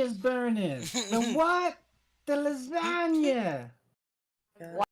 lasagna's burning. The what? The lasagna. God.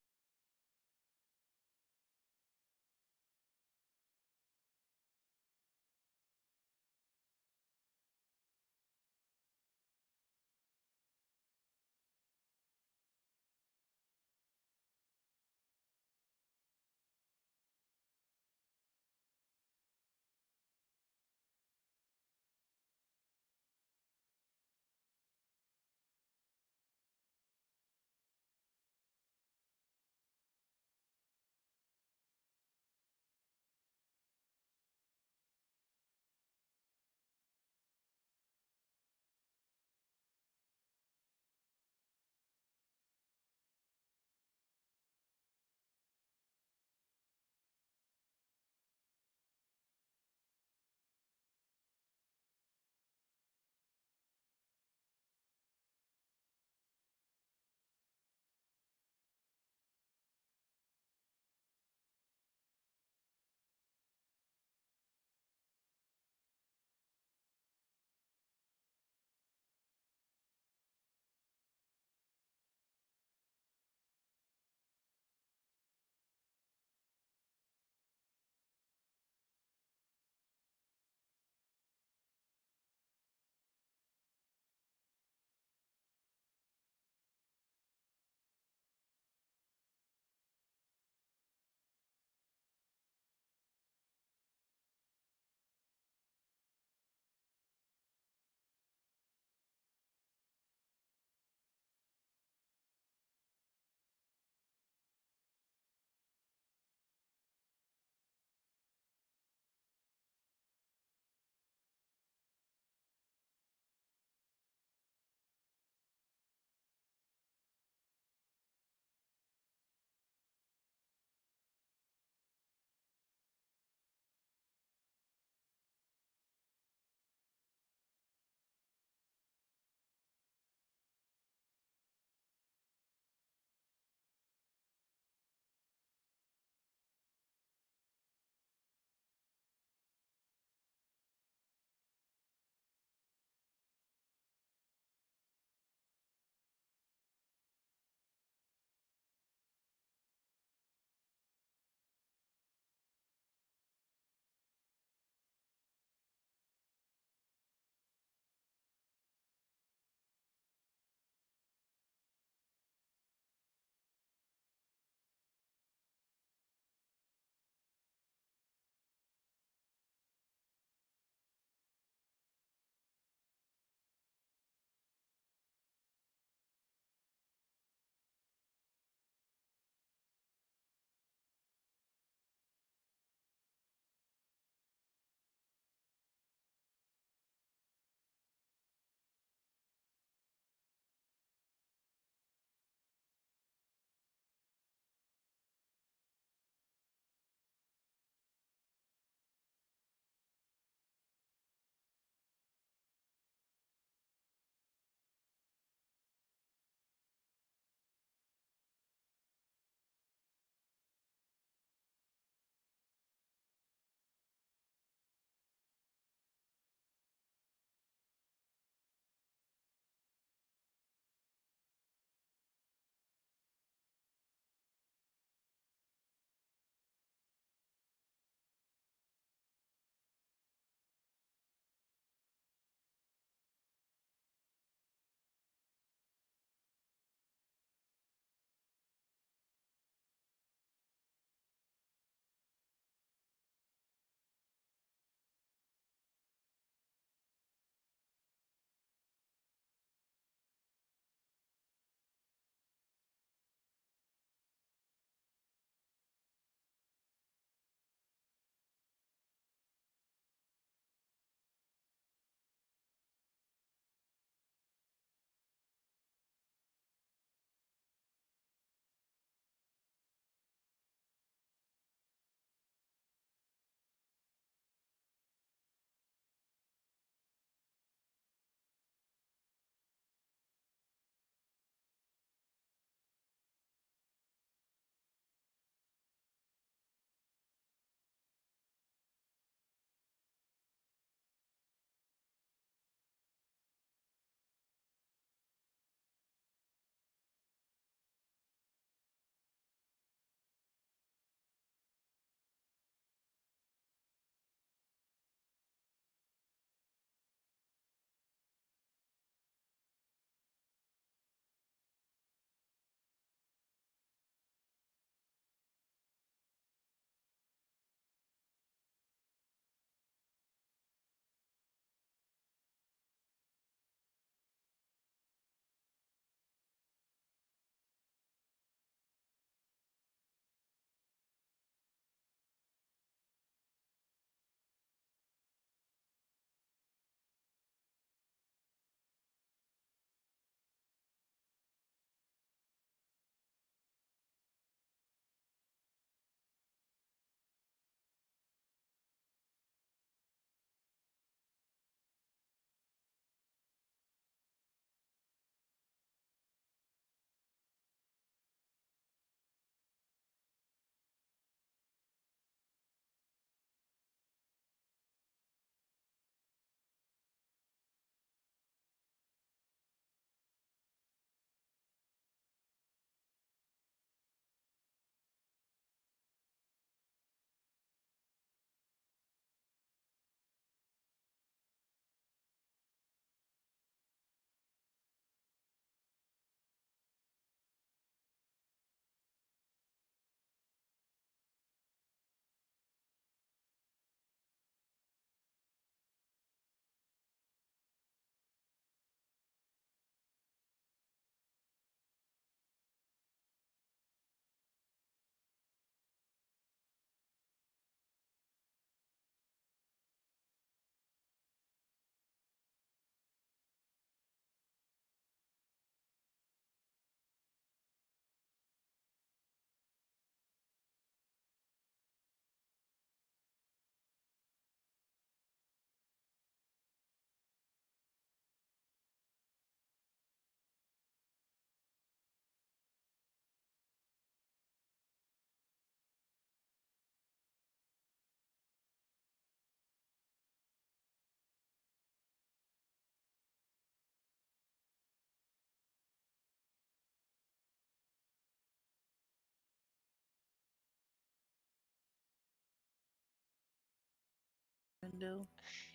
Dill.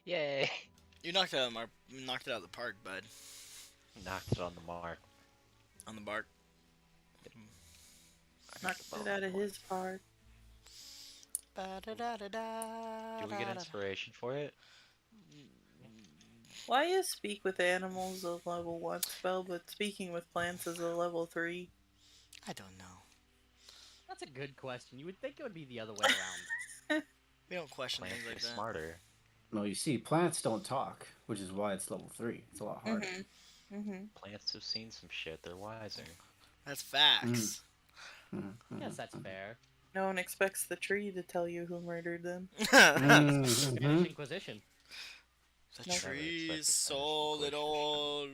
Yay! You knocked it out of the park, bud. Knocked it on the mark. On the bark. Knocked it out of his park. Do we get inspiration for it? Why is Speak with Animals a level 1 spell, but Speaking with Plants is a level 3? I don't know. That's a good question. You would think it would be the other way around. We don't question Plants things are like that. smarter. No, you see, plants don't talk, which is why it's level 3. It's a lot harder. Plants have seen some shit. They're wiser. That's facts. Yes, that's fair. No one expects the tree to tell you who murdered them. Spanish Inquisition. The Nope. trees sold it all.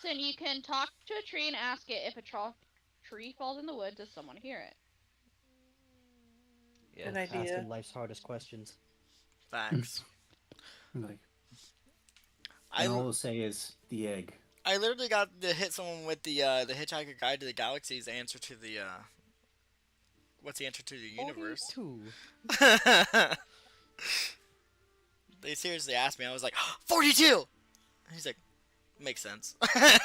So you can talk to a tree and ask it if a tree falls in the woods, does someone hear it? Good Yes. idea. Asking life's hardest questions. Facts. Like, I and all they'll say is the egg. I literally got to hit someone with the Hitchhiker Guide to the Galaxy's answer to the what's the answer to the universe? 42. They seriously asked me. I was like, 42. And he's like, makes sense. I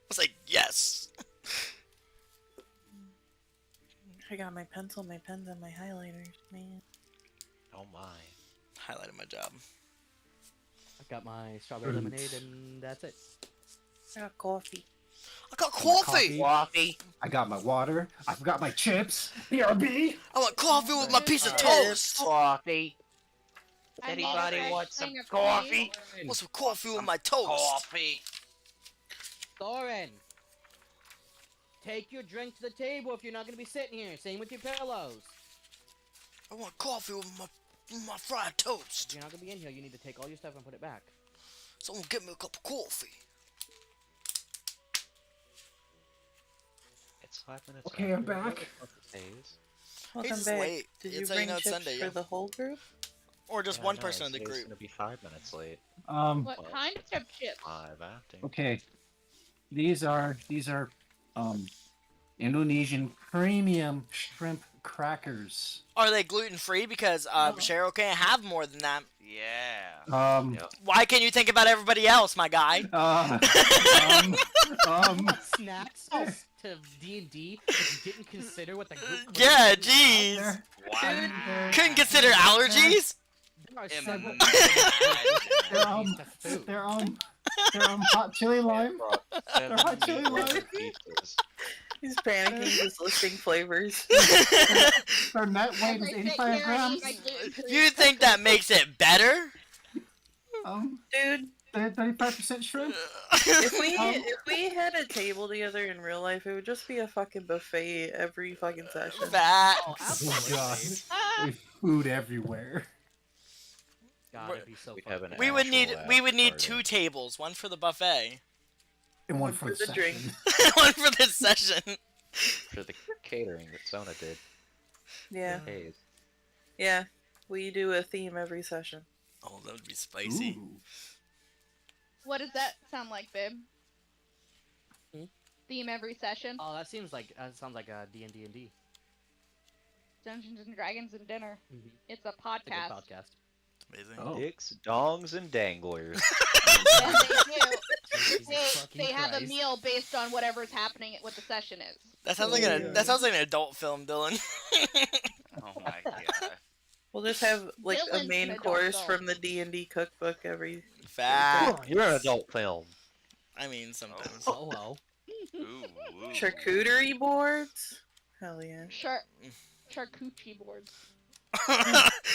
was like, yes. I got my pencil, my pens, and my highlighters, man. Oh my. Highlighted my job. I've got my strawberry lemonade, and that's it. I got coffee. I got coffee. Coffee. I got my water. I've got my chips. BRB. I want coffee with my piece of toast. Coffee. I need Anybody a want fresh some thing of coffee? I want some coffee with my toast. Coffee. Thorin! Take your drink to the table if you're not going to be sitting here. Same with your pillows. I want coffee with my fried If toast. you're not going to be in here, you need to take all your stuff and put it back. Someone get me a cup of coffee. It's 5 minutes. Okay, I'm after. back. Days. Welcome just back. late. Did you It's how you bring know it's chips Sunday, for yeah. the whole group? Or just Yeah, one no, person in the today's group. gonna be 5 minutes late. What kind of chips? 5 after. Okay. These are Indonesian premium shrimp crackers. Are they gluten free? Because Cheryl can't have more than that. Yeah. Yeah. Why can't you think about everybody else, my guy? Snacks to D&D if you didn't consider what the group... Yeah, jeez. Couldn't consider allergies? There are several... They're hot chili lime. They're hot chili lime. He's panicking, just listing flavors. Their net weight is Every 85 grams. You think that makes it better? Dude, 35% shrimp. if we had a table together in real life, it would just be a fucking buffet every fucking session. Fat. Oh, Oh absolutely. god. There's food everywhere. God, it'd be so We'd fun. have an We would need actual party. 2 tables, one for the buffet, And one One for for the the drink. session. one for this session. For the catering that Sona did. Yeah, Hey, yeah. We do a theme every session. Oh, that would be spicy. Ooh. What does that sound like, babe? Hmm? Theme every session? Oh, that sounds like a D&D. Dungeons and Dragons and dinner. Mhm. It's a It's a podcast. good podcast. Amazing. Oh. dicks, dongs, and danglers. Yeah, they do. Jesus fucking They have a Christ. meal based on whatever's happening what the session is. That sounds like Oh. that sounds like an adult film, Dylan. Oh my god. We'll just have like Dylan's a main an adult course film. from the D&D cookbook every. Fat. You're an adult film. I mean, sometimes. Oh, well. Ooh, ooh. Charcuterie boards. Hell yeah. Charcuterie boards.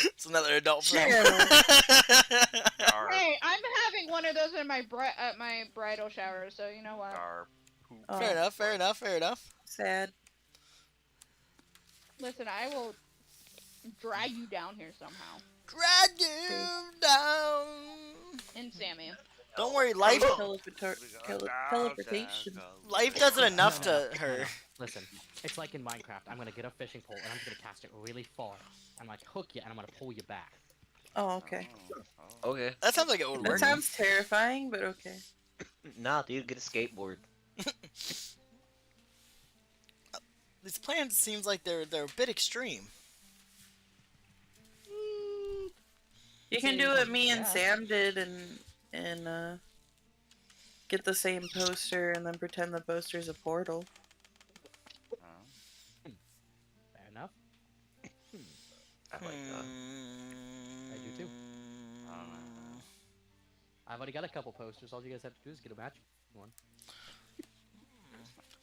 It's another adult film. Gar, Hey, I'm having one of those in my at my bridal shower, so you know what? gar, poop. Oh, Fair enough. Fair enough. Fair enough. Sad. Listen, I will drag you down here somehow. Drag you down. And Sammy. Don't worry, life Teleportation. does it enough No, to her. Listen, it's like in Minecraft. I'm gonna get a fishing pole and I'm gonna cast it really far. I'm gonna hook you and I'm gonna pull you back. Oh, okay. Okay. That sounds like it would That work. sounds terrifying, but okay. Nah, dude, get a skateboard. These plans seems like they're a bit extreme. You can do what me and Sam did and get the same poster and then pretend the poster's a portal. Fair enough. I like that. I do too. I don't know. I've already got a couple posters. All you guys have to do is get a match one.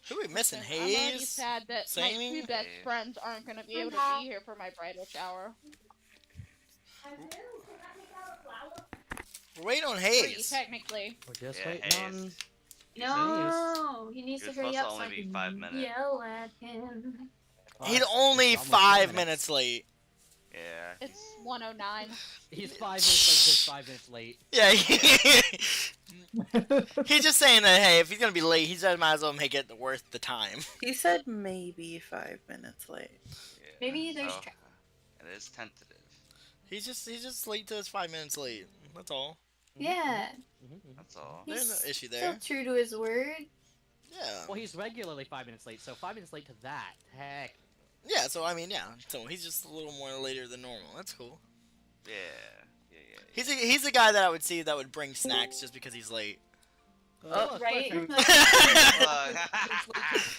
Who are we missing? I'm already Hayes? sad that Sammy? my two best Hayes. friends aren't gonna be able to be here for my bridal shower. We're waiting on Three, Hayes. technically. We're just Yeah, waiting on. Hayes. No, he needs You're to hurry supposed up to so I only be can 5 minutes. yell at him. He's It's only almost 5 10 minutes late. Yeah. It's 1:09. He's 5 minutes late. Just 5 minutes late. Yeah, he's just saying that, hey, if he's gonna be late, he said might as well make it worth the time. He said maybe 5 minutes late. Yeah. Maybe there's So, tra- it is tentative. He's just late till it's 5 minutes late. That's all. Yeah, That's all. There's no He's issue still there. true to his word. Yeah. Well, he's regularly 5 minutes late, so 5 minutes late to that. Heck. Yeah, so I mean, yeah. So he's just a little more later than normal. That's cool. Yeah. He's the guy that I would see that would bring snacks just because he's late. Oh, Right? Fuck.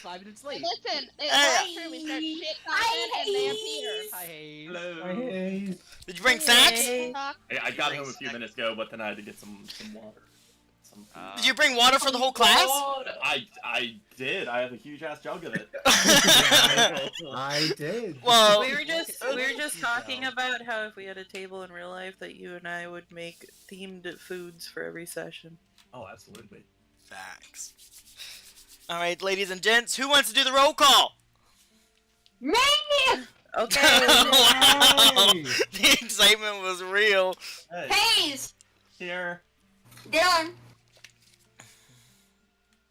5 minutes late. Listen, it's Hey. true. We start shit Hi, talking and they Hayes. appear. Hi, Hayes. Hi, Hayes. Did you bring snacks? Hey. Talk. I got home a few minutes ago, but then I had to get some water. Some food. Did you bring water for the whole class? I did. I have a huge ass jug of it. I did. Well, We were just talking about how if we had a table in real life that you and I would make themed foods for every session. Oh, absolutely. facts. All right, ladies and gents, who wants to do the roll call? Me! Okay. The excitement was real. Hey, Hayes! here. Dylan!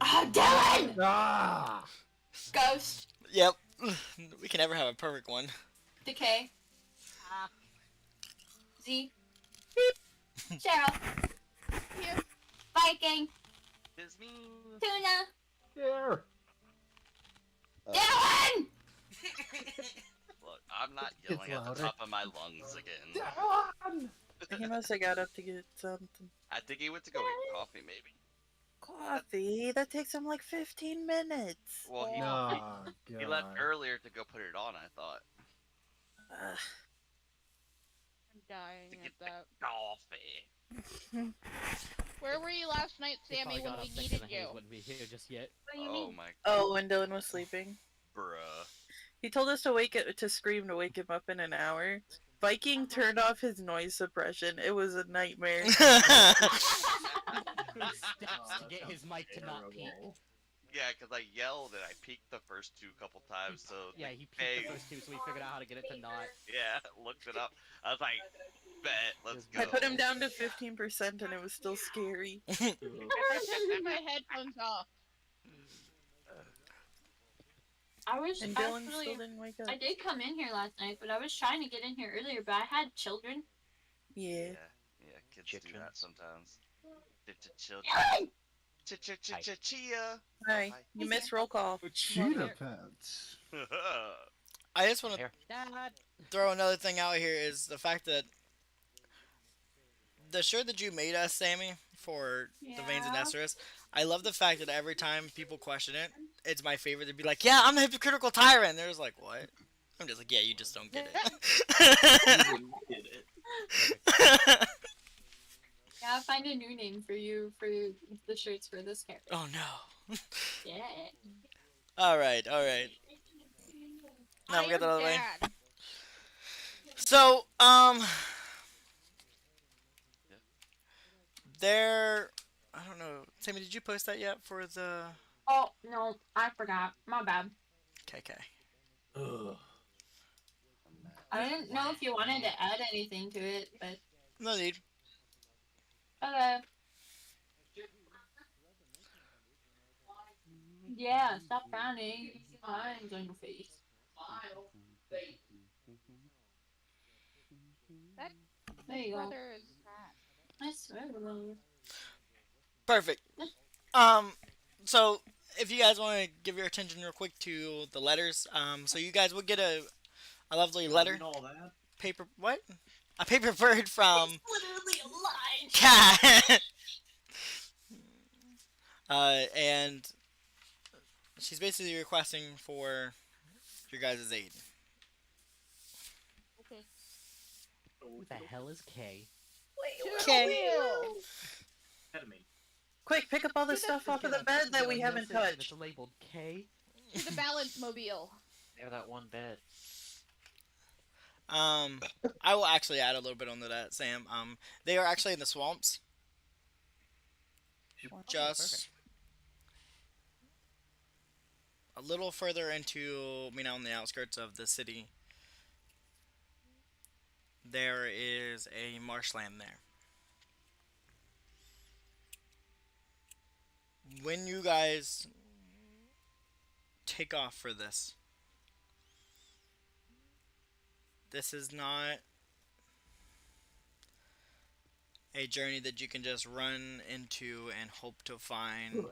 Oh, Dylan! Ah! Ghost. Yep. We can never have a perfect one. Decay. Ah. Z. Cheryl. Here. Viking. It's me. Tuna. Here. Dylan! Look, I'm not yelling at the louder. top of my lungs again. He must have got up to get something. I think he went to go get coffee, maybe. Coffee? That takes him like 15 minutes. Well, he, Oh, he left God. earlier to go put it on, I thought. Ugh. I'm dying To at get the that. coffee. Where were you last night, He Sammy, probably when got we up thinking needed that you? Hayes wouldn't be here just yet. What do you Oh mean? my Oh, when Dylan was sleeping. bruh. He told us to scream to wake him up in an hour. Viking turned off his noise suppression. It was a nightmare. Steps to get his mic to not peak. Yeah, because I yelled and I peeked the first couple times, so Yeah, he peaked hey, the first two, so we figured out how to get it to not. yeah, looked it up. I was like, bet, let's go. I put him down to 15% and it was still scary. I took my headphones off. I was And Dylan actually... still didn't wake up. I did come in here last night, but I was trying to get in here earlier, but I had children. Yeah. Yeah, kids do Children. that sometimes. Children. Dylan! Chia. Hi. You missed roll call. Cheetah pets. I just want to Here. Dad! throw another thing out here is the fact that the shirt that you made us, Sammy, for the Veins of Yeah. Nestris, I love the fact that every time people question it, it's my favorite. They'd be like, yeah, I'm the hypocritical tyrant. They're just like, what? I'm just like, yeah, you just don't get it. Yeah, I'll find a new name for you for the shirts for this character. Oh no. Yeah. Alright. Now I we got that am out of the way. Dad. So, there, I don't know. Sammy, did you post that yet for the Oh, no, I forgot. My bad. KK? Ugh. I didn't know if you wanted to add anything to it, but No need. okay. Yeah, stop frowning. Lines on your face. That There you go. brother is fat. I swear to God. Perfect. So if you guys want to give your attention real quick to the letters, so you guys will get a lovely letter, Read all that. paper. What? A paper bird from Literally a line. Cat. And she's basically requesting for your guys' aid. Okay. Who the hell is K? Okay. Ketamine. Quick, pick up all the stuff off of the bed that we haven't touched. It's labeled K. To the balance mobile. They have that one bed. I will actually add a little bit onto that, Sam. They are actually in the swamps. Just a little further into, on the outskirts of the city. There is a marshland there. When you guys take off for this, this is not a journey that you can just run into and hope to find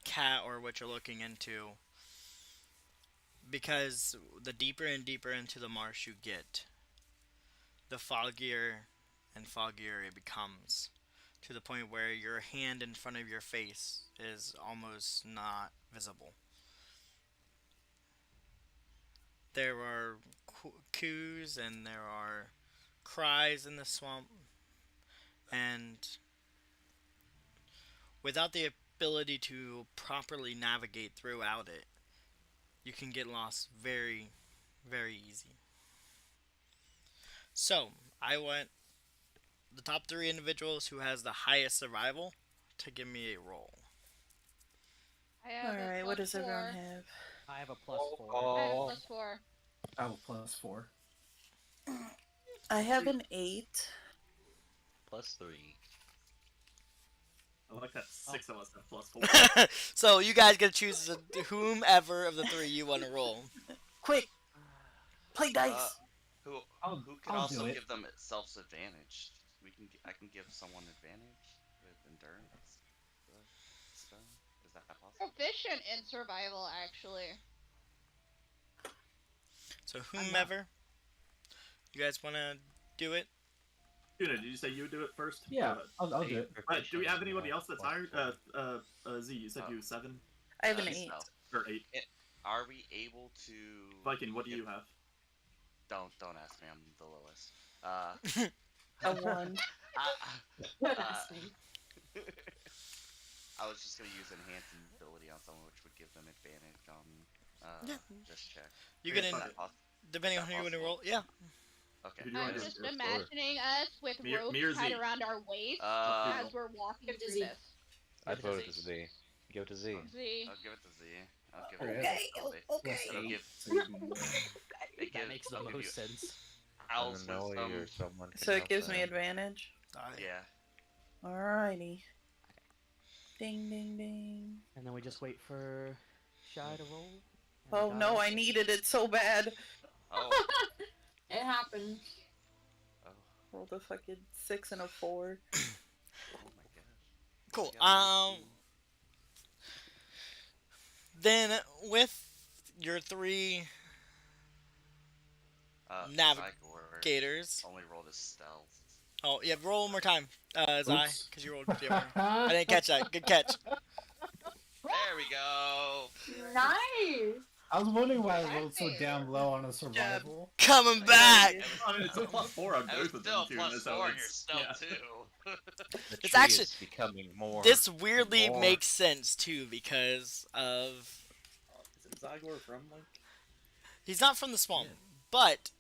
cat or what you're looking into, because the deeper and deeper into the marsh you get, the foggier and foggier it becomes, to the point where your hand in front of your face is almost not visible. There are coos and there are cries in the swamp, and without the ability to properly navigate throughout it, you can get lost very, very easy. So, I want the top 3 individuals who has the highest survival to give me a roll. I have a Alright, what plus does everyone 4. have? I have a +4. I have a plus 4. I have a +4. I have an 8. +3. I like that 6 of us have +4. So, you guys get to choose whomever of the 3 you want to roll. Quick! Play dice! Who I'll can do also it. give them self advantage? I can give someone advantage with endurance. So, is that possible? Proficient in survival, actually. So, whomever. You guys want to do it? Tuna, did you say you would do it first? Yeah, I'll do it. Do we have anybody else that's higher? Z, you said you 7 I have an Yes, 8. no. or 8. Are we able to? Viking, what do you have? Don't ask me. I'm the lowest. A 1. I was just gonna use enhanced ability on someone, which would give them advantage on this check. You Okay, can, fuck it. depending on who you want to roll. Yeah. Okay. Who do you want I'm to just do? imagining us with ropes Mir tied Z. around our waist Uh, as we're walking Give to through Z. this. I'd vote it to Z. Give it to Z. Z. I'll give it to Z. I'll give Okay. it to ability. It'll give. So you can- It That gives, makes the it'll give most you sense. Owl's Or wisdom. someone can So it help gives me them. advantage. Yeah. Alrighty. Ding ding ding. And then we just wait for Shy to roll. and Oh no, die. I needed it so bad. Oh. It happens. Oh. Rolled a fucking 6 and a 4. Oh my gosh. Cool. Yeah. Then with your 3 Zygor gators. only rolled a stealth. Oh, yeah, roll one more time, Zai, Oops. because you rolled different. I didn't catch that. Good catch. There we go. Nice. I was wondering why I rolled so damn low on a survival. Coming back. I mean, it's a +4 on I was both of still them, too. plus so 4 on your it's- stealth yeah. too. The It's tree actually- is becoming more. This weirdly more- makes sense, too, because of... Is it Zygor from, like... He's not from the swamp, but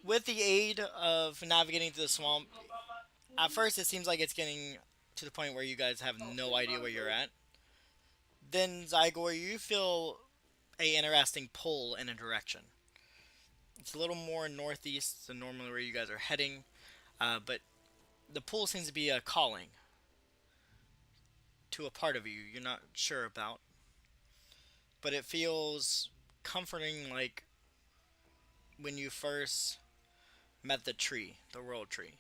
with the aid of navigating through the swamp, at first it seems like it's getting to the point where you guys have no idea where you're at. Then, Zygor, you feel a interesting pull in a direction. It's a little more northeast than normally where you guys are heading, but the pull seems to be a calling to a part of you you're not sure about. But it feels comforting, like when you first met the tree, the world tree.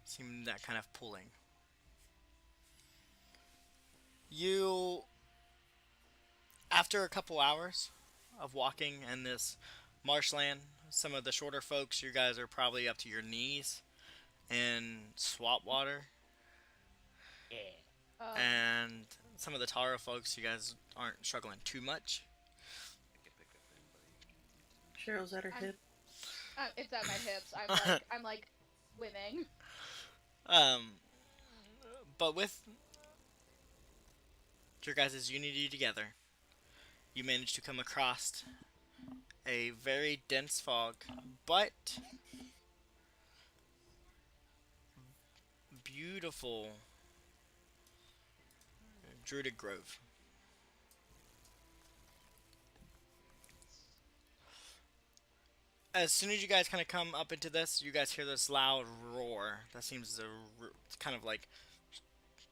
Seemed that kind of pulling. You, after a couple hours of walking in this marshland. Some of the shorter folks, you guys are probably up to your knees in swamp water. Yeah. And some of the taller folks, you guys aren't struggling too much. I can pick up anybody. Cheryl's at her hip. It's at my hips. I'm like swimming. But with your guys' unity together, you manage to come across a very dense fog, but beautiful druidic grove. As soon as you guys kind of come up into this, you guys hear this loud roar that seems to kind of like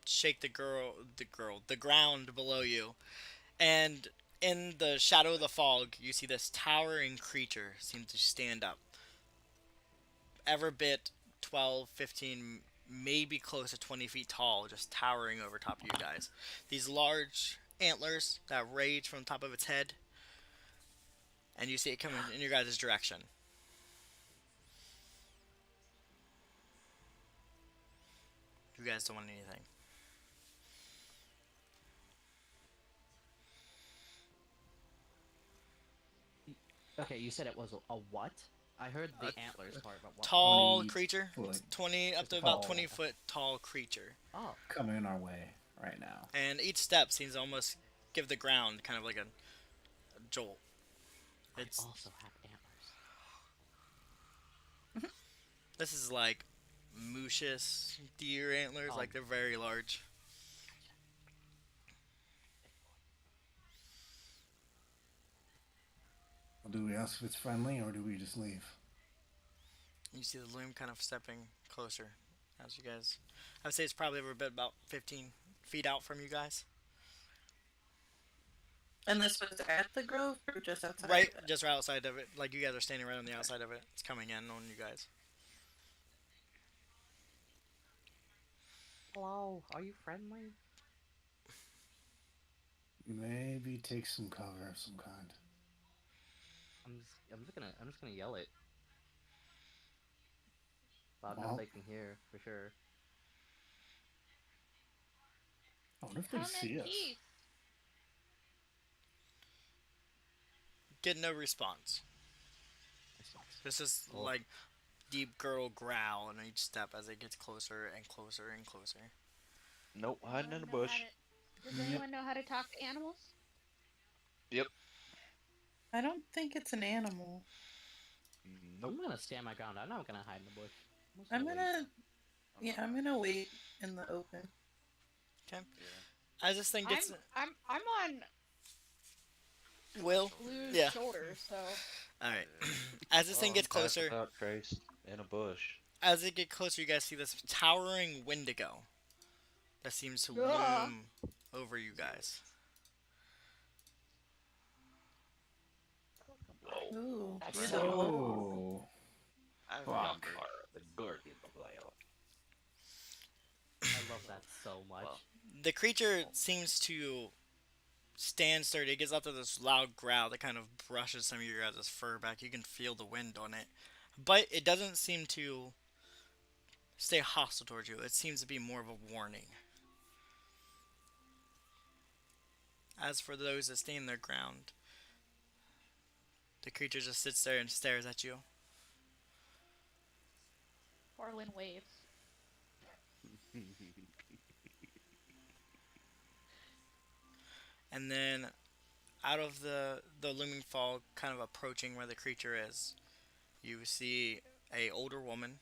shake the ground below you. And in the shadow of the fog, you see this towering creature seem to stand up. Ever bit 12, 15, maybe close to 20 feet tall, just towering over top of you guys. These large antlers that rage from the top of its head. And you see it coming in your guys' direction. You guys don't want anything. Okay, you said it was a what? I heard the antlers part, but what? Tall 20 creature. foot. 20 up to It's about tall. 20 foot tall creature. Oh, Coming our way right now. And each step seems to almost give the ground kind of like a jolt. It's I also have antlers. This is like moosish deer antlers, like they're very large. Well, do we ask if it's friendly or do we just leave? You see the loom kind of stepping closer as you guys. I would say it's probably over a bit about 15 feet out from you guys. And this was at the grove or just outside? Right, of it? just right outside of it. Like you guys are standing right on the outside of it. It's coming in on you guys. Hello, are you friendly? Maybe take some cover of some kind. I'm just gonna yell it. Loud enough Well. they can hear, for sure. I wonder if they Come see in us. peace. Get no response. This is like deep gurgle growl on each step as it gets closer and closer and closer. Nope, hiding in the Anyone know bush. Does anyone know how to talk to animals? Yep. I don't think it's an animal. Nope. I'm gonna stand my ground. I'm not gonna hide in the bush. I'm wait. gonna. Yeah, I'm gonna wait in the open. Okay. Yeah. As this thing gets I'm on Will. Lou's Yeah. shoulder, so All right. As this thing gets closer, Without trace in a bush. as it gets closer, you guys see this towering Wendigo that seems to Ugh. loom over you guys. Ooh. Oh. I Fuck. remember. The Guardian Belial. I love that so much. Well, The creature seems to stand sturdy. It gets up to this loud growl that kind of brushes some of your guys' fur back. You can feel the wind on it. But it doesn't seem to stay hostile towards you. It seems to be more of a warning. As for those that stand their ground, the creature just sits there and stares at you. Orlin waves. And then out of the looming fog, kind of approaching where the creature is, you see a older woman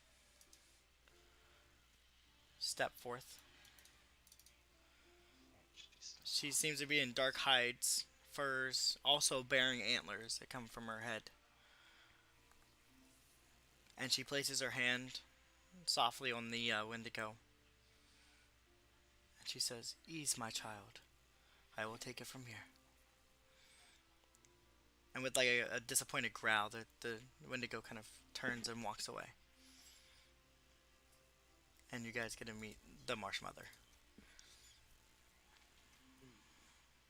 step forth. She seems to be in dark hides, furs, also bearing antlers that come from her head. And she places her hand softly on the Wendigo. And she says, "Ease, my child. I will take it from here." And with like a disappointed growl, the Wendigo kind of turns and walks away. And you guys get to meet the Marsh Mother.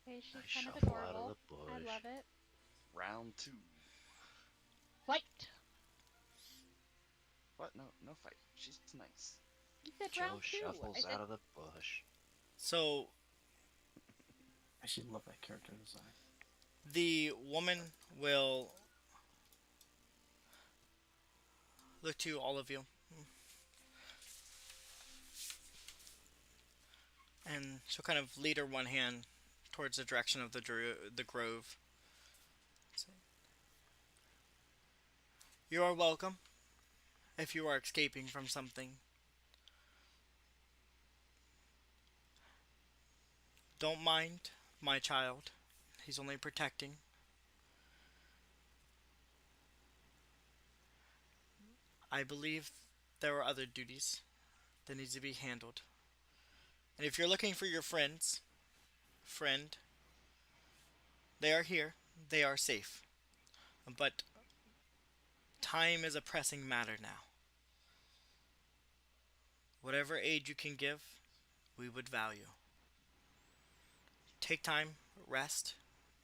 Hey, she's I kind of shuffle out of adorable. the I bush. love it. round 2. Fight. What? No, no fight. She's nice. You said Joe round 2. I shuffles said out of the bush. So I actually love that character design. the woman will look to all of you. And she'll kind of lead her one hand towards the direction of the grove. You are welcome if you are escaping from something. Don't mind my child. He's only protecting. I believe there are other duties that need to be handled. And if you're looking for your friend, they are here. They are safe. But time is a pressing matter now. Whatever aid you can give, we would value. Take time, rest.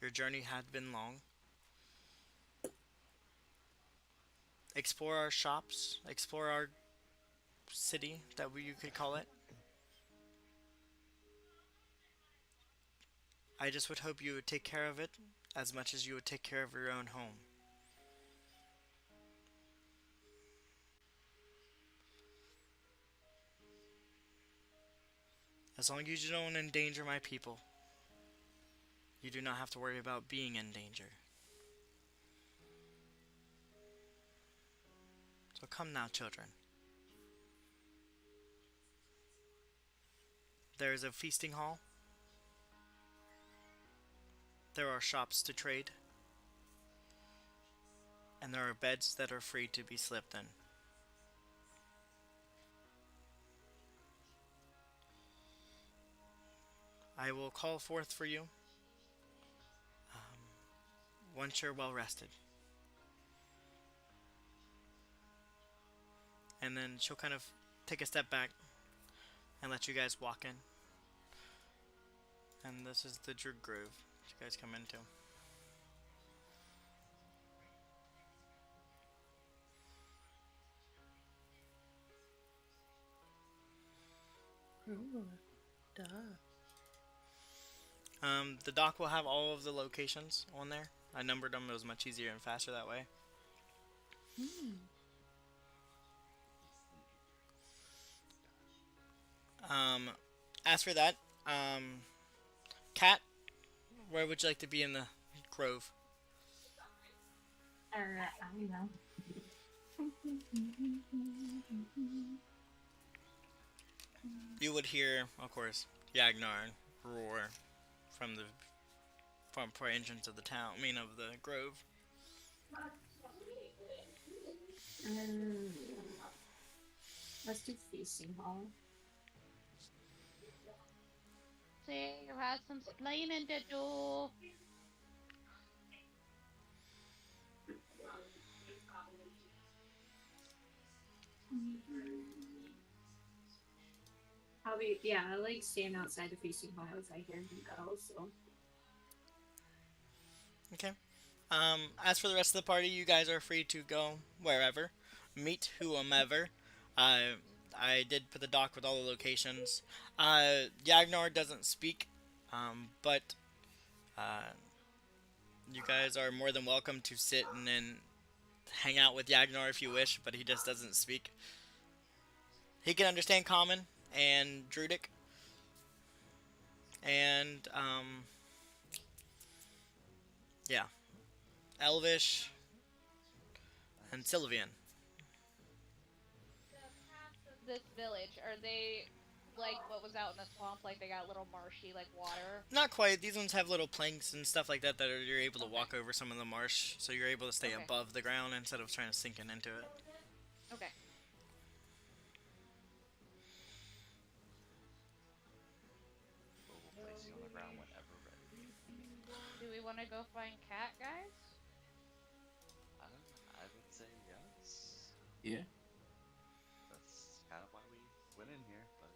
Your journey had been long. Explore our shops, explore our city, you could call it. I just would hope you would take care of it as much as you would take care of your own home. As long as you don't endanger my people, you do not have to worry about being in danger. So come now, children. There is a feasting hall. There are shops to trade. And there are beds that are free to be slept in. I will call forth for you once you're well rested. And then she'll kind of take a step back and let you guys walk in. And this is the Druid Grove that you guys come into. Ooh, duh. The dock will have all of the locations on there. I numbered them. It was much easier and faster that way. As for that, Kat, where would you like to be in the grove? I don't know. You would hear, of course, Yagnar roar from the entrance of the town. I mean, of the grove. Let's do feasting hall. say you had some explaining to do. I like staying outside the feasting hall if I hear him go, so. Okay. As for the rest of the party, you guys are free to go wherever. Meet whomever. I did put the doc with all the locations. Yagnar doesn't speak, but you guys are more than welcome to sit and then hang out with Yagnar if you wish, but he just doesn't speak. He can understand Common and Druidic. And, yeah. Elvish and Sylvian. This village, are they like what was out in the swamp? Like they got little marshy, like water? Not quite. These ones have little planks and stuff like that you're able to walk over some of the marsh, so you're able to stay above the ground instead of trying to sink into it. Okay. We'll place you on the ground whenever ready. Do we want to go find Cat, guys? I would say yes. Yeah. That's kind of why we went in here, but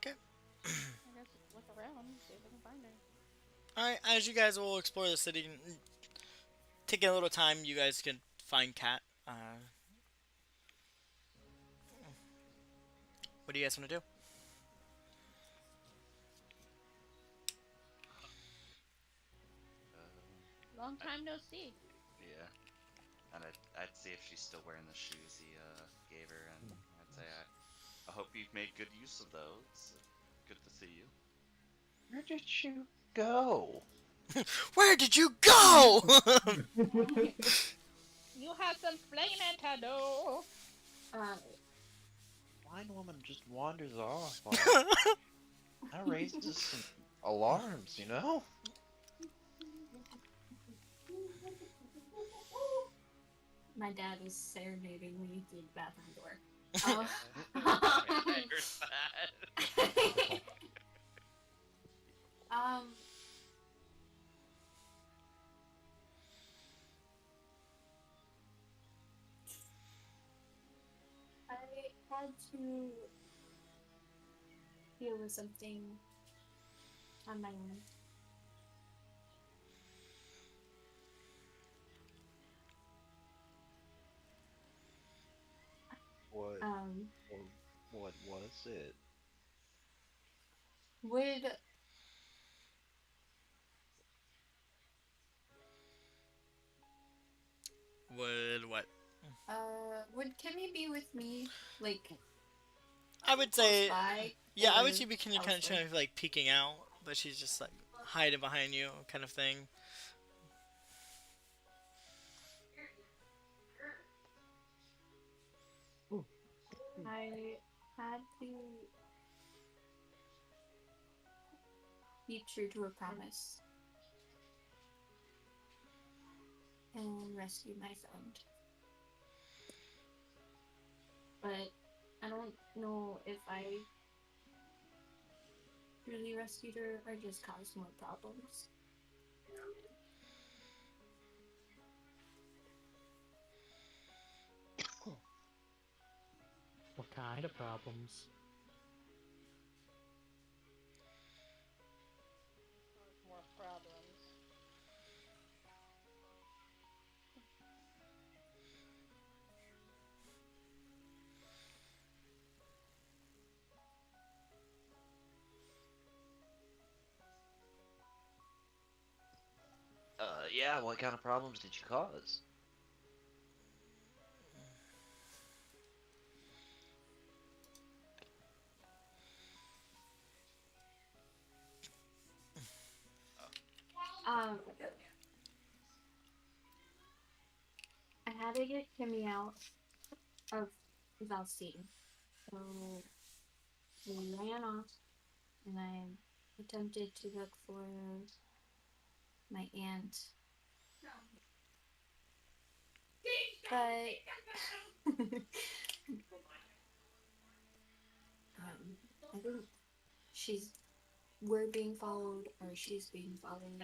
Okay. I guess look around, see if we can find her. Alright, as you guys will explore the city, taking a little time, you guys can find Cat. What do you guys want to do? Long time no see. Yeah. And I'd see if she's still wearing the shoes he gave her, and I'd say I hope you've made good use of those. Good to see you. Where did you go? Where did you go? You have some flaming to do. Blind woman just wanders off. That raises some alarms, you know? My dad is serenading me through the bathroom door. I heard that. I had to deal with something on my own. What? What was it? Would What? would Kimmy be with me? Like, I would say, by, yeah, I or would say be kind of elsewhere? trying to like peeking out, but she's just like hiding behind you, kind of thing. I had to be true to a promise and rescue my friend. But I don't know if I really rescued her or just caused more problems. What kind of problems? More problems. Yeah, what kind of problems did you cause? I had to get Kimmy out of Valstein. So we ran off and I attempted to look for my aunt. But I think we're being followed or she's being followed.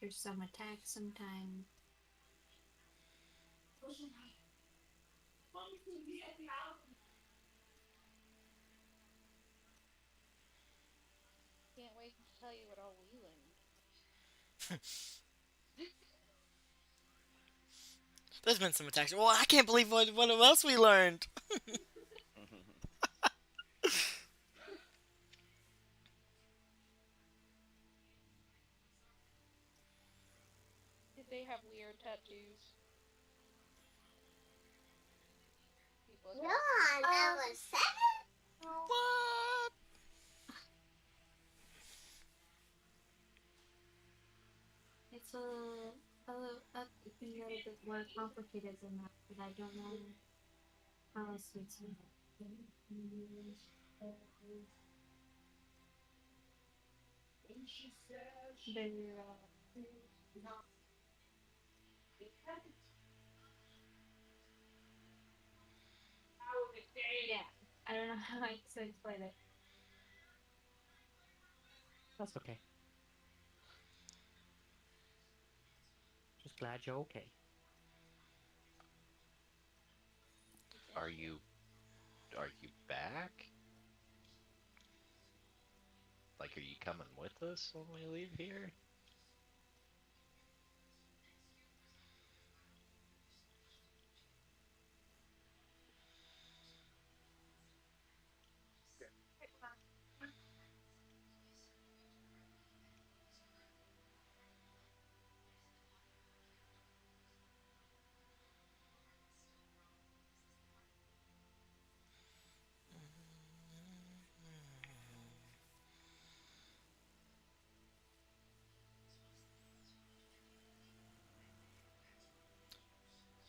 There's some attacks sometimes. Can't wait to tell you what all we learned. There's been some attacks. Well, I can't believe what else we learned. Did they have weird tattoos? People You're on level 7? What? It's a little bit more complicated than that, but I don't know how else to explain it. Yeah, I don't know how else to explain it. That's okay. Just glad you're okay. Are you back? Like, are you coming with us when we leave here?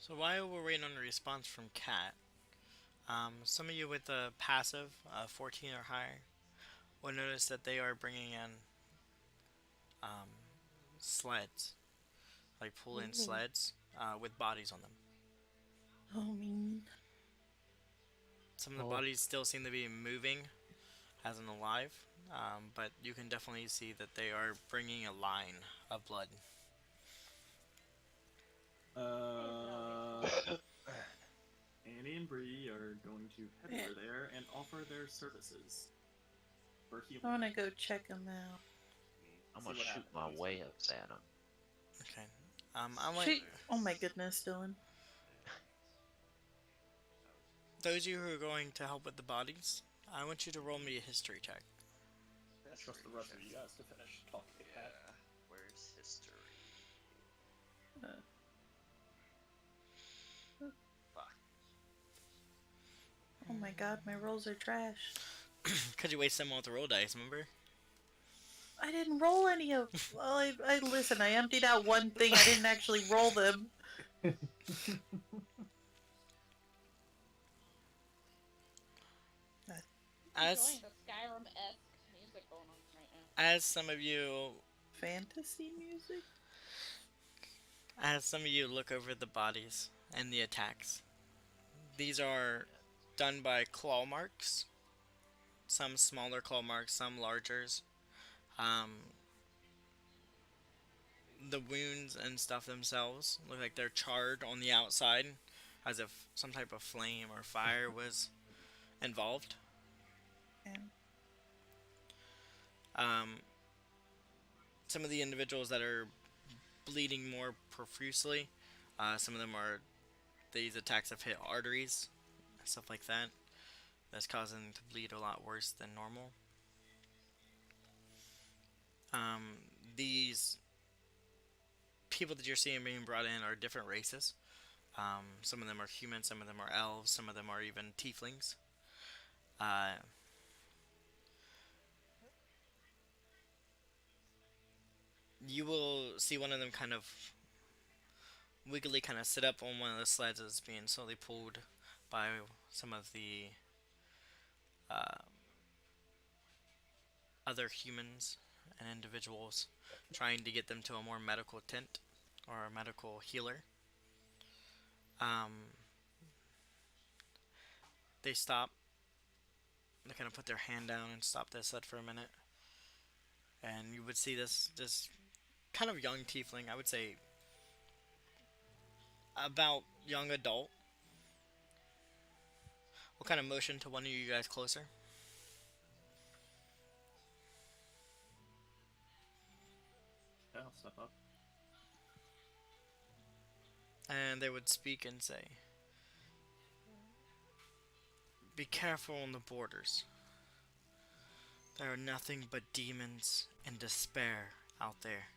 So while we're waiting on a response from Cat, some of you with a passive 14 or higher will notice that they are bringing in sleds, like pull-in sleds with bodies on them. Oh, mean. Some of the bodies still seem to be moving as in alive, but you can definitely see that they are bringing a line of blood. Annie and Bree are going to head over there and offer their services for healing. I want to go check them out. I'm gonna shoot my waves at them. Okay. I want Oh my goodness, Dylan. those of you who are going to help with the bodies, I want you to roll me a history check. I trust the rest of you guys to finish talking to Cat. Where's history? Fuck. Oh my god, my rolls are trash. Because you waste them all with the roll dice, remember? I didn't roll any of. Well, I listen. I emptied out one thing. I didn't actually roll them. Enjoying the Skyrim-esque music going on right now. As some of you Fantasy music. As some of you look over the bodies and the attacks, these are done by claw marks. Some smaller claw marks, some largers. The wounds and stuff themselves look like they're charred on the outside, as if some type of flame or fire was involved. Some of the individuals that are bleeding more profusely, some of them are, these attacks have hit arteries, stuff like that. That's causing them to bleed a lot worse than normal. These people that you're seeing being brought in are different races. Some of them are human, some of them are elves, some of them are even tieflings. You will see one of them kind of wiggly kind of sit up on one of the sleds that's being slowly pulled by some of the other humans and individuals, trying to get them to a more medical tent or a medical healer. They stop. They kind of put their hand down and stop the sled for a minute. And you would see this kind of young tiefling, I would say about young adult, will kind of motion to one of you guys closer. Yeah, I'll step up. And they would speak and say, "Be careful on the borders. There are nothing but demons and despair out there.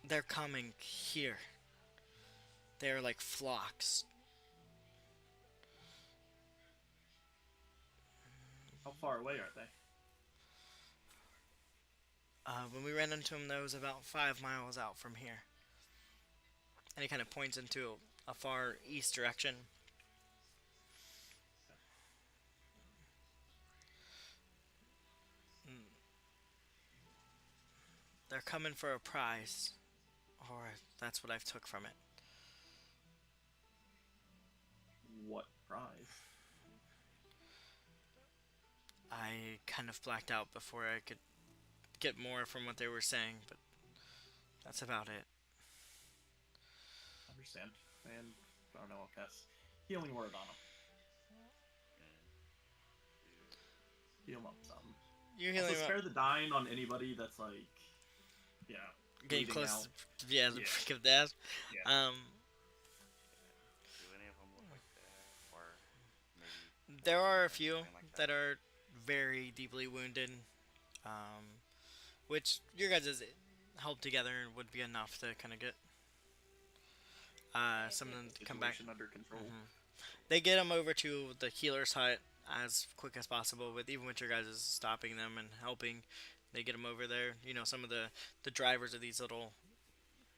They're coming here. They're like flocks." How far away are they? When we ran into him, that was about 5 miles out from here. And he kind of points into a far east direction. They're coming for a prize, or that's what I've took from it. What prize? I kind of blacked out before I could get more from what they were saying, but that's about it. Understand. And I don't know, I'll cast Healing Word on him. Heal him up some. You're Also, healing him spare up. the dying on anybody that's like, yeah, Getting bleeding close. out. Yeah, the Yeah. brink of death. Yeah. Do any of them look like that, or maybe? There are a poisoned or few anything like that are very deeply wounded, which your guys' help together would be enough to kind of get some of them to come back. Situation under control. They get them over to the healer's hut as quick as possible, with even with your guys stopping them and helping. They get them over there. You know, some of the drivers of these little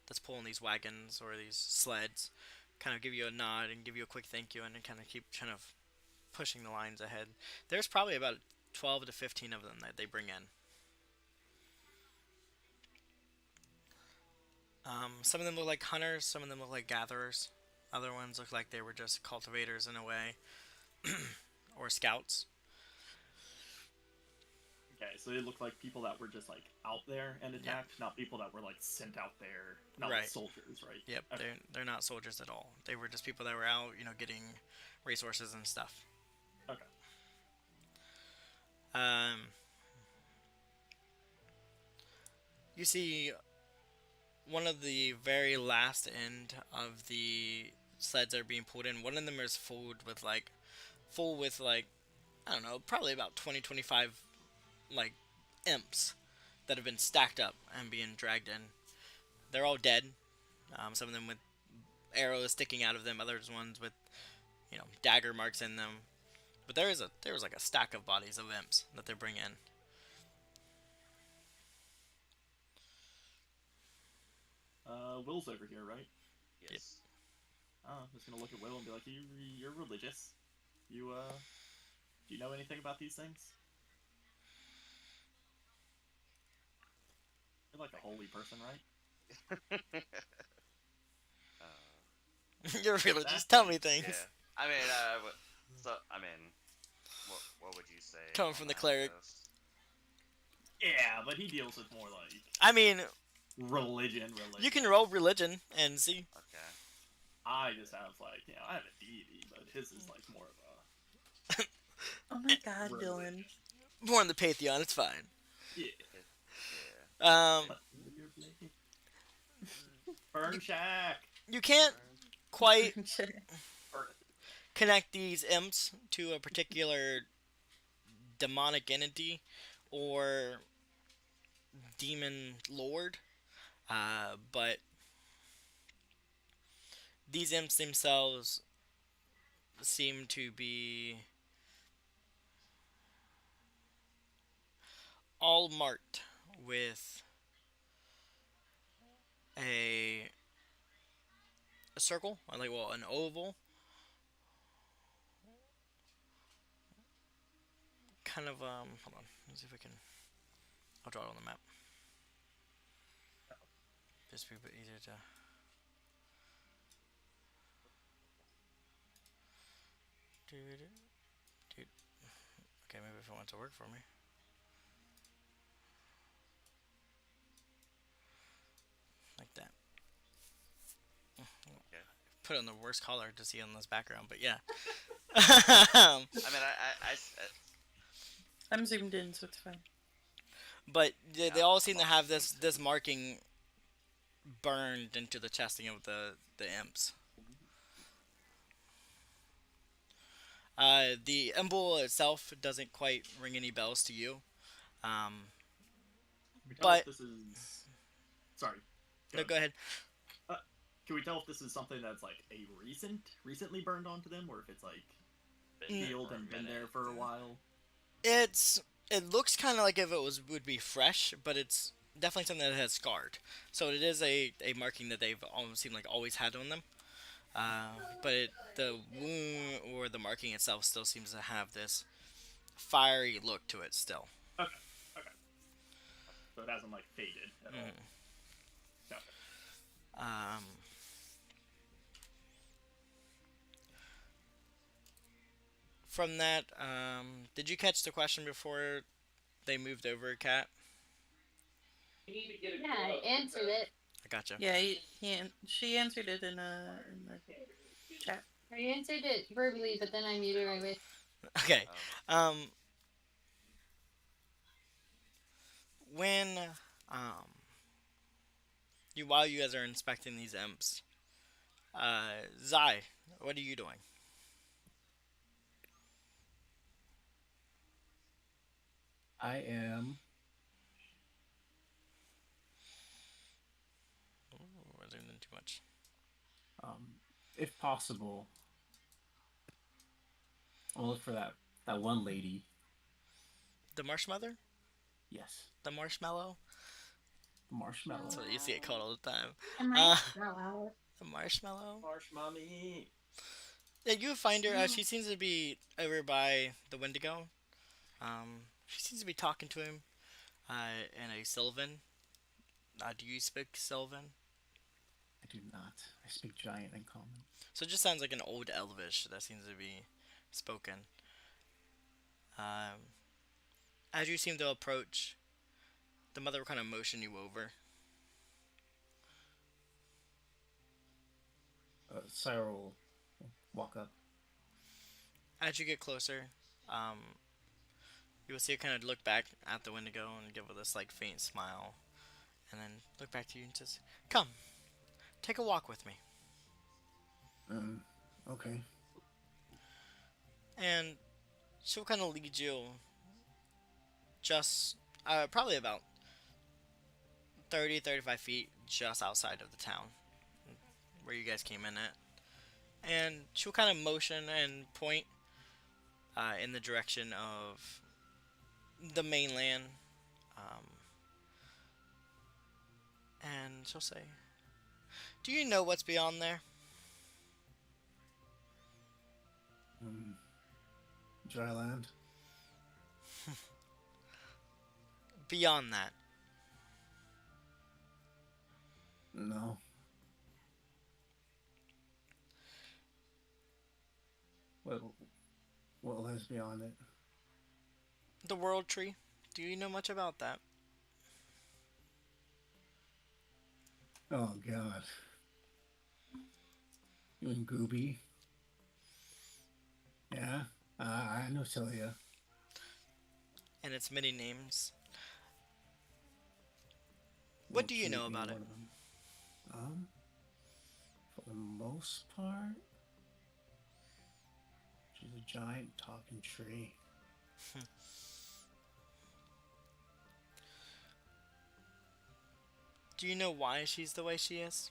that's pulling these wagons or these sleds kind of give you a nod and give you a quick thank you, and then kind of keep kind of pushing the lines ahead. There's probably about 12 to 15 of them that they bring in. Some of them look like hunters, some of them look like gatherers. Other ones look like they were just cultivators in a way, or scouts. Okay, so they look like people that were just like out there and attacked, not people that were like sent out there, not like Right. soldiers, right? Yep, Okay. they're not soldiers at all. They were just people that were out, you know, getting resources and stuff. Okay. You see one of the very last end of the sleds that are being pulled in. One of them is full with like I don't know, probably about 20-25 like imps that have been stacked up and being dragged in. They're all dead. Some of them with arrows sticking out of them. Others ones with, you know, dagger marks in them. But there was like a stack of bodies of imps that they bring in. Will's over here, right? Yes. I'm just gonna look at Will and be like, you're religious. Do you know anything about these things? You're like a holy person, right? You're religious. Tell me things. Yeah. I mean, what would you say? Coming on from the that, cleric. Ghost? Yeah, but he deals with more like I mean, religion. you can roll religion and see. Okay. I just have like, you know, I have a deity, but his is like more of a Oh my god, religion. Dylan. More in the Pantheon, it's fine. Yeah. Yeah. Burn shack. You can't quite connect these imps to a particular demonic entity or demon lord, but these imps themselves seem to be all marked with a circle, or like, well, an oval, kind of, hold on, let's see if we can, I'll draw it on the map. Just be a bit easier to, dude, okay, maybe if it wants to work for me. Like that. Okay. Put it on the worst color to see on this background, but yeah. I mean, I'm zoomed in, so it's fine. But they all seem to have this marking burned into the chesting of the imps. The emblem itself doesn't quite ring any bells to you. But This is sorry. no, go ahead. Can we tell if this is something that's like a recently burned onto them, or if it's like healed and been there for a while? It looks kind of like if it would be fresh, but it's definitely something that has scarred. So it is a marking that they've almost seemed like always had on them. But the wound or the marking itself still seems to have this fiery look to it still. Okay. So it hasn't like faded at all. Okay. From that, did you catch the question before they moved over, Kat? Yeah, I answered it. I gotcha. Yeah, she answered it in the chat. I answered it verbally, but then I muted my way. Okay. when um, while you guys are inspecting these imps, Zai, what are you doing? I am. Ooh, we're zooming in too much. If possible, I'll look for that one lady. The marshmallow? Yes, The marshmallow? the marshmallow. That's what you see it called all the time. Am Uh, I? Wow. the marshmallow? Marsh mommy. Yeah, you find her. She seems to be over by the Wendigo. She seems to be talking to him in a Sylvan. Do you speak Sylvan? I do not. I speak giant and common. So it just sounds like an old Elvish that seems to be spoken. As you seem to approach, the mother will kind of motion you over. Cyril will walk up. As you get closer, you will see her kind of look back at the Wendigo and give her this like faint smile, and then look back to you and says, "Come, take a walk with me." Okay. And she'll kind of lead you just probably about 30-35 feet just outside of the town where you guys came in at. And she'll kind of motion and point in the direction of the mainland. And she'll say, "Do you know what's beyond there?" Dry land. Beyond that. No. What lies beyond it? The World Tree. Do you know much about that? Oh God. You and Gooby? Yeah, I know Celia. And its many names. What do you know about it? For the most part, she's a giant talking tree. Do you know why she's the way she is?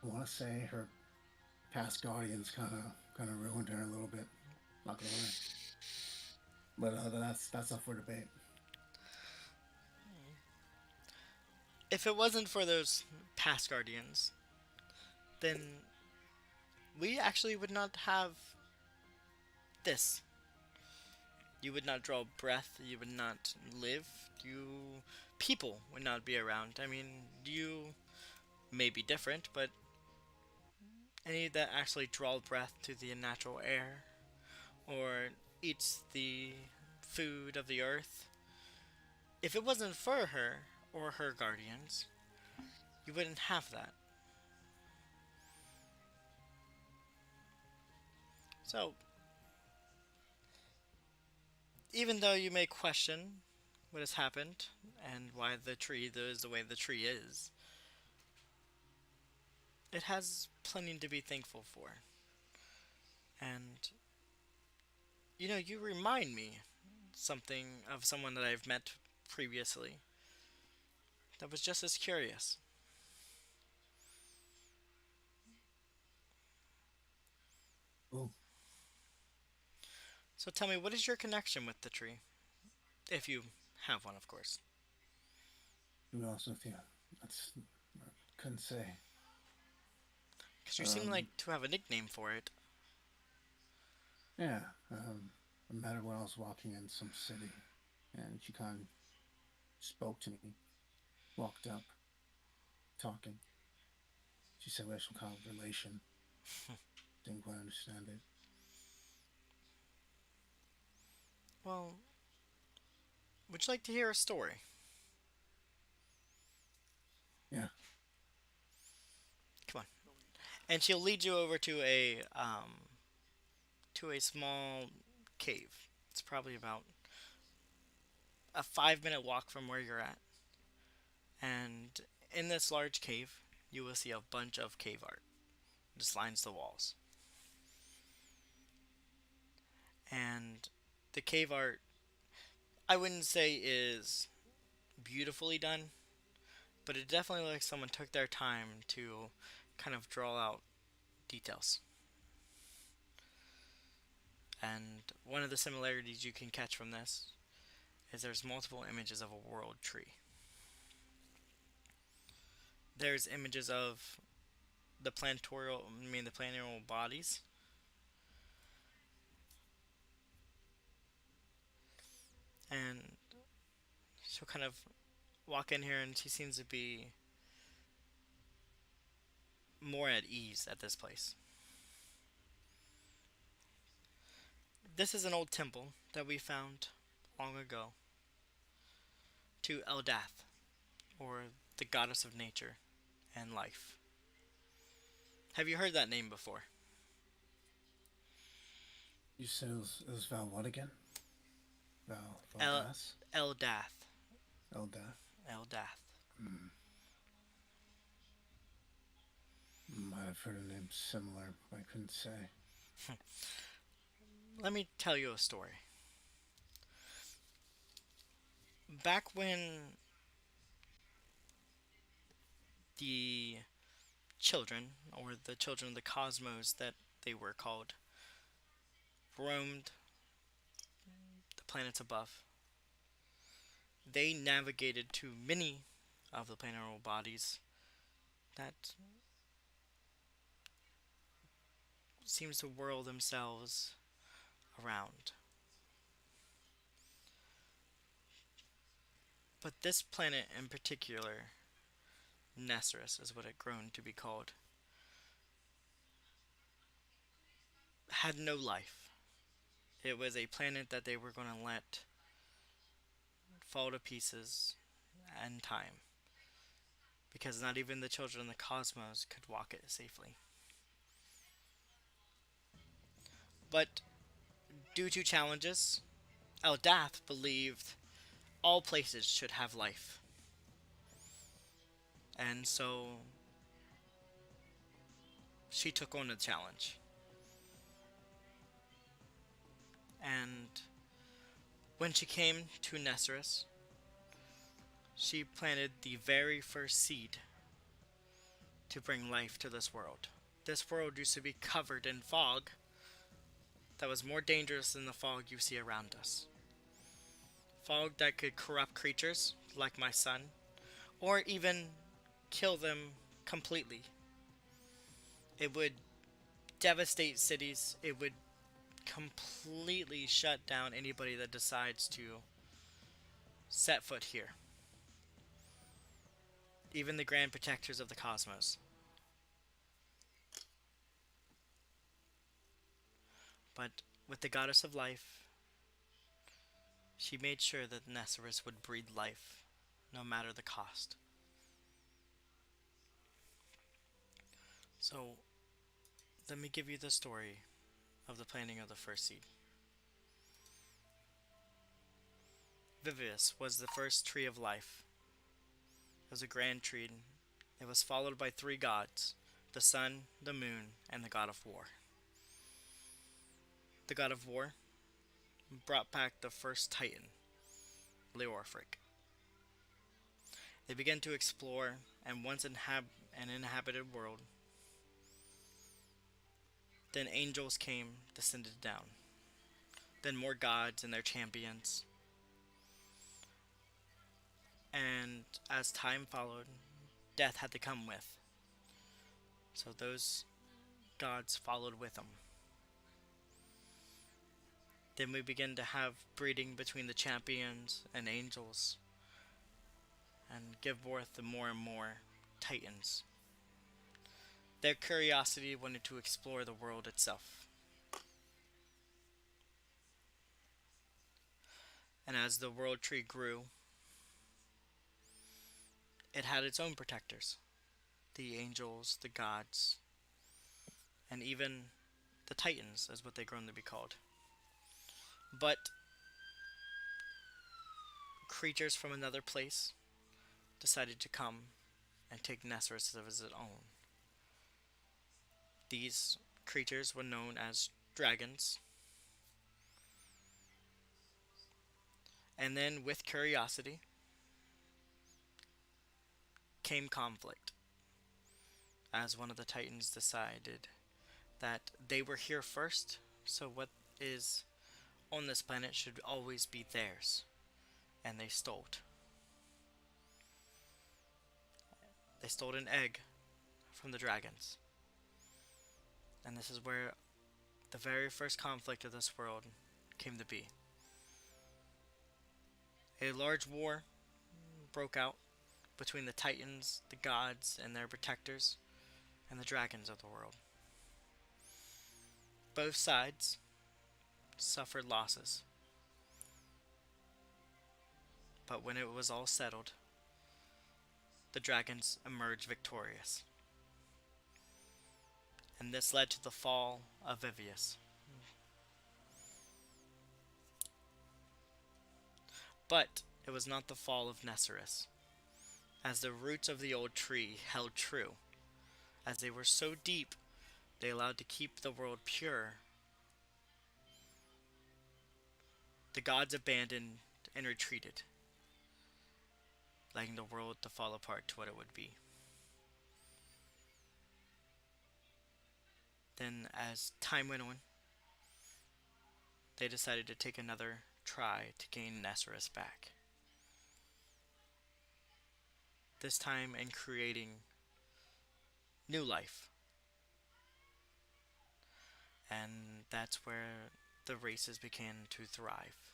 I want to say her past guardians kind of ruined her a little bit. Not gonna lie. But that's up for debate. If it wasn't for those past guardians, then we actually would not have this. You would not draw breath, you would not live, people would not be around. I mean, you may be different, but any that actually draw breath to the natural air, or eats the food of the earth, if it wasn't for her, or her guardians, you wouldn't have that. So, even though you may question what has happened and why the tree is the way the tree is, it has plenty to be thankful for. And, you remind me something of someone that I've met previously that was just as curious. Oh. So tell me, what is your connection with the tree? If you have one, of course. To be honest with you, I couldn't say. Because you seem like to have a nickname for it. Yeah, I met her when I was walking in some city, and she kind of spoke to me, walked up, talking. She said we had some kind of relation. Didn't quite understand it. Well, would you like to hear a story? Yeah. Come on. And she'll lead you over to a small cave. It's probably about a 5-minute walk from where you're at. And in this large cave, you will see a bunch of cave art. It just lines the walls. And the cave art, I wouldn't say is beautifully done, but it definitely looks like someone took their time to kind of draw out details. And one of the similarities you can catch from this is there's multiple images of a world tree. There's images of the planetary bodies. And she'll kind of walk in here and she seems to be more at ease at this place. This is an old temple that we found long ago to Eldath, or the goddess of nature and life. Have you heard that name before? You said it was Val what again? Valdas? Eldath. Eldath? Eldath. Might have heard a name similar, but I couldn't say. Let me tell you a story. Back when the children, or the children of the cosmos that they were called, roamed the planets above, they navigated to many of the planetary bodies that seems to whirl themselves around. But this planet in particular, Nestris is what it grown to be called, had no life. It was a planet that they were going to let fall to pieces in time, because not even the children of the cosmos could walk it safely. But due to challenges, Eldath believed all places should have life. And so she took on the challenge. And when she came to Nestris, she planted the very first seed to bring life to this world. This world used to be covered in fog that was more dangerous than the fog you see around us. Fog that could corrupt creatures like my son, or even kill them completely. It would devastate cities. It would completely shut down anybody that decides to set foot here. Even the grand protectors of the cosmos. But with the goddess of life, she made sure that Nestris would breathe life, no matter the cost. So, let me give you the story of the planting of the first seed. Vivius was the first tree of life. It was a grand tree. It was followed by 3 gods: the sun, the moon, and the god of war. The god of war brought back the first titan, Leorfric. They began to explore, and once an inhabited world, then angels came, descended down. Then more gods and their champions. And as time followed, death had to come with. So those gods followed with them. Then we begin to have breeding between the champions and angels, and give birth to more and more titans. Their curiosity wanted to explore the world itself. And as the world tree grew, it had its own protectors. The angels, the gods, and even the titans, is what they've grown to be called. But creatures from another place decided to come and take Nestris as its own. These creatures were known as dragons. And then, with curiosity, came conflict, as one of the Titans decided that they were here first, so what is on this planet should always be theirs, and they stole it. They stole an egg from the dragons, and this is where the very first conflict of this world came to be. A large war broke out between the Titans, the gods, and their protectors, and the dragons of the world. Both sides suffered losses, but when it was all settled, the dragons emerged victorious. And this led to the fall of Vivius. But it was not the fall of Nestris, as the roots of the old tree held true. As they were so deep, they allowed to keep the world pure. The gods abandoned and retreated, letting the world to fall apart to what it would be. Then, as time went on, they decided to take another try to gain Nestris back. This time in creating new life. And that's where the races began to thrive,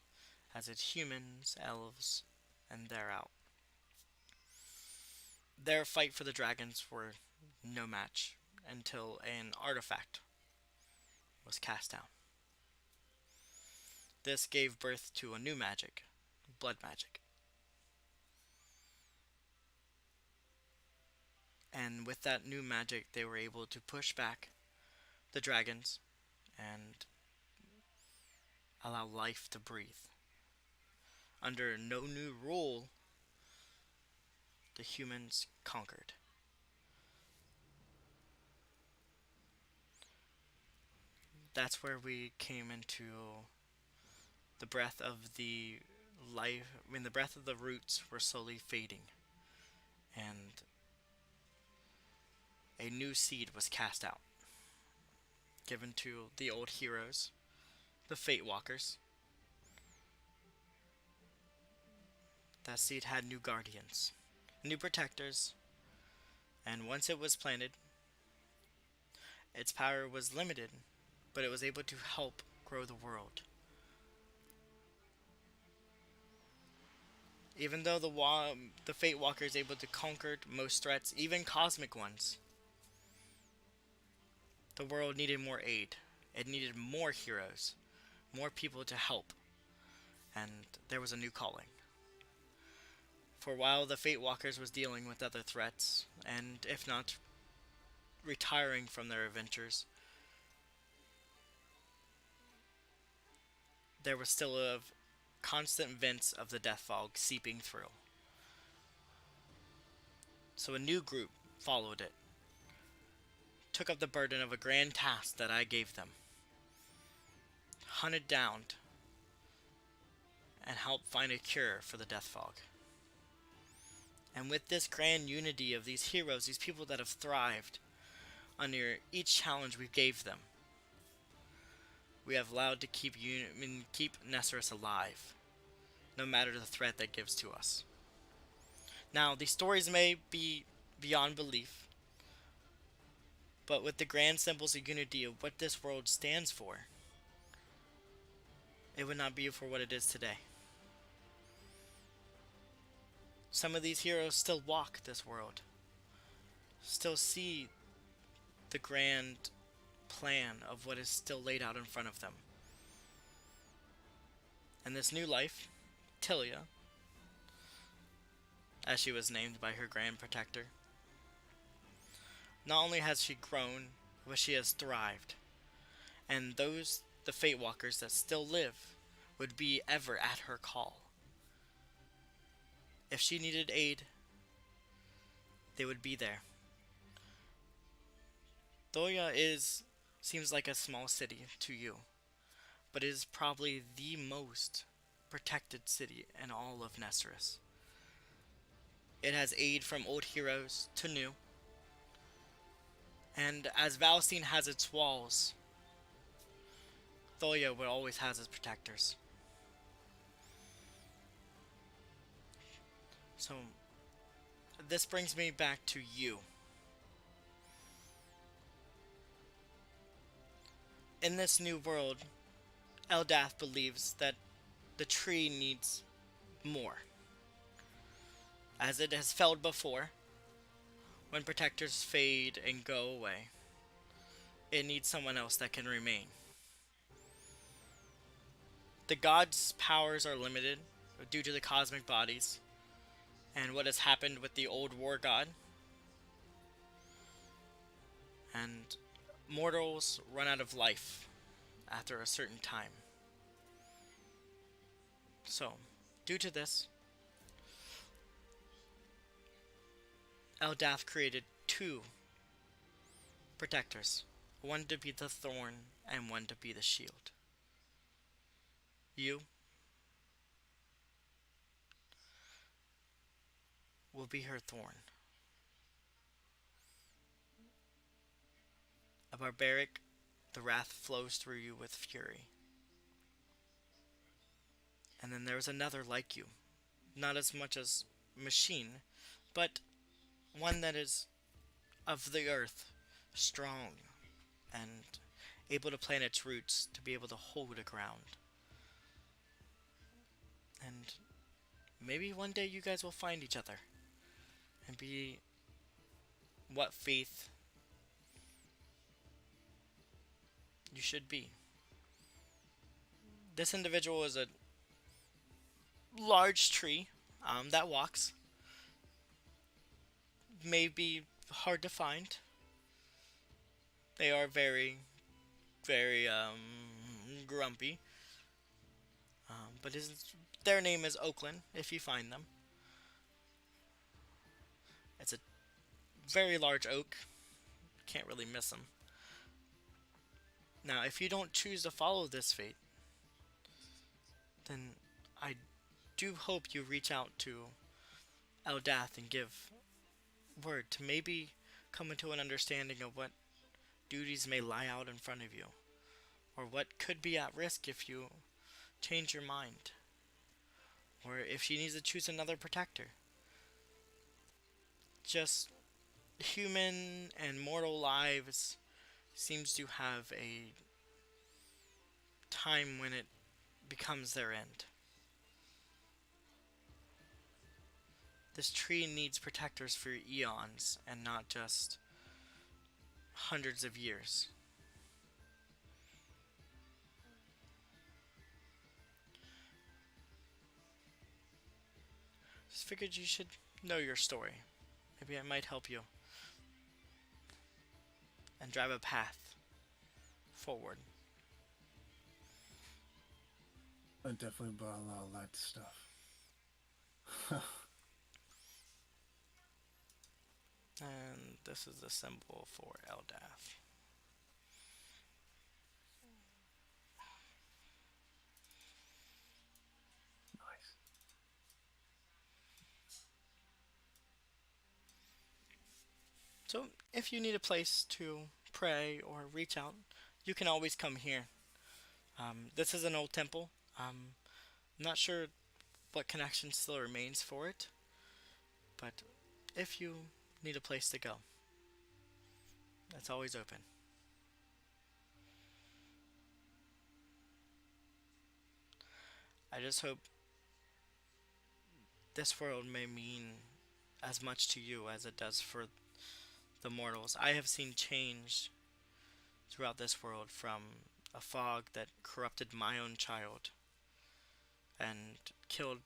as it's humans, elves, and they're out. Their fight for the dragons were no match until an artifact was cast down. This gave birth to a new magic, blood magic. And with that new magic, they were able to push back the dragons and allow life to breathe. Under no new rule, the humans conquered. That's where we came into the breath of the life. I mean, the breath of the roots were slowly fading, and a new seed was cast out, given to the old heroes, the Fate Walkers. That seed had new guardians, new protectors, and once it was planted, its power was limited, but it was able to help grow the world. Even though the Fate Walker is able to conquer most threats, even cosmic ones, the world needed more aid. It needed more heroes, more people to help, and there was a new calling. For a while, the Fate Walkers was dealing with other threats, and if not, retiring from their adventures, there was still a constant vents of the death fog seeping through. So a new group followed it, took up the burden of a grand task that I gave them, hunted down, and helped find a cure for the death fog. And with this grand unity of these heroes, these people that have thrived under each challenge we gave them, we have allowed to keep Nestris alive, no matter the threat that gives to us. Now, these stories may be beyond belief, but with the grand symbols of unity of what this world stands for, it would not be for what it is today. Some of these heroes still walk this world, still see the grand plan of what is still laid out in front of them. And this new life, Tilia, as she was named by her grand protector, not only has she grown, but she has thrived. And the Fate Walkers that still live, would be ever at her call. If she needed aid, they would be there. Thoya seems like a small city to you, but it is probably the most protected city in all of Nestris. It has aid from old heroes to new, and as Valstein has its walls, Thoya will always has its protectors. So, this brings me back to you. In this new world, Eldath believes that the tree needs more. As it has failed before, when protectors fade and go away, it needs someone else that can remain. The gods' powers are limited due to the cosmic bodies and what has happened with the old war god. And mortals run out of life after a certain time. So, due to this, Eldath created 2 protectors. One to be the thorn and one to be the shield. You will be her thorn. A barbaric, the wrath flows through you with fury. And then there's another like you. Not as much as machine, but one that is of the earth, strong, and able to plant its roots to be able to hold a ground. And maybe one day you guys will find each other and be what faith you should be. This individual is a large tree that walks. May be hard to find. They are very, very grumpy. But their name is Oakland, if you find them. It's a very large oak. Can't really miss them. Now, if you don't choose to follow this fate, then I do hope you reach out to Eldath and give word to maybe come into an understanding of what duties may lie out in front of you, or what could be at risk if you change your mind, or if she needs to choose another protector. Just human and mortal lives seems to have a time when it becomes their end. This tree needs protectors for eons and not just hundreds of years. Just figured you should know your story. Maybe I might help you and drive a path forward. I definitely brought a lot of light stuff. And this is the symbol for Eldath. Nice. So, if you need a place to pray or reach out, you can always come here. This is an old temple. I'm not sure what connection still remains for it, but if you need a place to go, it's always open. I just hope this world may mean as much to you as it does for the mortals. I have seen change throughout this world, from a fog that corrupted my own child and killed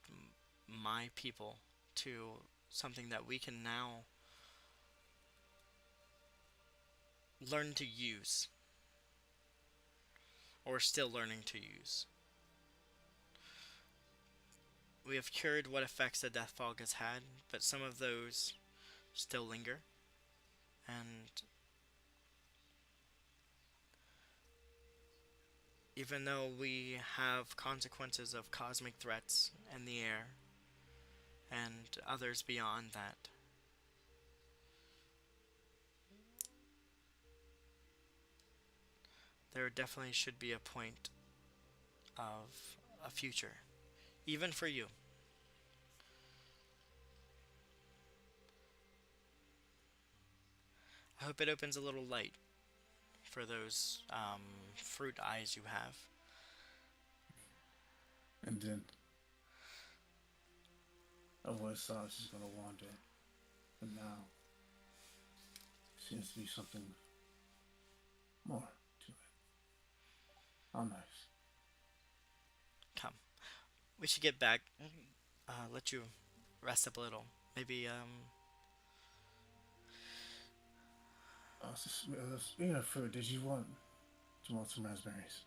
my people to something that we can now learn to use, or still learning to use. We have cured what effects the death fog has had, but some of those still linger. And even though we have consequences of cosmic threats in the air and others beyond that, there definitely should be a point of a future, even for you. I hope it opens a little light for those fruit eyes you have. And then I always thought she was gonna wander, but now seems to be something more to it. How nice. Come. We should get back. Let you rest up a little. Maybe, Speaking of food, did you want some raspberries?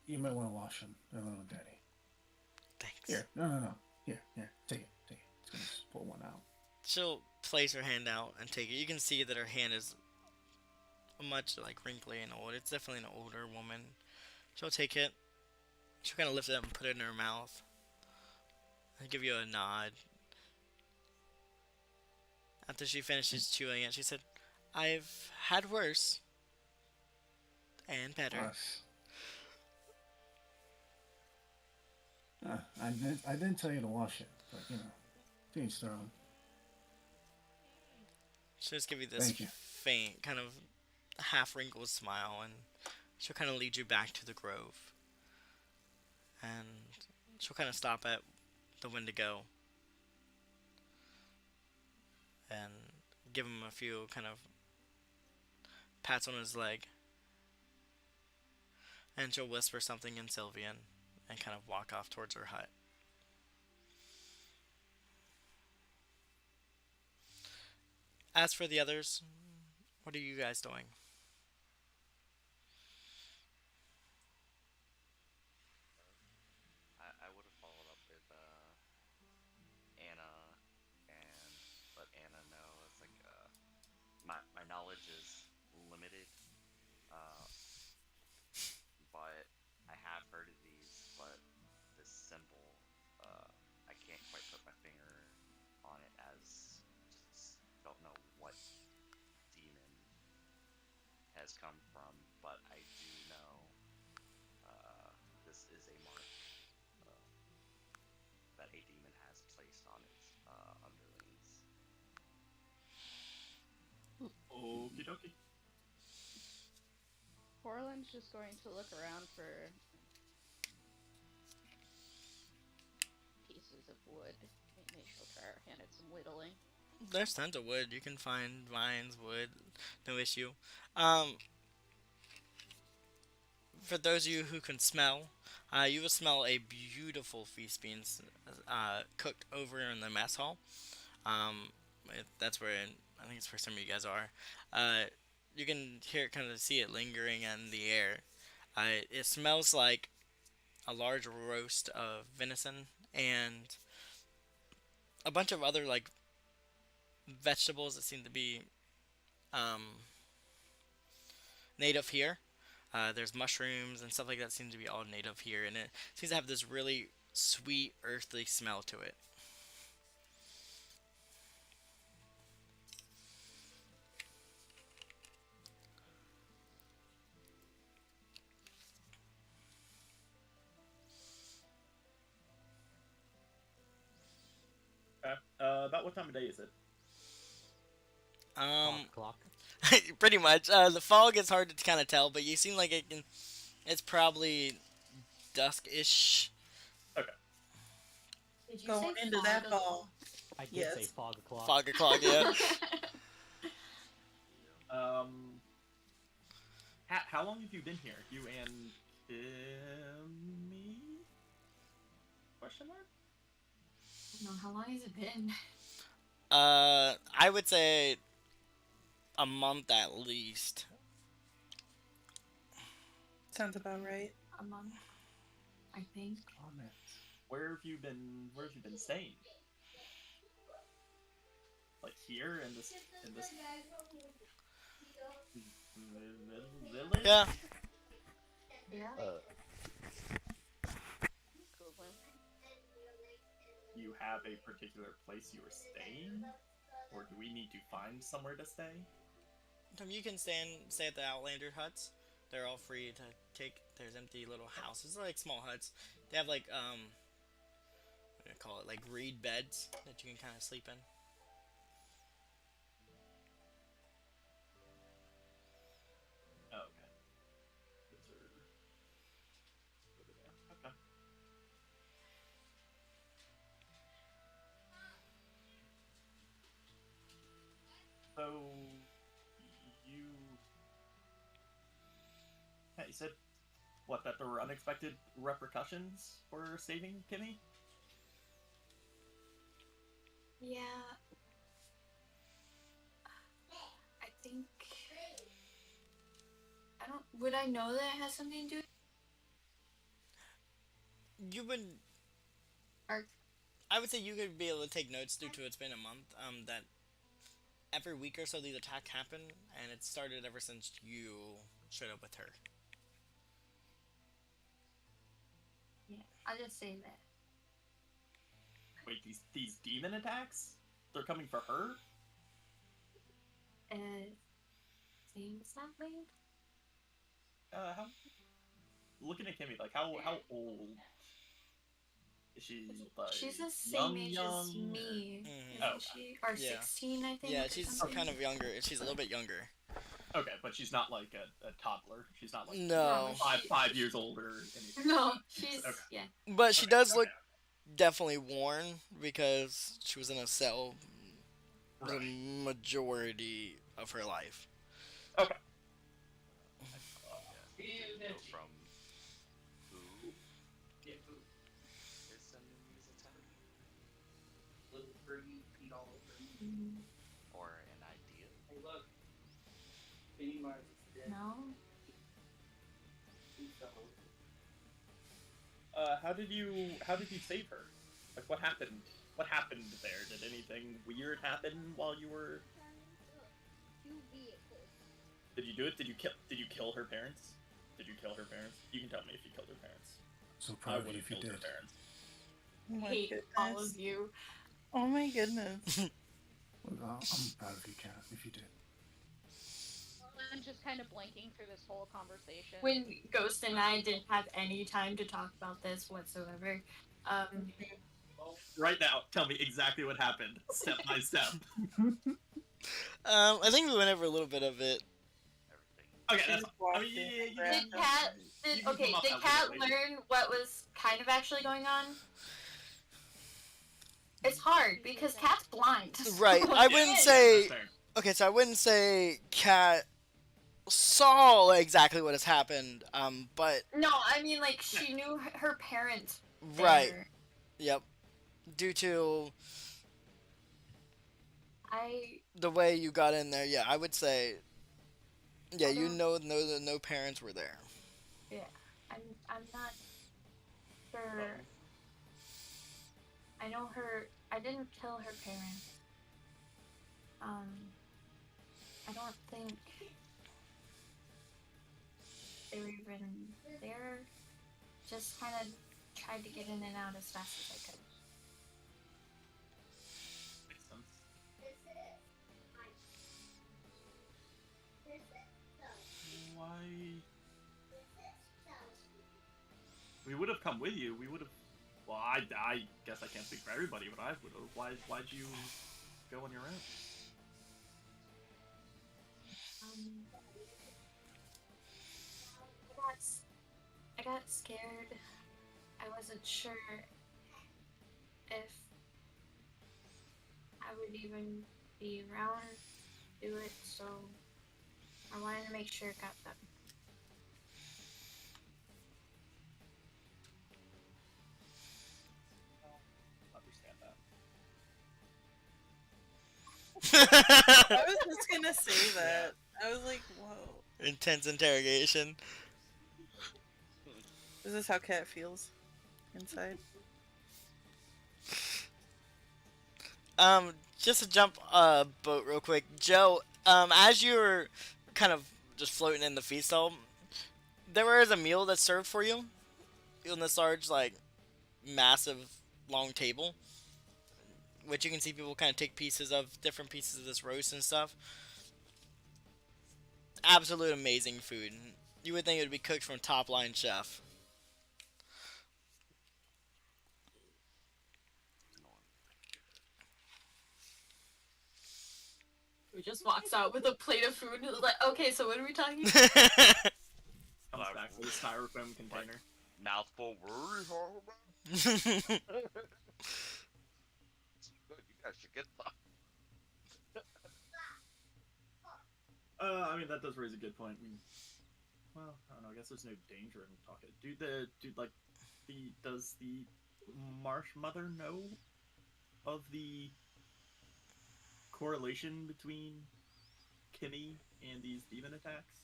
You might want to wash them. They're a little dirty. Thanks. Here, no. Here. Take it. It's gonna just pull one out. She'll place her hand out and take it. You can see that her hand is much like wrinkly and old. It's definitely an older woman. She'll take it. She'll kind of lift it up and put it in her mouth. And give you a nod. After she finishes chewing it, she said, "I've had worse. And better." Us. I didn't tell you to wash it, but to each their own. She'll just give you this faint, kind of half wrinkled smile, and she'll kind of lead you back to the grove. And she'll kind of stop at the Wendigo and give him a few kind of pats on his leg. And she'll whisper something in Sylvian and kind of walk off towards her hut. As for the others, what are you guys doing? I would have followed up with Anna and let Anna know it's like my knowledge is limited, but I have heard of these, but this symbol I can't quite put my finger on it, as just don't know what demon has come from, but I do know this is a mark that a demon has placed on its underlings. Okie dokie. Portland's just going to look around for pieces of wood. Maybe she'll try her hand at some whittling. There's tons of wood. You can find vines, wood, no issue. For those of you who can smell, you will smell a beautiful feast being cooked over in the mess hall. That's where I think it's where some of you guys are. You can hear it, kind of see it lingering in the air. It smells like a large roast of venison and a bunch of other like vegetables that seem to be native here. There's mushrooms and stuff like that seem to be all native here, and it seems to have this really sweet, earthly smell to it. Okay. About what time of day is it? Clock. Pretty much. The fog is hard to kind of tell, but you seem like it's probably dusk-ish. Okay. Did you Going say into fog that o'clock? fall. I did Yes. say fog o'clock. Fog o'clock, yeah. How long have you been here? You and me? Question mark? No, how long has it been? I would say a month at least. Sounds about right. A month, I think. Comment. Where have you been? Where have you been staying? Like here in this village? Yeah. Yeah. You have a particular place you are staying, or do we need to find somewhere to stay? You can stay at the Outlander huts. They're all free to take. There's empty little houses, like small huts. They have like what do I call it? Like reed beds that you can kind of sleep in. Oh, okay. Those are over there. Okay. So you said what, that there were unexpected repercussions for saving Kimmy? Yeah. I think. I don't. Would I know that it has something to do? You would. Or I would say you could be able to take notes due to it's been a month. That every week or so these attacks happen, and it started ever since you showed up with her. yeah, I'll just say that. Wait, these demon attacks? They're coming for her? Seems that way. How? Looking at Kimmy, like how old is she? Like She's the same age as me, Mhm. isn't she? Or Yeah. 16, I think. Yeah, or she's something. kind of younger. She's a little bit younger. Okay, but she's not like a toddler. She's not like No. 5 years old or anything. No, she's Okay. yeah. But she does look Okay. definitely worn because she was in a cell the Right. majority of her life. Okay. Go from who is sending these attacks? Or an idea? No. How did you save her? Like what happened? What happened there? Did anything weird happen while you were? Did you do it? Did you kill her parents? Did you kill her parents? You can tell me if you killed her parents. So I proud of would you have if you killed her did. parents. Oh my Hate goodness. all of you. Oh my goodness. Well, I'm proud of you, Kat, if you did. I'm just kind of blanking through this whole conversation. When Ghost and I didn't have any time to talk about this whatsoever, Right now, tell me exactly what happened, step by step. I think we went over a little bit of it. Okay, that's. She's I mean, walking you did Kat you can come up did that Kat way. learn what was kind of actually going on? It's hard because Kat's blind. Right, I wouldn't that's say. fair. Okay, so I wouldn't say Kat saw exactly what has happened. But No, I mean like she knew her parents. right, there. yep, due to I the way you got in there, yeah, I would say. Yeah, you don't- know that no parents were there. I'm not sure. I know her. I didn't kill her parents. I don't think they were even there. Just kind of tried to get in and out as fast as I could. Makes sense. Why? We would have come with you. We would have. Well, I guess I can't speak for everybody, but I would have. Why'd you go on your own? I got scared. I wasn't sure if I would even be around to do it, so I wanted to make sure it got done. Understand that. I was just gonna say that. I was like, whoa. Intense interrogation. Is this how Cat feels inside? Just to jump boat real quick, Joe. As you were kind of just floating in the feast hall, there is a meal that's served for you on this large, like, massive, long table, which you can see people kind of take pieces of different pieces of this roast and stuff. Absolute amazing food. You would think it would be cooked from a top line chef. Who just walks out with a plate of food and is like, okay, so what are we talking about? Comes back with a styrofoam container. Mouthful. You guys should get some. I mean, that does raise a good point. I mean, well, I don't know. I guess there's no danger in talking. Does the Marsh Mother know of the correlation between Kimmy and these demon attacks?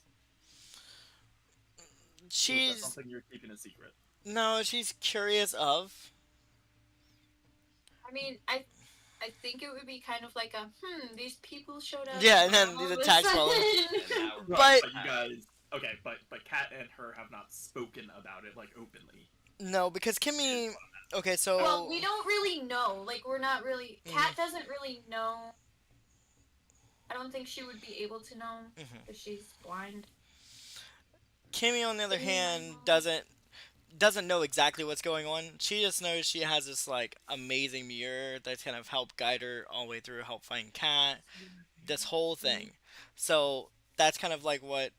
Or is that She's something you're keeping a secret? no, she's curious of. I mean, I think it would be kind of like a these people showed up. Yeah, and then all these of a attacks sudden- follow. Right, But- you guys, okay, but Kat and her have not spoken about it like openly. No, because Kimmy. Okay, so Well, we don't really know. Like, we're not really. Mhm. Kat doesn't really know. I don't think she would be able to know Mhm. because she's blind. Kimmy, on the other hand, doesn't know exactly what's going on. She just knows she has this like amazing mirror that's kind of helped guide her all the way through, help find Cat, this whole thing. So that's kind of like what.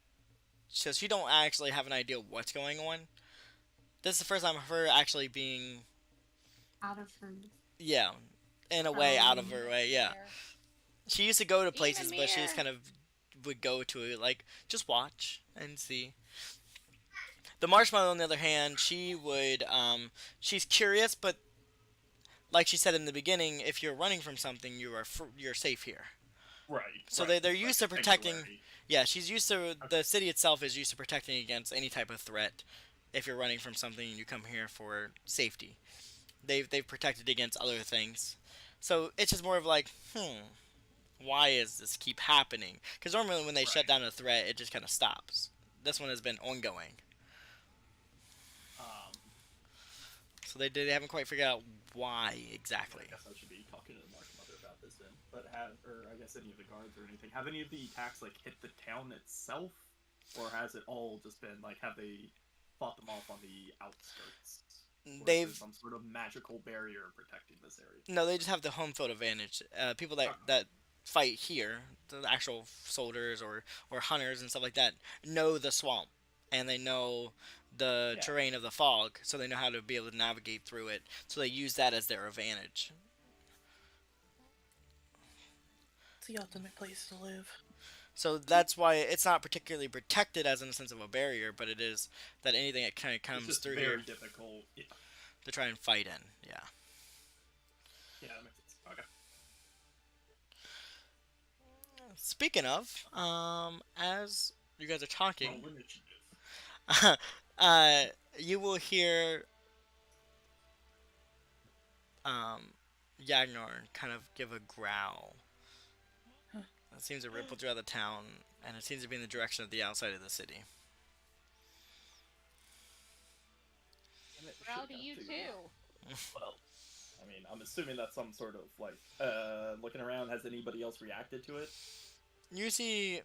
So she don't actually have an idea what's going on. This is the first time of her actually being, Out of her. yeah, in a way out of her way. Yeah, she used to go to places, but she just mirror. kind of would go to it like just watch and see. The marshmallow, on the other hand, she would she's curious, but like she said in the beginning, if you're running from something, you're safe here. Right. So right. they're It's used like to protecting. sanctuary. Yeah, she's used to the city itself is used to protecting against any type of threat. If you're running from something and you come here for safety, they've protected against other things. So it's just more of like, why is this keep happening? Because normally when they shut down a threat, it just kind of stops. This one has been ongoing. So they haven't quite figured out why exactly. I guess I should be talking to the Marsh Mother about this then. But I guess any of the guards or anything, have any of the attacks like hit the town itself, or has it all just been like, have they fought them off on the outskirts? Or is there some sort of magical barrier protecting this area? No, they just have the home field advantage. People that fight here, the actual soldiers or hunters and stuff like that, know the swamp and they know the terrain of the fog, so they know how to be able to navigate through it. So they use that as their advantage. It's the ultimate place to live. So that's why it's not particularly protected as in the sense of a barrier, but it is that anything that kind of It's comes just through very here difficult. Yeah. to try and fight in. Yeah. Yeah, that makes sense. Okay. Speaking of, as you guys are talking, Roll initiative. you will hear Yagnar kind of give a growl. It seems to ripple throughout the town, and it seems to be in the direction of the outside of the city. Proud of you too. Well, I mean, I'm assuming that's some sort of like looking around. Has anybody else reacted to it? You see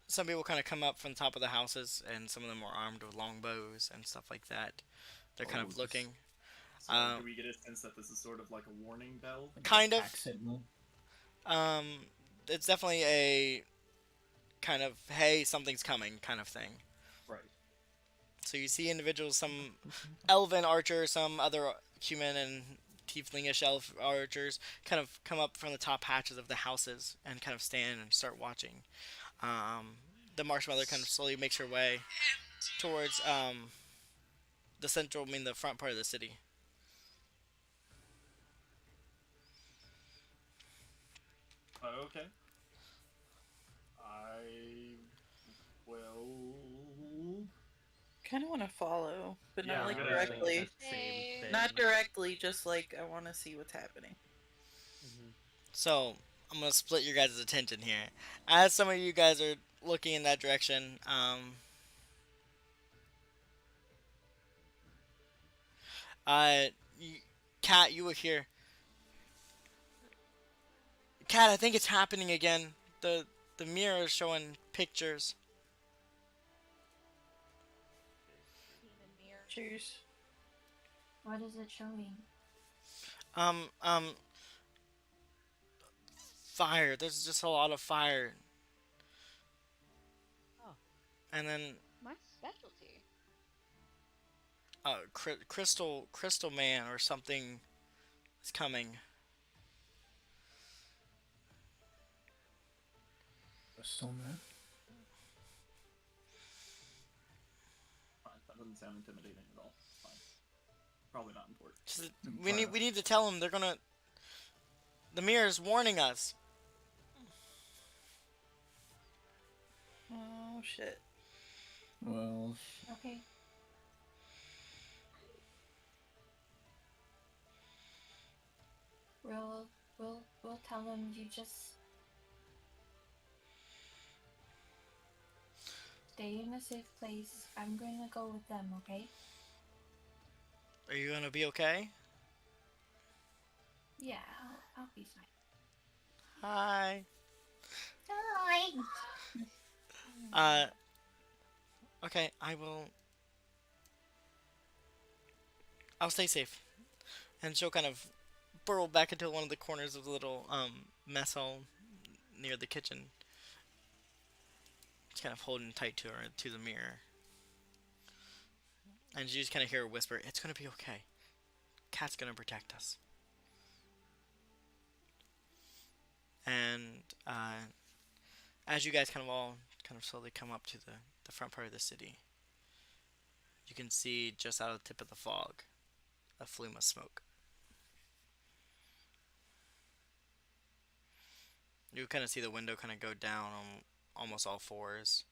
some people kind of come up from the top of the houses, and some of them are armed with longbows and stuff like that. They're kind of looking. So do we get a sense that this is sort of like a warning bell? Kind of. Attack signal. It's definitely a kind of, hey, something's coming kind of thing. Right. So you see individuals, some elven archers, some other human and tieflingish elf archers kind of come up from the top hatches of the houses and kind of stand and start watching. The Marsh Mother kind of slowly makes her way towards the front part of the city. Okay. I will. Kind of want to follow, but Yeah, not like I'm gonna directly. Same thing. Not directly, just like I want to see what's happening. So I'm gonna split your guys' attention here. As some of you guys are looking in that direction, you, Kat, you were here. Kat, I think it's happening again. The mirror is showing pictures. Cheers. What is it showing? Um, um, Fire. There's just a lot of fire. Oh. And then My specialty. Crystal Man or something is coming. Crystal man. Fine, that doesn't sound intimidating at all. It's fine. Probably not important. Just, we need to tell them they're gonna. The mirror's warning us. Oh shit. Well, Okay. We'll tell them you just stay in a safe place. I'm gonna go with them, okay? Are you gonna be okay? Yeah, I'll be fine. Hi. Hi. Okay, I'll stay safe. And she'll kind of burrow back into one of the corners of the little mess hall near the kitchen. Just kind of holding tight to her, to the mirror. And you just kind of hear her whisper, "It's gonna be okay. Cat's gonna protect us." And as you guys kind of all kind of slowly come up to the front part of the city, you can see just out of the tip of the fog a flume of smoke. You kind of see the window kind of go down on almost all fours,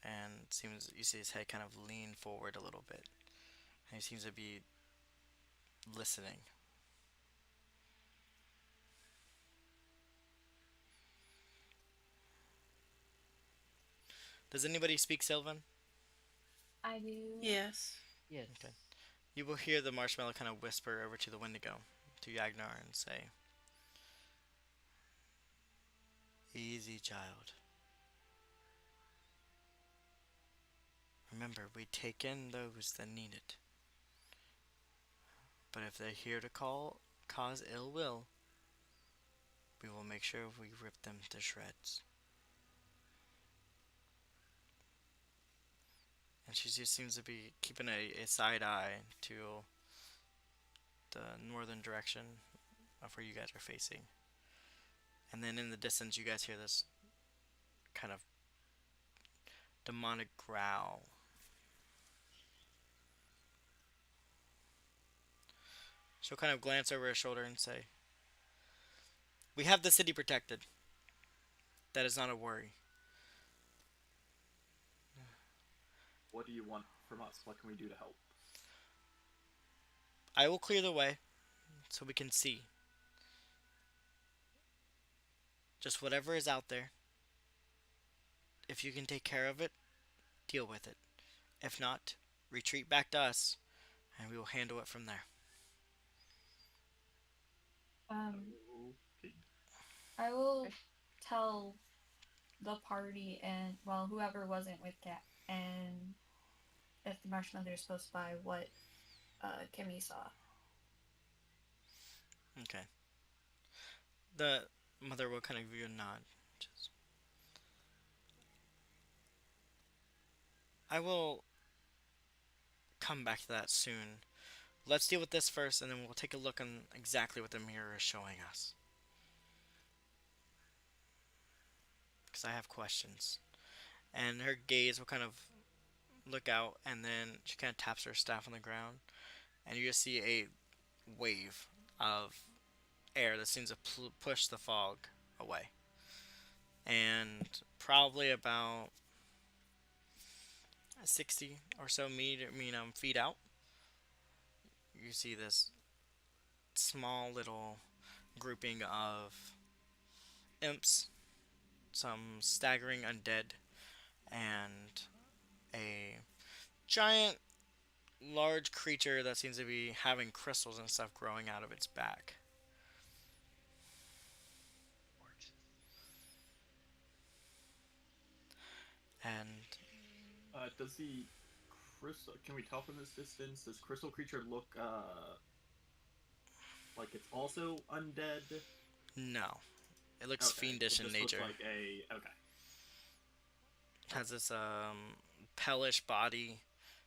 and it seems you see his head kind of lean forward a little bit, and he seems to be listening. Does anybody speak Sylvan? I do. Yes. Yes. Okay. You will hear the marshmallow kind of whisper over to the Wendigo, to Yagnar, and say, "Easy, child. Remember, we take in those that need it. But if they're here to cause ill will, we will make sure we rip them to shreds." And she just seems to be keeping a side eye to the northern direction of where you guys are facing. And then in the distance, you guys hear this kind of demonic growl. She'll kind of glance over her shoulder and say, "We have the city protected. That is not a worry. What do you want from us? What can we do to help? I will clear the way so we can see. Just whatever is out there. If you can take care of it, deal with it. If not, retreat back to us, and we will handle it from there." Okay. I will tell the party and well whoever wasn't with Cat and if the marshmallow is close by what Kimmy saw. Okay. The mother will kind of give you a nod. Just, I will come back to that soon. Let's deal with this first, and then we'll take a look on exactly what the mirror is showing us. Because I have questions. And her gaze will kind of look out, and then she kind of taps her staff on the ground, and you just see a wave of air that seems to push the fog away. And probably about 60 or so feet out, you see this small little grouping of imps, some staggering undead, and a giant, large creature that seems to be having crystals and stuff growing out of its back. And Does the crystal? Can we tell from this distance? Does crystal creature look like it's also undead? no, it looks Okay, fiendish it in just looks nature. like a okay. Has this hellish body,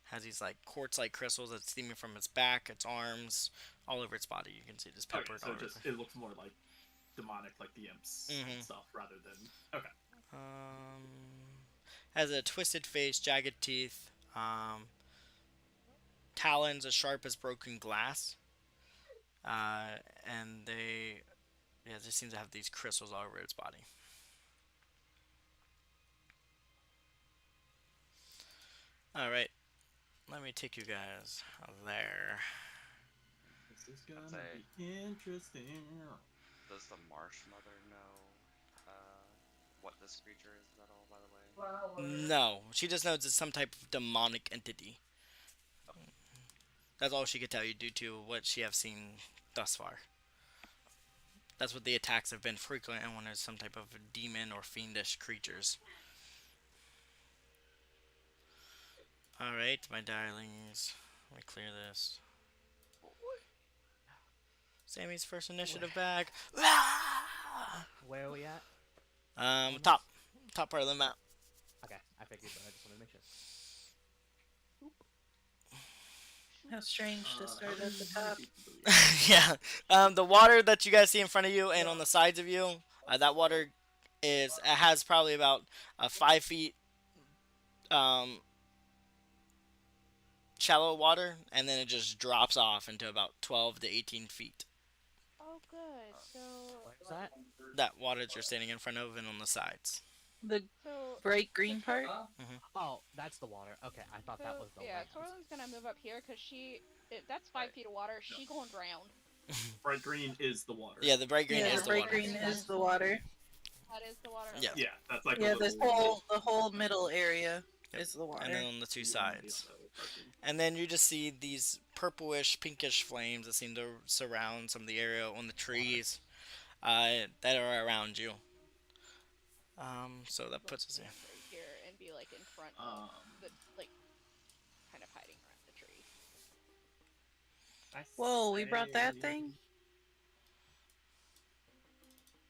has these like quartz-like crystals that's steaming from its back, its arms, all over its body. You can see this Okay, peppered so all over. just it looks more like demonic, like the imps Mhm. stuff, rather than okay. Has a twisted face, jagged teeth, talons as sharp as broken glass, and they, yeah, just seems to have these crystals all over its body. All right, let me take you guys there. This is gonna say- be interesting. Does the Marsh Mother know what this creature is at all, by the way? No, she just knows it's some type of demonic entity. That's all she could tell you due to what she has seen thus far. That's what the attacks have been frequent, and when there's some type of demon or fiendish creatures. Alright, my darlings. Let me clear this. Sammy's first initiative bag. Where are we at? Top part of the map. Okay, I figured, but I just wanted to make sure. How strange to start at the top. Yeah. The water that you guys see in front of you and on the sides of you, that water has probably about 5 feet shallow water, and then it just drops off into about 12 to 18 feet. Oh, good. So, Where's that? That water that you're standing in front of and on the sides. The so, bright green part? Oh, that's the water. Okay, I thought that was the yeah, land. Torlin's gonna move up here because that's 5 feet of water. She gonna drown. Bright green is the water. Yeah, the bright green Yeah, is the the bright water. green is the water. That is the water. Yeah. Yeah, that's like Yeah, a this little... the whole middle area is the water. And then on the two sides. And then you just see these purplish, pinkish flames that seem to surround some of the area on the trees that are around you. So that puts us here. Right here and be like in front of the kind of hiding around the tree. Whoa, we brought that thing?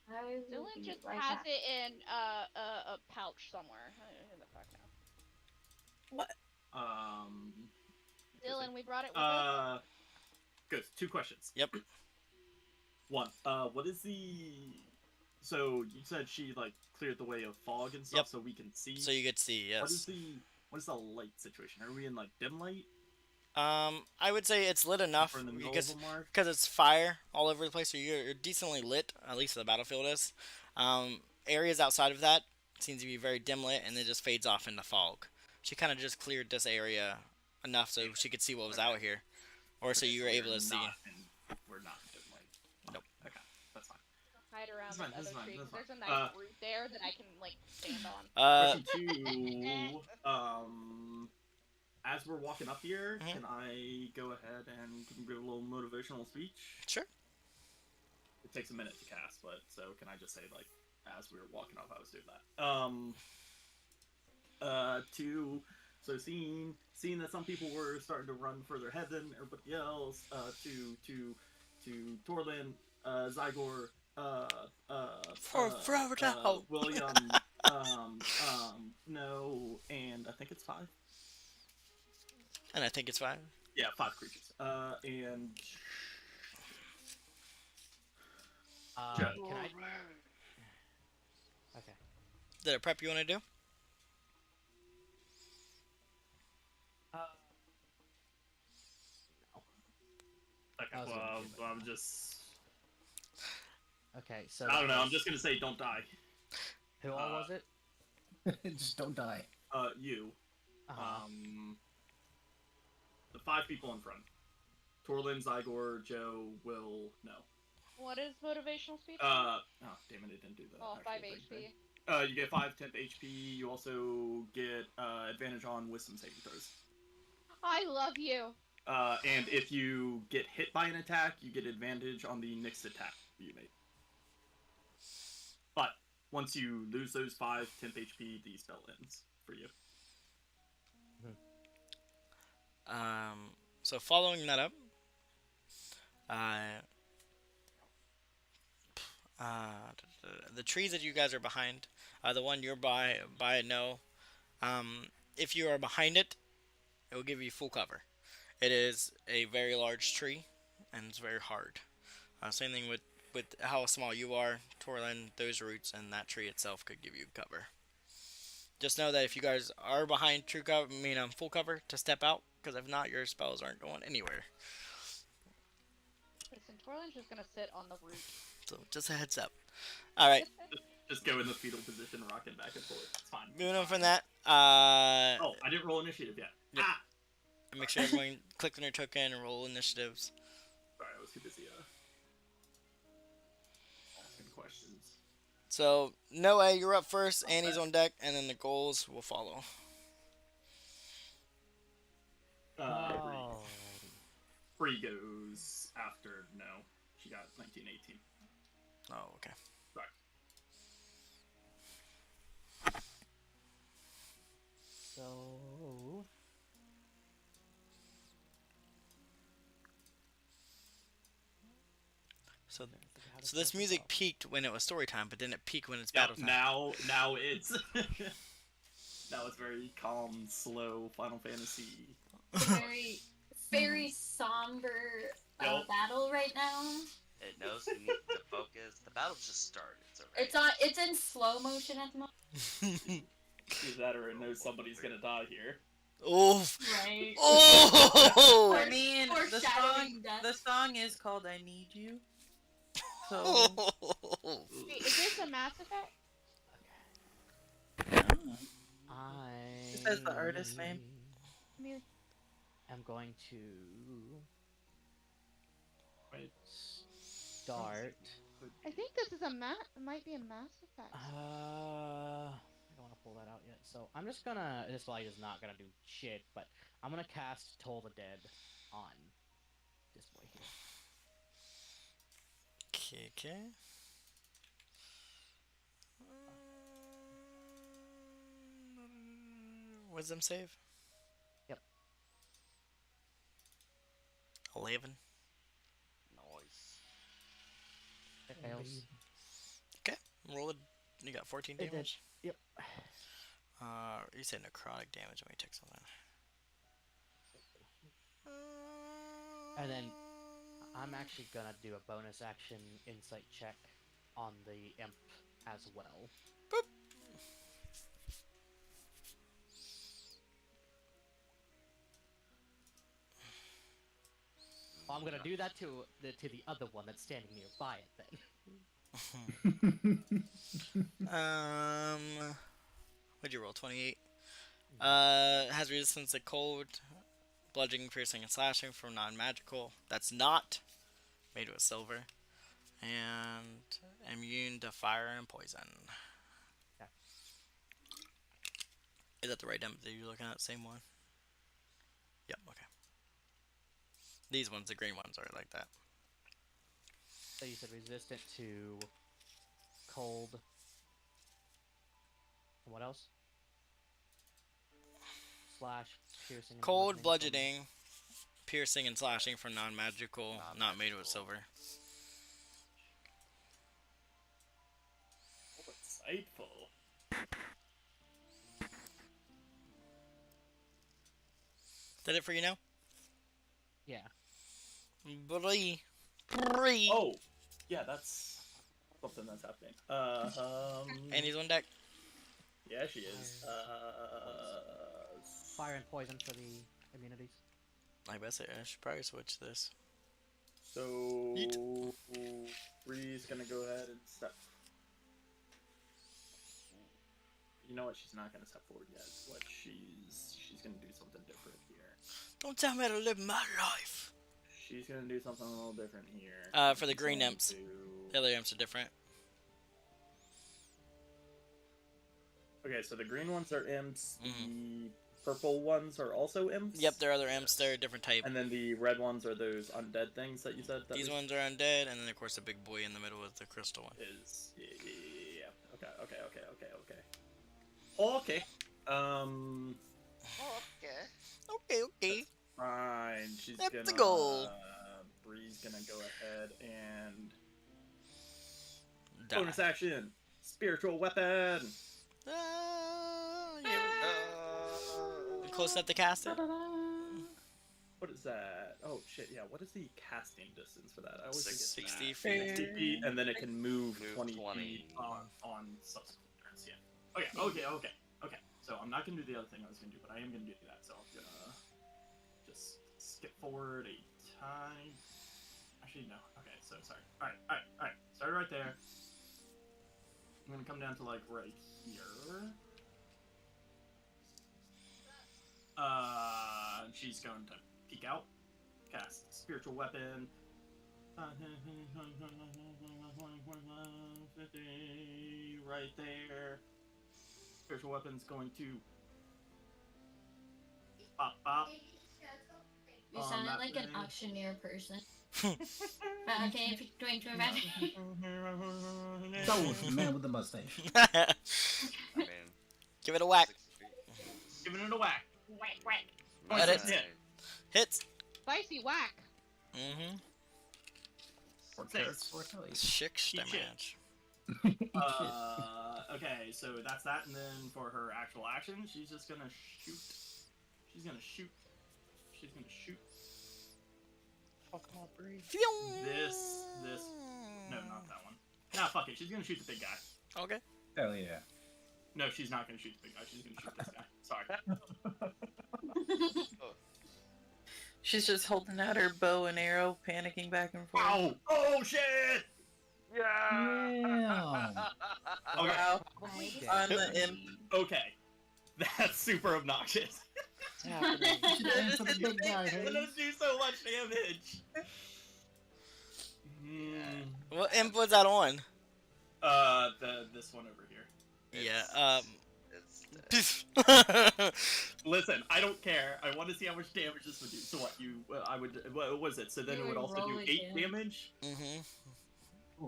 I will Dylan be just right has back. it in a pouch somewhere. Who the fuck now? What? Dylan, we brought it with us. Good. 2 questions. Yep. 1. What is the? So you said she like cleared the way of fog and stuff, Yep. so we can see. So you could see, yes. What is the light situation? Are we in like dim light? I would say it's lit enough Or in the middle because of a mark? it's fire all over the place, so you're decently lit, at least the battlefield is. Areas outside of that seems to be very dim lit, and it just fades off into fog. She kind of just cleared this area enough so she could see what was out here, or so you were able to see. We're not in dim light. Nope. Okay, that's fine. Hide around That's this fine, that's other fine, tree. that's 'Cause there's a fine. nice root there that I can like stand on. Question 2. As we're walking up here, Mhm. can I go ahead and give a little motivational speech? Sure. It takes a minute to cast, but so can I just say like as we were walking up, I was doing that. 2. So seeing that some people were starting to run further ahead than everybody else. To Torlin, Zygor, Forever now. William, no, and I think it's 5. And I think it's fine. Yeah, 5 creatures. And Can I? Okay. Is there a prep you want to do? okay, I was well, gonna do that. I'm just. Okay, so I don't know. I'm just gonna say don't die. Who all was it? Just don't die. You. Uh-huh. The 5 people in front. Torlin, Zygor, Joe, Will, no. What is motivational speech? Oh, damn it, it didn't do the Oh, actual 5 thing HP. thing. You get 5 temp HP. You also get advantage on wisdom saving throws. I love you. And if you get hit by an attack, you get advantage on the next attack you make. But once you lose those 5 temp HP, the spell ends for you. So following that up, the trees that you guys are behind, the one you're by no, if you are behind it, it will give you full cover. It is a very large tree, and it's very hard. Same thing with how small you are, Torlin. Those roots and that tree itself could give you cover. Just know that if you guys are behind true cover, full cover, to step out, because if not, your spells aren't going anywhere. Listen, Torlin's just gonna sit on the roof. So just a heads up. All right. Just go in the fetal position, rocking back and forth. It's fine. Moving on from that. Oh, I didn't roll initiative yet. Yep. Make sure everyone click on your token and roll initiatives. Sorry, I was too busy asking questions. So Noah, you're up first. Annie's on deck, and then the goals will follow. Bree goes after. No, she got 1918. Oh, okay. Sorry. So this music peaked when it was story time, but didn't it peak when it's battle time? Now it's now it's very calm, slow Final Fantasy. Very somber battle right now. It knows we need to focus. The battle just started. It's It's in slow motion at the moment. Either that or it knows somebody's gonna die here. Oof. Right. Oh! I mean, Foreshadowing death. the song is called "I Need You." So Wait, is this a Mass Effect? it says the artist name. I'm going to start. I think this is might be a Mass Effect. I don't want to pull that out yet. So I'm just gonna. This light is not gonna do shit, but I'm gonna cast Toll the Dead on this boy here. Okay. Wisdom save? Yep. 11. noise. It fails. Okay. Roll it. You got 14 It did. damage? Yep. You said necrotic damage. Let me check something. And then I'm actually gonna do a bonus action insight check on the imp as well. Boop. Well, I'm gonna do that to the other one that's standing nearby it then. What'd you roll? 28. Has resistance to cold, bludgeoning, piercing, and slashing from non-magical. That's not made with silver, and immune to fire and poison. Yeah. Is that the right number that you're looking at? Same one. Yep. Okay. These ones, the green ones, are like that. So you said resistant to cold. And what else? Slash, piercing. And Cold, bludgeoning bludgeoning, piercing, and slashing from non-magical, not made with silver. Insightful. Did it for you now? Yeah. Bree. Oh, yeah, that's something that's happening. And he's on deck. Yeah, she is. Fire and poison for the immunities. I should probably switch this. So Yeet. Bree's gonna go ahead and step. You know what? She's not gonna step forward yet. What she's gonna do something different here. Don't tell me how to live my life. she's gonna do something a little different here. For the green She's imps. going The other imps are different. Okay, so the green ones are imps. Mhm. The purple ones are also imps. Yep, they're other imps. They're a different type. And then the red ones are those undead things that you said. That These ones are undead, and then of course the big boy in the middle is the crystal one. is yeah. Okay. Okay. Okay. Fine. She's That's gonna. the goal. Bree's gonna go ahead and Die. bonus action, spiritual weapon. Yeah. You close enough to cast it? What is that? Oh shit! Yeah. What is the casting distance for that? I always forget 60 that. feet. 60 feet, and then it can move, Move 20 20. feet on subsequent turns. Yeah. Okay. So I'm not gonna do the other thing I was gonna do, but I am gonna do that. So I'm gonna just skip forward a tiny. Actually, no. Okay. So sorry. All right. Start right there. I'm gonna come down to like right here. She's going to peek out, cast spiritual weapon. Right there. Spiritual weapon's going to pop. You sounded that like an thing. auctioneer person. Okay, if you're doing too bad. Go with the man with the mustache. I mean, Give it a whack. 60 feet. Giving it a whack. Whack. Let it hit. Hits. Spicy whack. Mm-hmm. Six. Six Eat shit. damage. Okay, so that's that, and then for her actual action, she's just gonna shoot. She's gonna shoot. This. No, not that one. Nah, fuck it. She's gonna shoot the big guy. Okay. Hell yeah. No, she's not gonna shoot the big guy. She's gonna shoot this guy. Sorry. She's just holding out her bow and arrow, panicking back and forth. Ow! Oh shit! Damn. Okay. Wow. On the imp. Okay. That's super obnoxious. Aim for the big guy, It hey. doesn't do so much damage. What imp was that on? This one over here. Yeah. It's Listen, I don't care. I want to see how much damage this would do. So what? What was it? So then You it would would also roll do it 8 in. damage. Mm-hmm.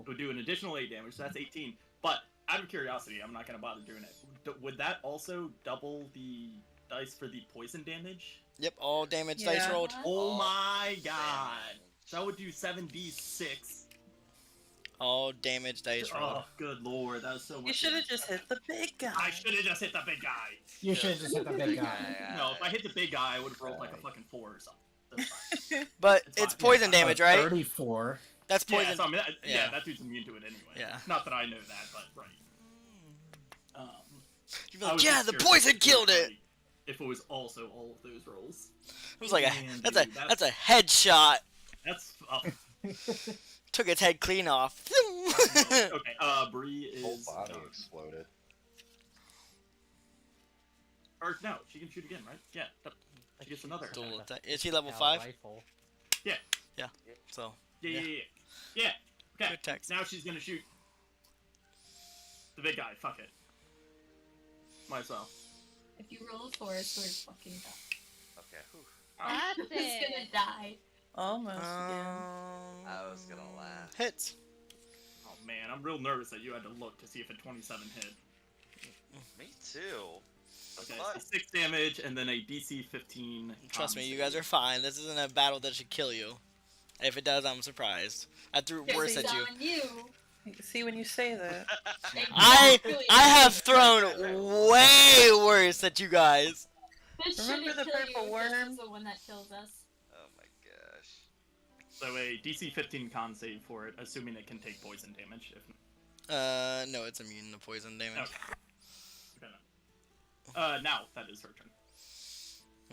It would do an additional 8 damage. So that's 18. But out of curiosity, I'm not gonna bother doing it. Would that also double the dice for the poison damage? Yep. All damage dice Yeah. rolled. Oh All my god! damage. That would do 7d6. All damage dice rolled. Oh, good lord, that was so much. You should have damage. just hit the big guy. I should have just hit the big guy. You should have just hit the big guy. No, if I hit the big guy, I would have rolled like a fucking 4 or something. That's fine. But It's it's fine. poison damage, right? 34. That's Yeah, poison. so, I mean, yeah. that dude's immune to it anyway. Yeah. Not that I know that, but right. You'd be I like, was yeah, just the curious poison killed it. If it was also all of those rolls. It was like Man, that's dude, a headshot. That's Took its head clean off. okay. Bree Whole is body done. exploded. Or no, she can shoot again, right? Yeah. She gets another. Dual attack. Is he level Now 5? Rifle. So Yeah. Okay. Good text. Now she's gonna shoot the big guy. Fuck it. Might as well. If you roll a 4, it's we're fucking done. Okay. Whew. That's It's it. gonna die. Almost again. I was gonna laugh. Hits. Oh man, I'm real nervous that you had to look to see if a 27 hit. Me too. Okay, Fuck. so 6 damage and then a DC 15. Trust me, con you guys are fine. This isn't a battle that should kill you. If it does, I'm surprised. I threw worse It's at you. on you. See, when you say that. I have thrown way worse at you guys. This Remember shouldn't the kill purple you, worm? This is the one that kills us. Oh my gosh. So a DC 15 con save for it, assuming it can take poison damage. If No, it's immune to poison damage. okay. Okay, now that is her turn.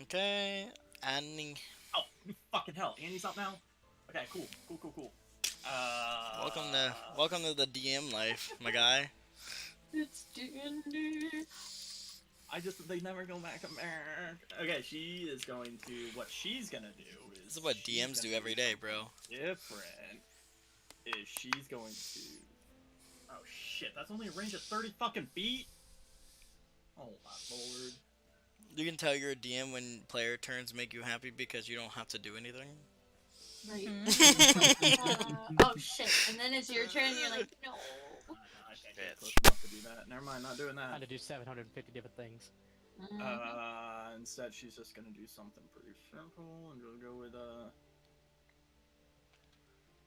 Okay, Annie. Oh, fucking hell! Annie's up now. Okay, cool. Welcome to the DM life, my guy. It's D&D. they never go back to America. Okay, she is going to, what she's gonna do is... This is what DMs do every day, bro. Different. Is she's going to... Oh shit, that's only a range of 30 fucking feet? Oh my lord. You can tell you're a DM when player turns make you happy because you don't have to do anything. Right. Mhm. Oh shit! And then it's your turn. And you're like, no. I can't get close enough to do that. Never mind, not doing I had that. to do 750 different things. Instead she's just gonna do something pretty simple and just go with,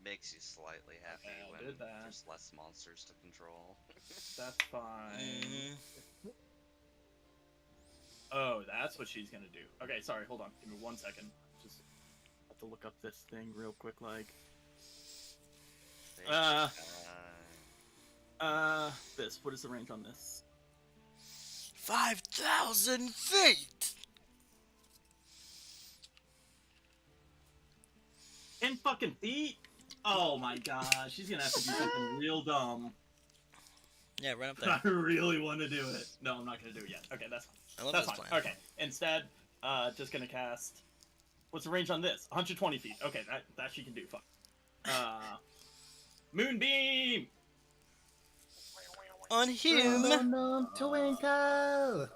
Makes you slightly happy Yeah, I when did that. there's less monsters to control. That's fine. Mhm. Oh, that's what she's gonna do. Okay, sorry, hold on. Give me 1 second. Just have to look up this thing real quick, like. This. What is the range on this? 5,000 feet! In fucking feet? Oh my gosh, she's gonna have to do something real dumb. Yeah, run up I there. really want to do it. No, I'm not gonna do it yet. Okay, that's fine. I love That's this fine. plan. Okay, instead, just gonna cast. What's the range on this? 120 feet. Okay, that she can do. Fuck. Moonbeam. On him! Twinkle!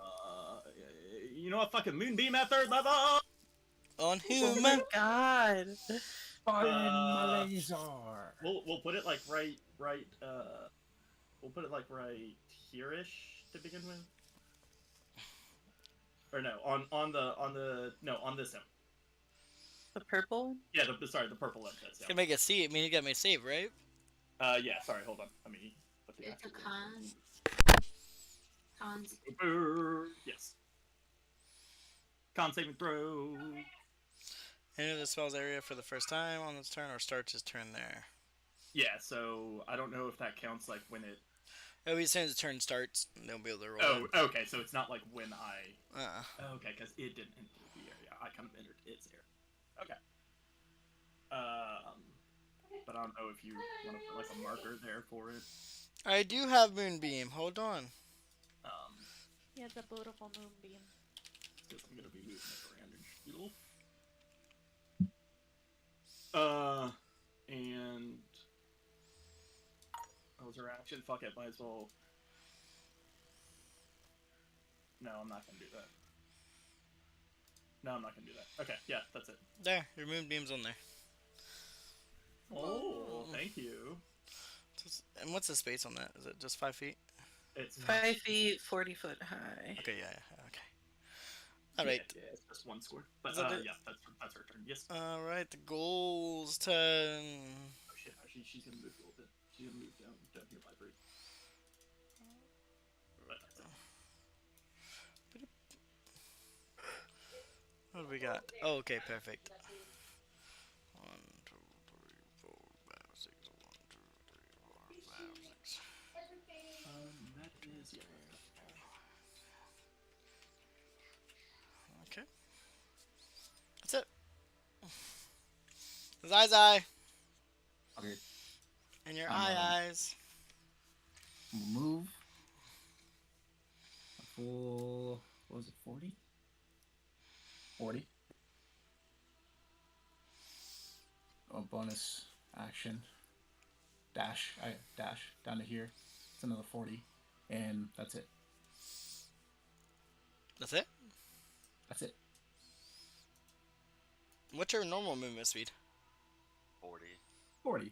You know what? Fucking moonbeam at 3rd level. On Oh whom? my god. Fire my laser! We'll put it like right we'll put it like right here-ish to begin with. Or no, on this one. The purple? Yeah, sorry, the purple one. That's Can make a save. I mean, you got my save, right? yeah, sorry, hold on. Let me put the It's a actual- cons. Yes. Con saving throw. Enter the spell's area for the first time on this turn or starts his turn there. Yeah, so I don't know if that counts like when it. Oh, as soon as the turn starts, they'll be able to roll. Oh, it. okay, so it's not like when I. Okay, because it didn't enter the area. I kind of entered its area. Okay. But I don't know if you want to put like a marker there for it. I do have Moonbeam. Hold on. He has a beautiful moonbeam. Because I'm gonna be moving it around and shit. And that was her action. Fuck it, might as well. No, I'm not gonna do that. No, I'm not gonna do that. Okay, yeah, that's it. There, your Moonbeam's on there. Oh, thank you. And what's the space on that? Is it just 5 feet? It's 5 feet, 40 foot high. Okay, yeah, okay. Alright. Yeah, it's just 1 square. But Is that it? yeah, that's her turn. Yes. Alright, the goal's turn. Oh shit, actually, she's gonna move a little bit. She's gonna move down here by 3. But that's it. What do we got? Oh, okay, perfect. 1, 2, 3, 4, 5, 6. 1, 2, 3, 4, 5, 6. That is yeah. Okay. That's it. Zai. Okay, And your I'm, eyes. move. A full. What was it, 40? 40. A bonus action. Dash. I dash down to here. It's another 40. And that's it. That's it? That's it. What's your normal movement speed? 40. 40.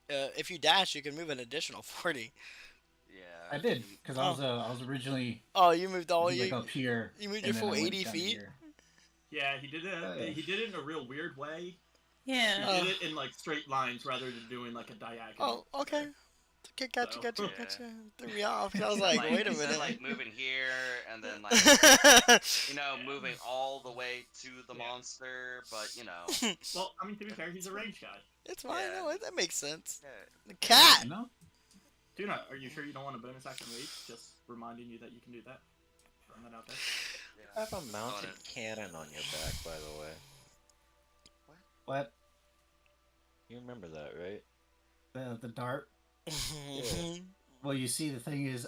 If you dash, you can move an additional 40. Yeah. I did, because I was originally Oh, you moved all like you. up here. You moved and your then full I went 80 down feet? here. Yeah, he did it. He did it in a real weird way. Yeah. He did it in like straight lines rather than doing like a diagonal. Oh, okay. Okay, gotcha, So- gotcha, Yeah. gotcha. Threw me off. I was like, wait a instead minute. of, like moving here and then like moving all the way to the Yeah. monster, but Well, I mean, to be fair, he's a range guy. It's fine. Yeah. No, that makes sense. yeah. The cat. No? Dude, are you sure you don't want a bonus action reach? Just reminding you that you can do that. Throwing that out there. I have a mounted it. cannon on your back, by the way. What? You remember that, right? The dart? Well, you see, the thing is,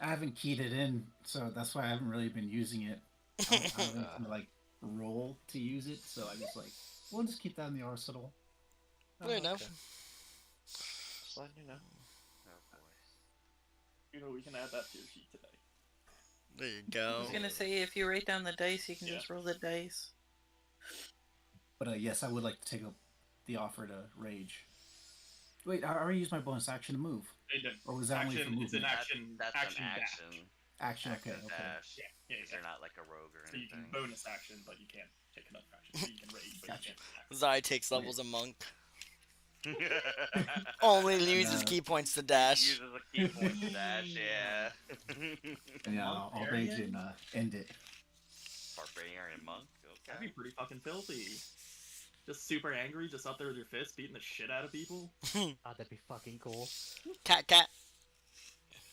I haven't keyed it in, so that's why I haven't really been using it. I don't really like roll to use it, so I just like we'll just keep that in the arsenal. Fair enough. Okay. Just letting you know. Oh boy. You know, we can add that to your sheet today. There you I go. was gonna say, if you write down the dice, you can Yeah. just roll the dice. But yes, I would like to take up the offer to rage. Wait, I already used my bonus action to move, or was that only for Action, it's an movement? action. That's action an dash. action. Action, okay, Action okay. dash. Yeah, Because you're not like a rogue or So you anything. can bonus action, but you can't take another action. So you can rage, but Gotcha. you can't. Zai takes levels a monk. Uses Only uses No. key points to dash. a key point to dash, yeah. Yeah, I'll rage and end it. Barbarian monk, That'd be okay. pretty fucking filthy. Just super angry, just up there with your fist, beating the shit out of people. Oh, that'd be fucking cool. Cat, cat.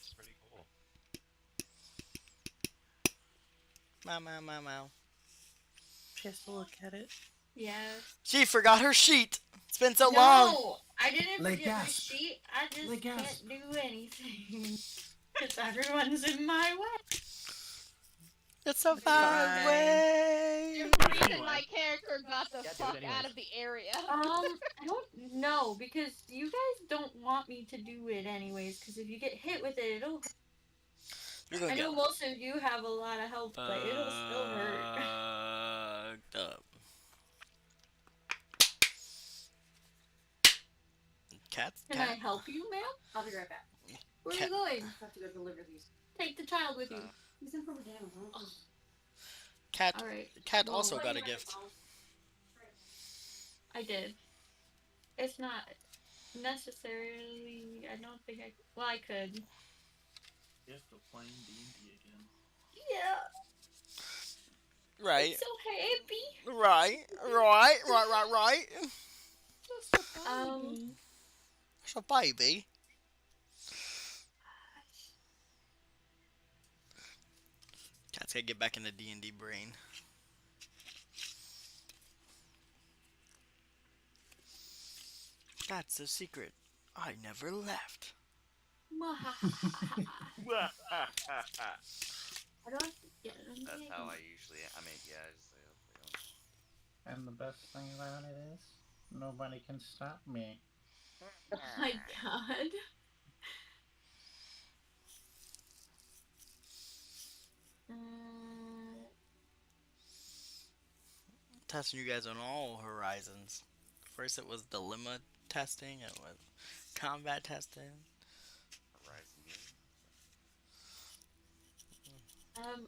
It's pretty cool. Meow, meow, meow, meow. She has to look at it. Yeah. She forgot her sheet. It's been so long. No, I didn't Like forget my gasp. sheet. I just Like can't gasp. do anything. Because everyone's in my way. It's a Fine. far way. There's a reason Anyway. my character got the Yeah, do it fuck anyways. out of the area. I don't know, because you guys don't want me to do it anyways, because if you get hit with it, it'll hurt. You're gonna I get know most of you have a lot of health, but it'll still hurt. fucked up. Cats? Can I Cat? help you, ma'am? I'll be right back. Where are Cat- you going? I have to go deliver these. Take the child with you. He's in from Amazon. Cat. Alright, Cat well, also What got do a you gift. I did. It's not necessarily. I don't think I. Well, I could. Gift of playing D&D again. Yeah. Right. I'm so happy. Right. It's a baby. Cat's gotta get back in the D&D brain. That's the secret. I never left. I don't get it. That's how I usually. I mean, yeah. I just, I don't- And the best thing about it is, nobody can stop me. Oh my god. Testing you guys on all horizons. First it was dilemma testing, it was combat testing. Horizon game.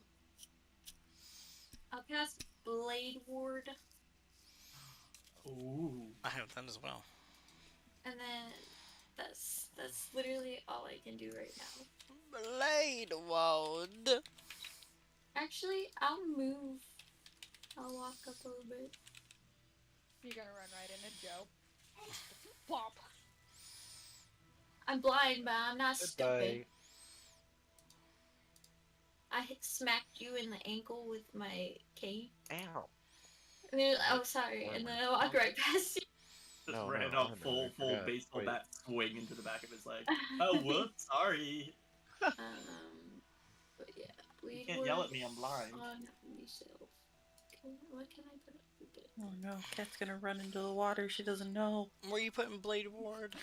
I'll cast Blade Ward, Ooh. I have that as well. and then that's literally all I can do right now. Blade Ward. Actually, I'll move. I'll walk up a little bit. You're gonna run right into Joe. Bop. I'm blind, but I'm not stupid. Goodbye. I smacked you in the ankle with my cane. Ow. And then, oh, sorry. And then I walked right past you. Just No, ran no, up no, full I forgot. baseball Wait. bat swing into the back of his leg. Oh, whoops, sorry. But yeah, You Blade can't yell Ward at me, I'm blind. on myself. What can I put up with it? Oh no, Cat's gonna run into the water. She doesn't know. Where you putting Blade Ward?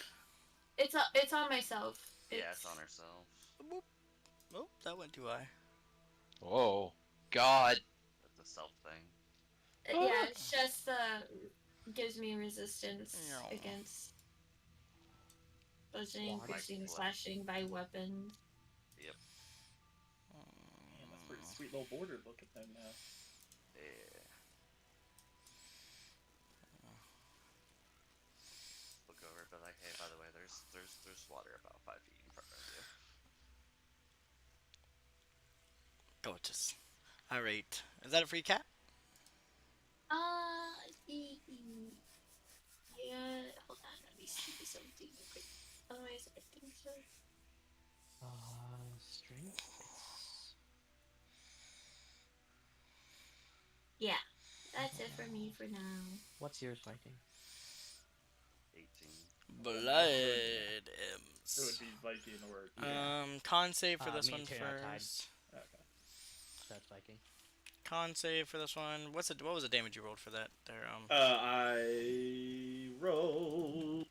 It's on myself. Yeah, it's on herself. Boop. Oh, that went too high. Whoa. God. That's a self thing. Yeah, it's just gives me resistance Yeah. against bludgeoning, Like piercing, blood. slashing by weapons. Yep. Man, that's a pretty sweet little border looking thing now. Yeah. Look over, but like, hey, by the way, there's water about 5 feet in front of you. Gorgeous. Alright. Is that a free cat? Yeah, hold on, let me see something real quick. Otherwise, I think so. Strength. Yeah, that's it for me for now. What's yours, Viking? 18. Blood It Imps. would be Viking or yeah. Con save for this me one too, I tied. first. Okay. That's Viking. Con save for this one. What was the damage you rolled for that? There. I rolled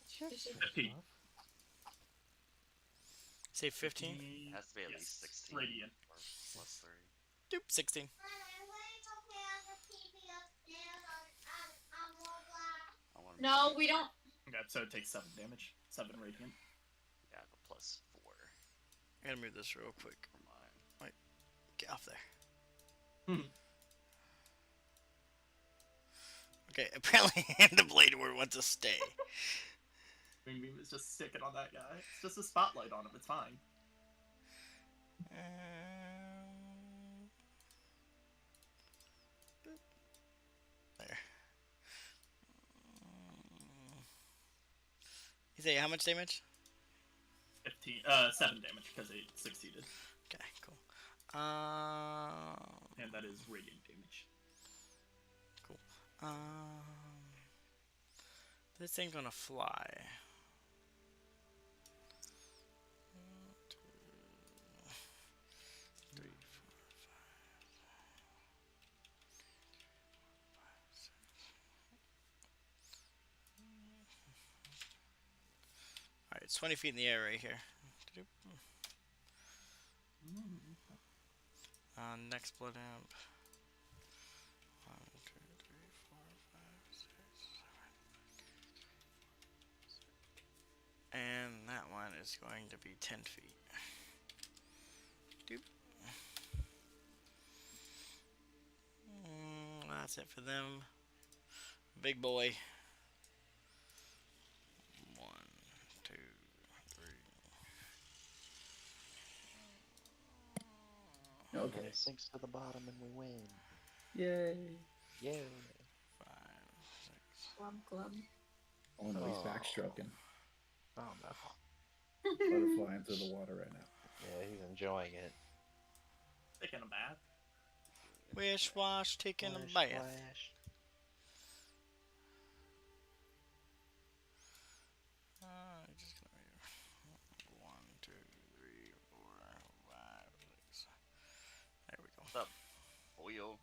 15. Save 15. It has to be at least 16. Radiant. Or plus 3. Doop, 16. No, we don't. Okay, so it takes 7 damage. 7 radiant. Yeah, but plus 4 I gotta move this real quick. for mine. Get off there. Okay, apparently the Blade Ward wants to stay. Wing Beam is just sticking on that guy. It's just a spotlight on him. It's fine. There. You say how much damage? 7 damage because it succeeded. Okay, cool. And that is radiant damage. Cool. This thing's gonna fly. 1, 2, 3, 4, 5, 6. Alright, it's 20 feet in the air right here. Next blood amp. 1, 2, 3, 4, 5, 6, 7. And that one is going to be 10 feet. Doop. That's it for them. Big boy. 1, 2, 3. Okay. It sinks to the bottom and we win. Yay. Yay. 5, 6. Glum glum. Oh no, he's Oh. backstroking. Oh no. Let it fly into the water right now. Yeah, he's enjoying it. Taking a bath. Wish wash, taking a Splash, bath. splash. Just gonna 1, 2, 3, 4, 5, 6. There we go. What's up, boyo?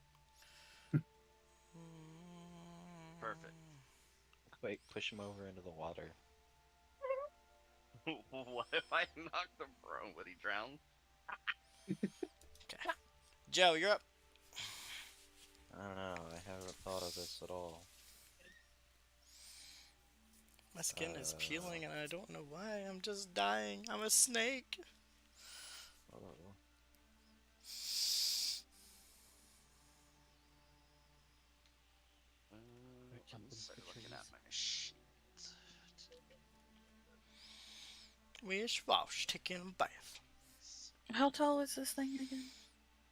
Perfect. Quick, push him over into the water. What if I knocked him prone? Would he drown? Okay. Joe, you're up. I don't know, I haven't thought of this at all. My skin is peeling and I don't know why. I'm just dying. I'm a snake. Oh. Let me start looking at my sheet. Wish wash, taking a bath. How tall is this thing again?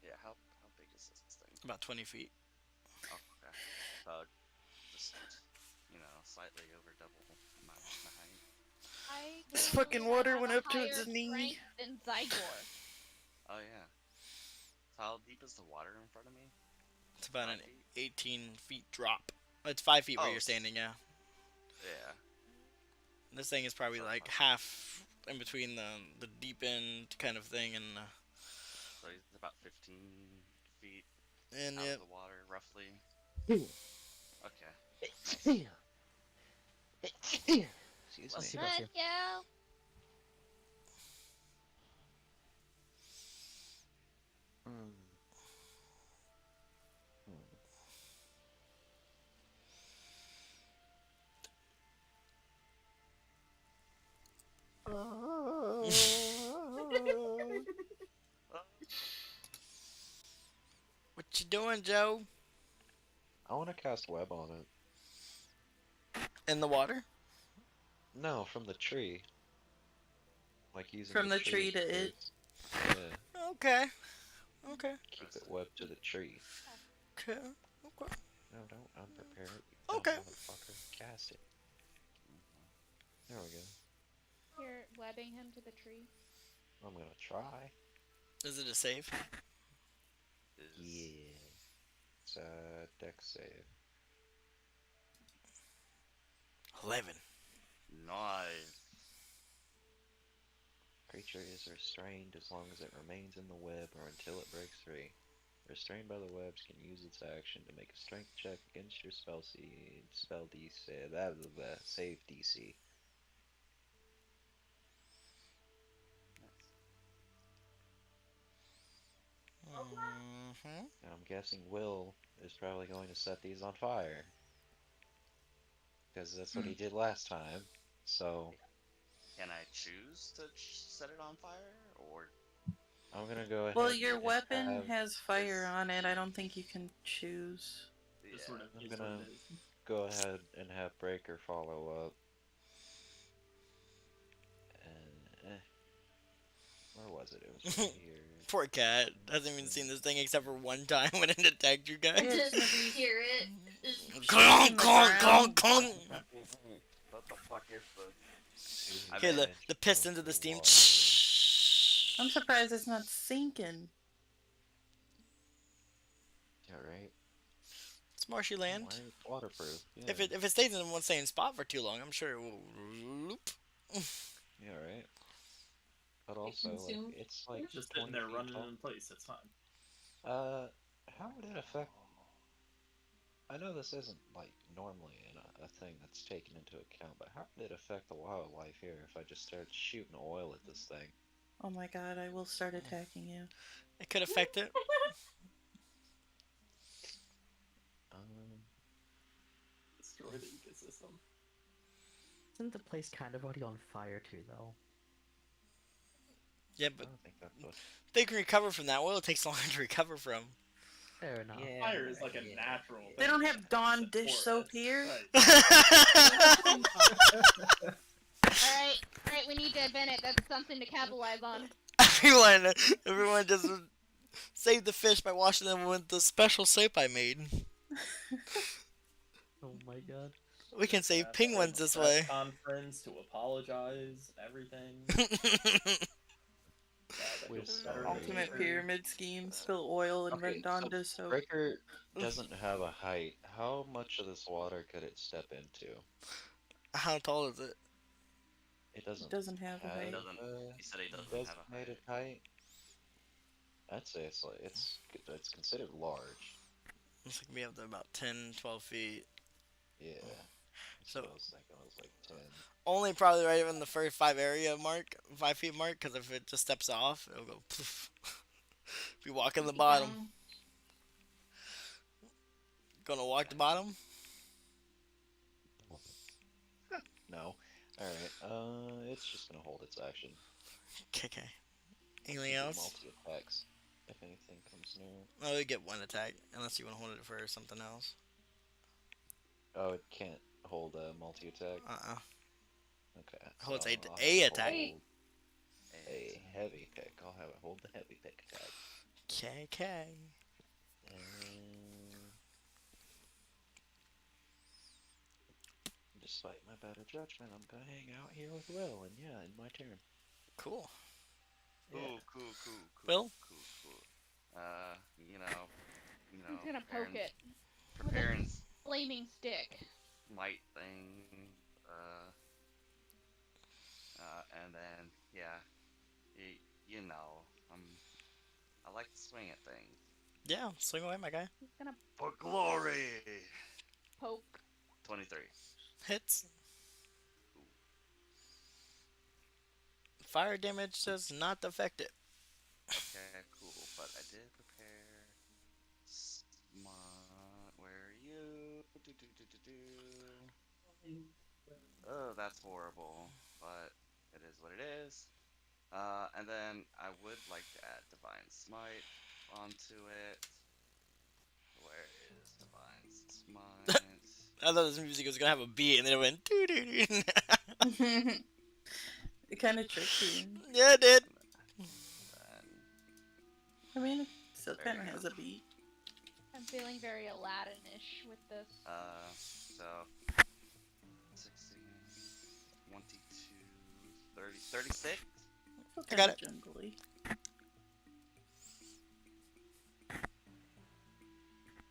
Yeah, how big is this thing? About 20 feet. Oh, okay. Just, slightly over double my height. This fucking water have went a up to higher its knee. strength than Zygor. Oh, yeah. So how deep is the water in front of me? It's about an 5 feet? 18 feet drop. It's 5 feet where Oh, you're standing, yeah. Yeah. This thing is probably like half in between the deep end kind of thing and So he's about 15 feet and out yeah. of the water, roughly. Okay. Excuse Bless me. you. Let's go. What you doing, Joe? I want to cast web on it. In the water? No, from the tree. Like using From the tree to as it? roots. Yeah, Okay. Okay. keep it webbed to the tree. Okay. Okay. No, don't unprepare it. You dumb Okay. motherfucker. Cast it. There we go. You're webbing him to the tree. I'm gonna try. Is it a save? Yeah. It's a deck save. 11. Nice. Creature is restrained as long as it remains in the web or until it breaks free. Restrained by the webs can use its action to make a strength check against your spell DC, save DC. Mm-hmm. And I'm guessing Will is probably going to set these on fire. Because that's what he did last time. So, Can I choose to set it on fire, or I'm gonna go ahead Well, your and weapon have, has fire It's- on it. I don't think you can choose. Just yeah? sort of I'm is what gonna it is. go ahead and have Breaker follow up. And, where was it? It was right here. Poor cat. Hasn't even seen this thing except for one time when it attacked you guys. Whenever you hear it, Clunk, clunk, clunk, clunk. What the fuck is this? Okay, the Advantage pistons of of the steam. water. I'm surprised it's not sinking. Yeah, right. It's marshy land. Why it's waterproof. Yeah. If it stays in one same spot for too long, I'm sure it will loop. Yeah, right. But also, like, consume- it's like Just sitting there 20 running tall. in place. It's fine. How would it affect? I know this isn't like normally a thing that's taken into account, but how would it affect the wildlife here if I just started shooting oil at this thing? Oh my god, I will start attacking you. It could affect it. Destroy the ecosystem. Isn't the place kind of already on fire too, though? Yeah, I but don't think that's what. they can recover from that. Oil takes longer to recover from. Fair enough. Yeah. Fire is like a natural thing. They don't have Dawn dish Forest. soap here. Right. Alright, we need to invent it. That's something to capitalize on. everyone just save the fish by washing them with the special soap I made. Oh my god. We can save Yeah, penguins have a this press way. Conference to apologize. Everything. Yeah, that We're feels better. Ultimate pyramid scheme. Spill oil and Okay, invent Dawn so dish soap. Breaker doesn't have a height. How much of this water could it step into? How tall is it? It doesn't. Doesn't have a height. Doesn't- He said he doesn't have a designated height. I'd say it's like it's considered large. Looks like we have to about 10, 12 feet. Yeah. So- I was thinking it was like 10. Only probably right in the first 5 feet mark, because if it just steps off, it'll go poof. If you walk in the bottom. Gonna walk the bottom? No. Alright, it's just gonna hold its action. Okay. Anything else? Multi-attacks. If anything comes near. Oh, you get one attack, unless you want to hold it for something else. Oh, it can't hold a multi-attack? Okay. Holds so a I'll attack. hold a heavy pick. I'll have it hold the heavy pick attack. KK. Despite my better judgment, I'm gonna hang out here with Will, and yeah, in my turn. Cool. Cool. Will? Cool. You know, He's gonna poke it. preparing Flaming stick. light thing, and then yeah, you know, I like to swing at things. Yeah, swing away, my guy. He's gonna For glory. poke. 23. Hits. Fire damage does not affect it. Okay, cool. But I did prepare. Where are you? Oh, that's horrible. But it is what it is. And then I would like to add Divine Smite onto it. Where is Divine Smite? I thought this music was gonna have a beat, and then it went doo doo doo. It kind of tricked you. Yeah, it did. I mean, it still kind of has a beat. I'm feeling very Aladdin-ish with this. So 16, 22, 30, 36. Still I got kinda jungly.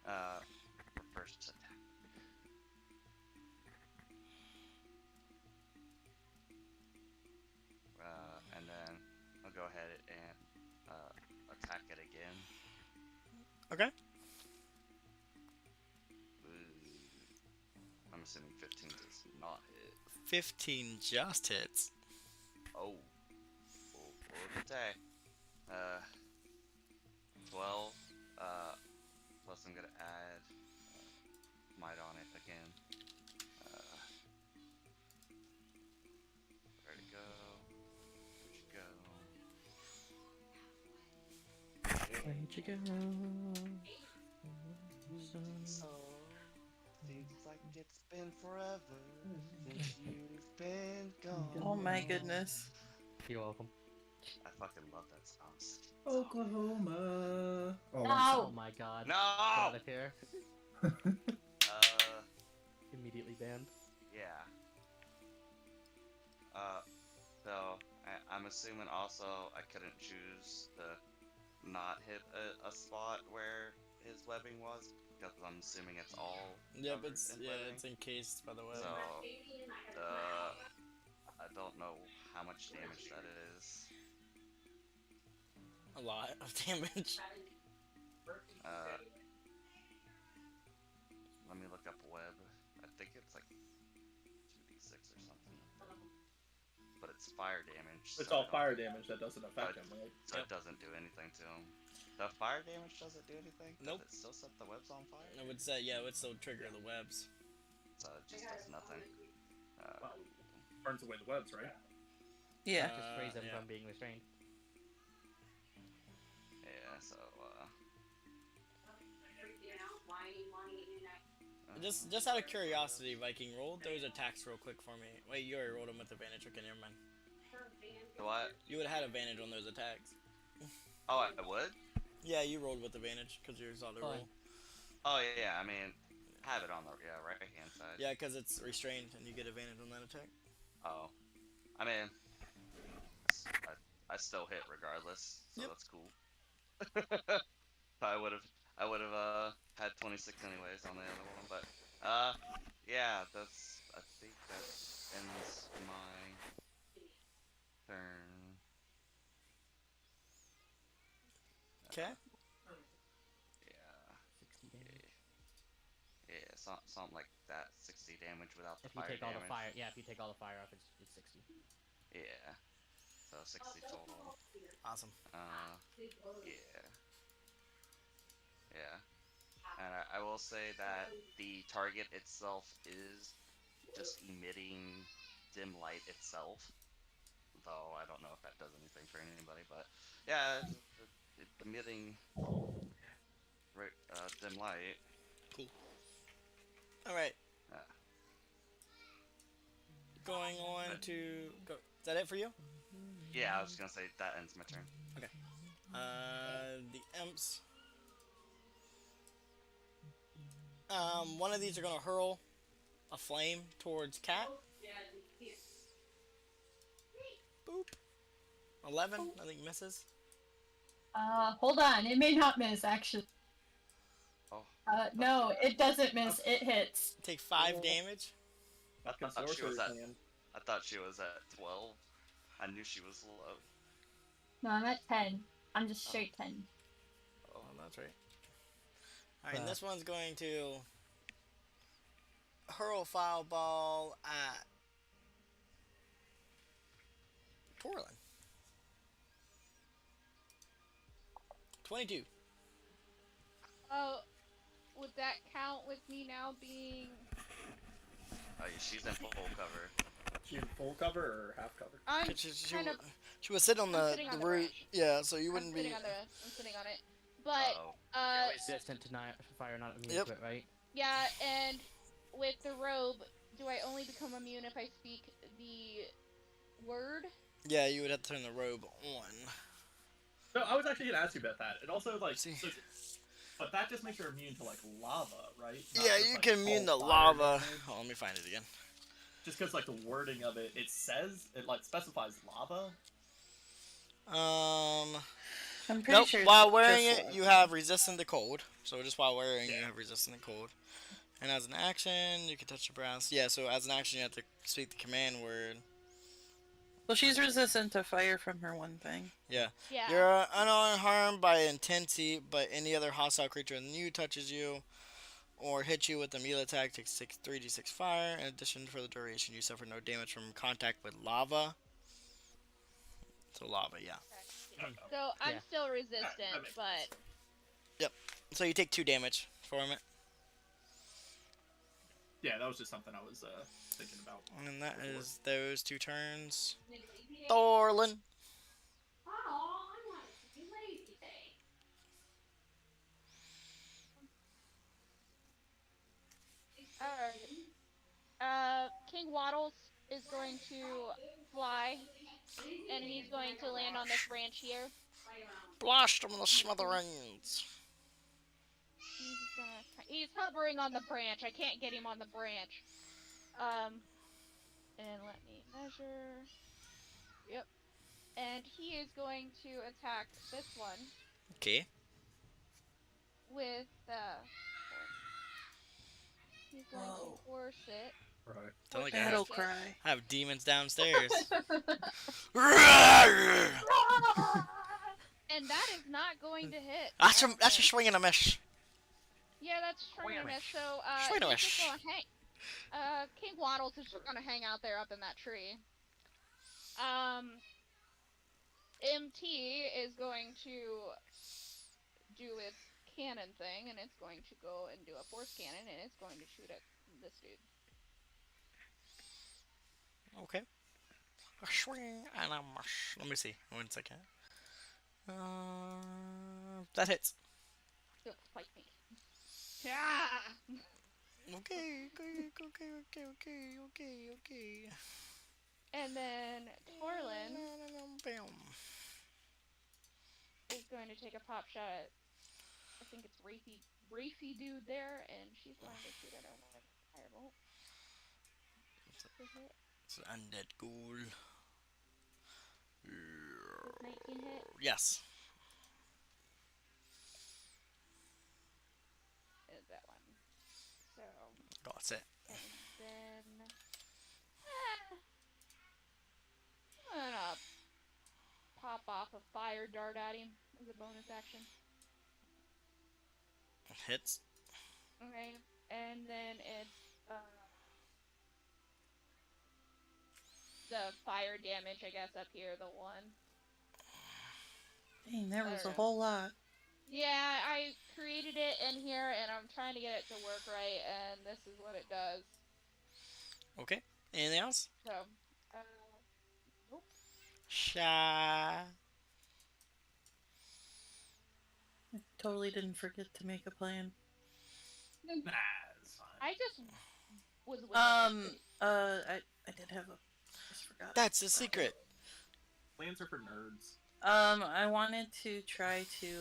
For first attack. Okay. I'm assuming 15 does not hit. 15 just hits. Oh. Okay. 12. Plus I'm gonna add might on it again. Where'd it go? Where'd you go? So, seems like it's been forever since you've been gone. Oh my goodness. You're welcome. I fucking love that song. Oklahoma. Oh, No. Oh my god. No! Get out of here. Uh, Immediately banned. yeah. So I'm assuming also I couldn't choose the not hit a spot where his webbing was because I'm assuming it's all. Yep, covered it's in yeah, webbing. it's encased by the web. So I don't know how much damage that is. A lot of damage. Let me look up web. I think it's like 2d6 or something. But it's fire damage. It's so all I don't fire think- damage that doesn't affect him, right? So it doesn't do anything to him. The fire damage doesn't do anything? Nope. Does it still set the webs on fire? It would say, yeah, it would still trigger the webs. So it just does nothing. Burns away the webs, right? Yeah. Just frees him yeah. from being restrained. Yeah, so Just out of curiosity, Viking, roll those attacks real quick for me. Wait, you already rolled them with advantage. Okay, never mind. what? You would have had advantage on those attacks. Oh, I would? Yeah, you rolled with advantage because you saw the Fine. roll. Oh yeah, I mean, have it on the right hand side. Yeah, because it's restrained and you get advantage on that attack. Oh, I mean, I still hit regardless, so Yep. that's cool. I would have had 26 anyways on the other one, but yeah, I think that ends my turn. Okay. Yeah, 60 damage. something like that. 60 damage without the If you fire take all damage. the fire, yeah, if you take all the fire off, it's 60. Yeah, so 60 total. Awesome. Yeah. And I will say that the target itself is just emitting dim light itself. Though I don't know if that does anything for anybody, but yeah, it's emitting dim light. Cool. All right. Uh, Going on to go. Is that it for you? yeah, I was gonna say that ends my turn. Okay. The imps. One of these are gonna hurl a flame towards Cat. Boop. 11. I think misses. Hold on. It may not miss, actually. Oh. No, it doesn't miss. It hits. Take 5 damage. Fucking I thought she was sorcerer's at- man. I thought she was at 12. I knew she was low. No, I'm at 10. I'm just straight 10. Oh, that's right. Alright, and this one's going to hurl a fireball at Torlin. 22. Oh, would that count with me now being? Oh, yeah, she's in full cover. She in full cover or half cover? I'm She kind of. she was sitting on I'm the, sitting on the root. branch. Yeah, so you I'm wouldn't be. sitting on it. But Oh. Resistant to fire, not immune Yep. to it, right? yeah, and with the robe, do I only become immune if I speak the word? Yeah, you would have to turn the robe on. So I was actually gonna ask you about that. It also like, See. but that just makes her immune to like lava, right? Not Yeah, just, you like, can immune to cold fire lava. damage. Oh, let me find it again. Just because like the wording of it, it says it like specifies lava. I'm pretty Nope. sure. it's While wearing just it, lava. you have resistant to cold. So just while wearing, you have resistant to cold. And as an action, you can touch the brass. Yeah. So as an action, you have to speak the command word. Well, she's resistant to fire from her one thing. Yeah. Yeah. You're unharmed by intense heat, but any other hostile creature than you touches you or hits you with a melee attack takes 3d6 fire. In addition, for the duration, you suffer no damage from contact with lava. So lava, yeah. So I'm Yeah. still resistant, makes but Yep. So you take 2 damage from it. Yeah, that was just something I was thinking about. And that is those 2 turns. Thorlin. Oh, I wanted to be lazy today. alright. King Waddles is going to fly, and he's going to land on this branch here. Blast him in the smithereens. He's hovering on the branch. I can't get him on the branch. And let me measure. Yep. And he is going to attack this one Okay. with he's going to force it. Right. Sound like Battle cry. I have demons downstairs. And that is not going to hit. That's a swing and a miss. Yeah, that's swing and a miss. So Swing and a he's just miss. gonna hang. King Waddles is just gonna hang out there up in that tree. MT is going to do its cannon thing, and it's going to go and do a force cannon, and it's going to shoot at this dude. Okay. A swing and a miss. Let me see. 1 second. That hits. He'll spike me. Yeah. Okay. And then Torlin Bam. is going to take a pop shot at, I think it's Rafi dude there, and she's going to shoot at him with a firebolt. It's an undead ghoul. Does 19 hit? Yes. Is that one. So, That's it. and then I'm gonna pop off a fire dart at him as a bonus action. Hits. Okay, and then it's the fire damage, I guess, up here, the 1. Dang, there was a There. whole lot. Yeah, I created it in here, and I'm trying to get it to work right, and this is what it does. Okay. Anything else? So, nope. Shy. Totally didn't forget to make a plan. Nah, it's fine. I just was with I did have a. Just forgot. That's a secret. Plans are for nerds. I wanted to try to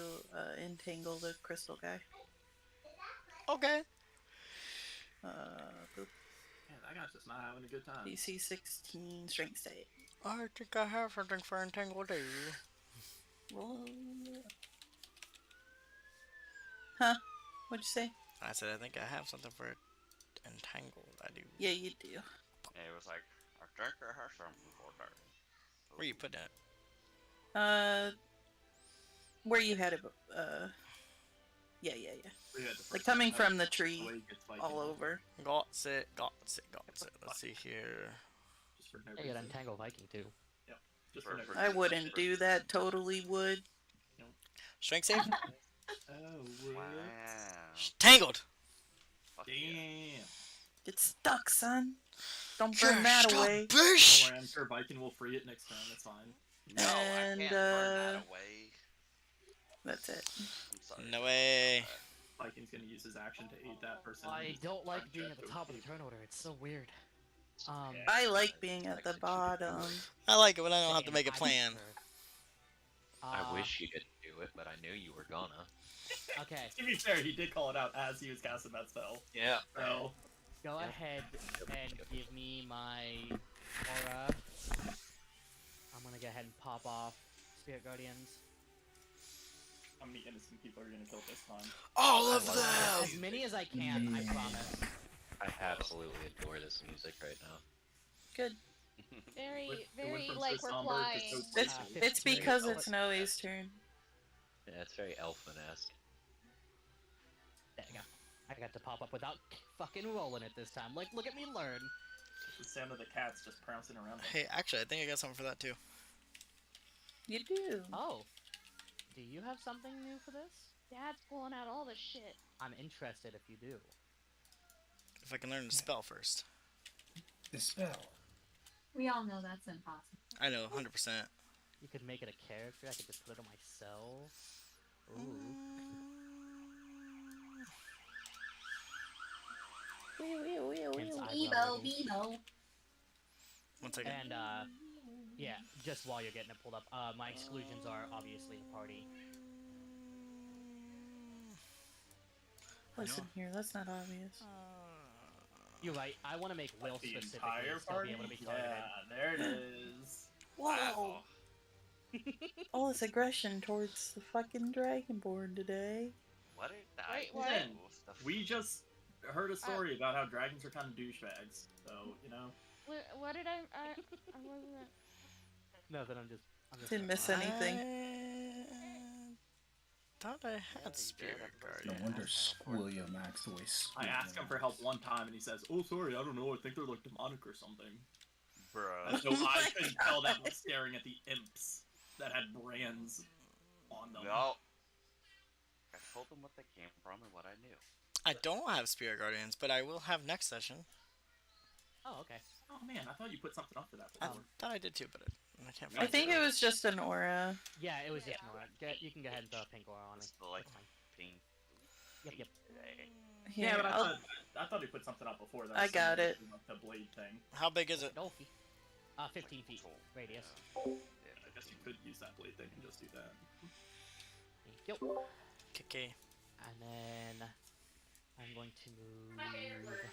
entangle the crystal guy. Okay. Boop. Man, that guy's just not having a good time. DC 16, strength save. I think I have something for entangle too. Roll. Huh? What'd you say? I said I think I have something for entangle. I do. Yeah, you do. And it was like, I think I have something for that. Where you put that? Where you had it, yeah. We had the Like first coming one. from the tree, Way it gets all Viking. over. Got it. Let's see here. Just for no I got reason. Entangle Viking too. Just for no For- I reason. wouldn't do that, totally would. Strength save. Oh, what? Wow. Tangled. Fuck yeah. Damn. Get stuck, son. Don't burn that away. Don't worry, I'm sure Viking will free it next turn. That's fine. No, And, I can't burn that away. That's it. I'm sorry. No way. Viking's gonna use his action to aid that person. I don't like Front being check at the to top of the aid. turn order. It's so weird. I like being at the bottom. I like it when I don't have to make a plan. I wish you didn't do it, but I knew you were gonna. Okay, To be fair, he did call it out as he was casting that spell. Yeah. So, go ahead and give me my aura. I'm gonna go ahead and pop off Spirit Guardians. how many innocent people are you gonna kill this time? All of As them. many as I can, I promise. I absolutely adore this music right now. Good. Very, It very went from like so we're somber to flying. so It's peaceful. it's very because elf- it's Noe's turn. Yeah, it's very elfin-esque. There you go. I got to pop up without fucking rolling it this time. Like, look at me learn. The sound of the cats just prancing around. Hey, actually, I think I got something for that too. You do. Oh. Do you have something new for this? Dad's pulling out all the shit. I'm interested if you do. If I can learn the spell first. The spell. We all know that's impossible. I know, 100%. You could make it a character. I could just put it on myself. Ooh. Hence eyebrow Bebo, wiggles. Bebo. One second. And yeah, just while you're getting it pulled up, my exclusions are obviously the party. Listen here, that's not obvious. You're right. I want to make Will The specifically entire still party? be able to be targeted. Yeah, there it is. Whoa! All this aggression towards the fucking Dragonborn today. What did I Wait, do? what? The We just heard a story about how dragons are kind of douchebags. So, you know. What did I wasn't. No, then I'm just. Didn't miss anything. I thought I had Spirit No Guardian. wonder William acts the way. I asked him for help one time and he says, "Oh, sorry, I don't know. I think they're like demonic or something." And Bruh. so I couldn't tell that was staring at the imps that had brands on them. No. I told them what they came from and what I knew. I don't have Spirit Guardians, but I will have next session. Oh, okay. Oh man, I thought you put something up for that I before. thought I did too, but I can't I find think it was just an aura. Yeah, it was just Nora. You can go ahead and throw a pink aura on me. It's the like That's fine. pink. Yep. Here, Yeah, but I'll- I thought he put something up before that. I got it. The blade thing. How big is it? Dolphy. 15 feet radius. I guess you could use that blade thing and just do that. Thank you. Okay. And then I'm going to move My favorite word.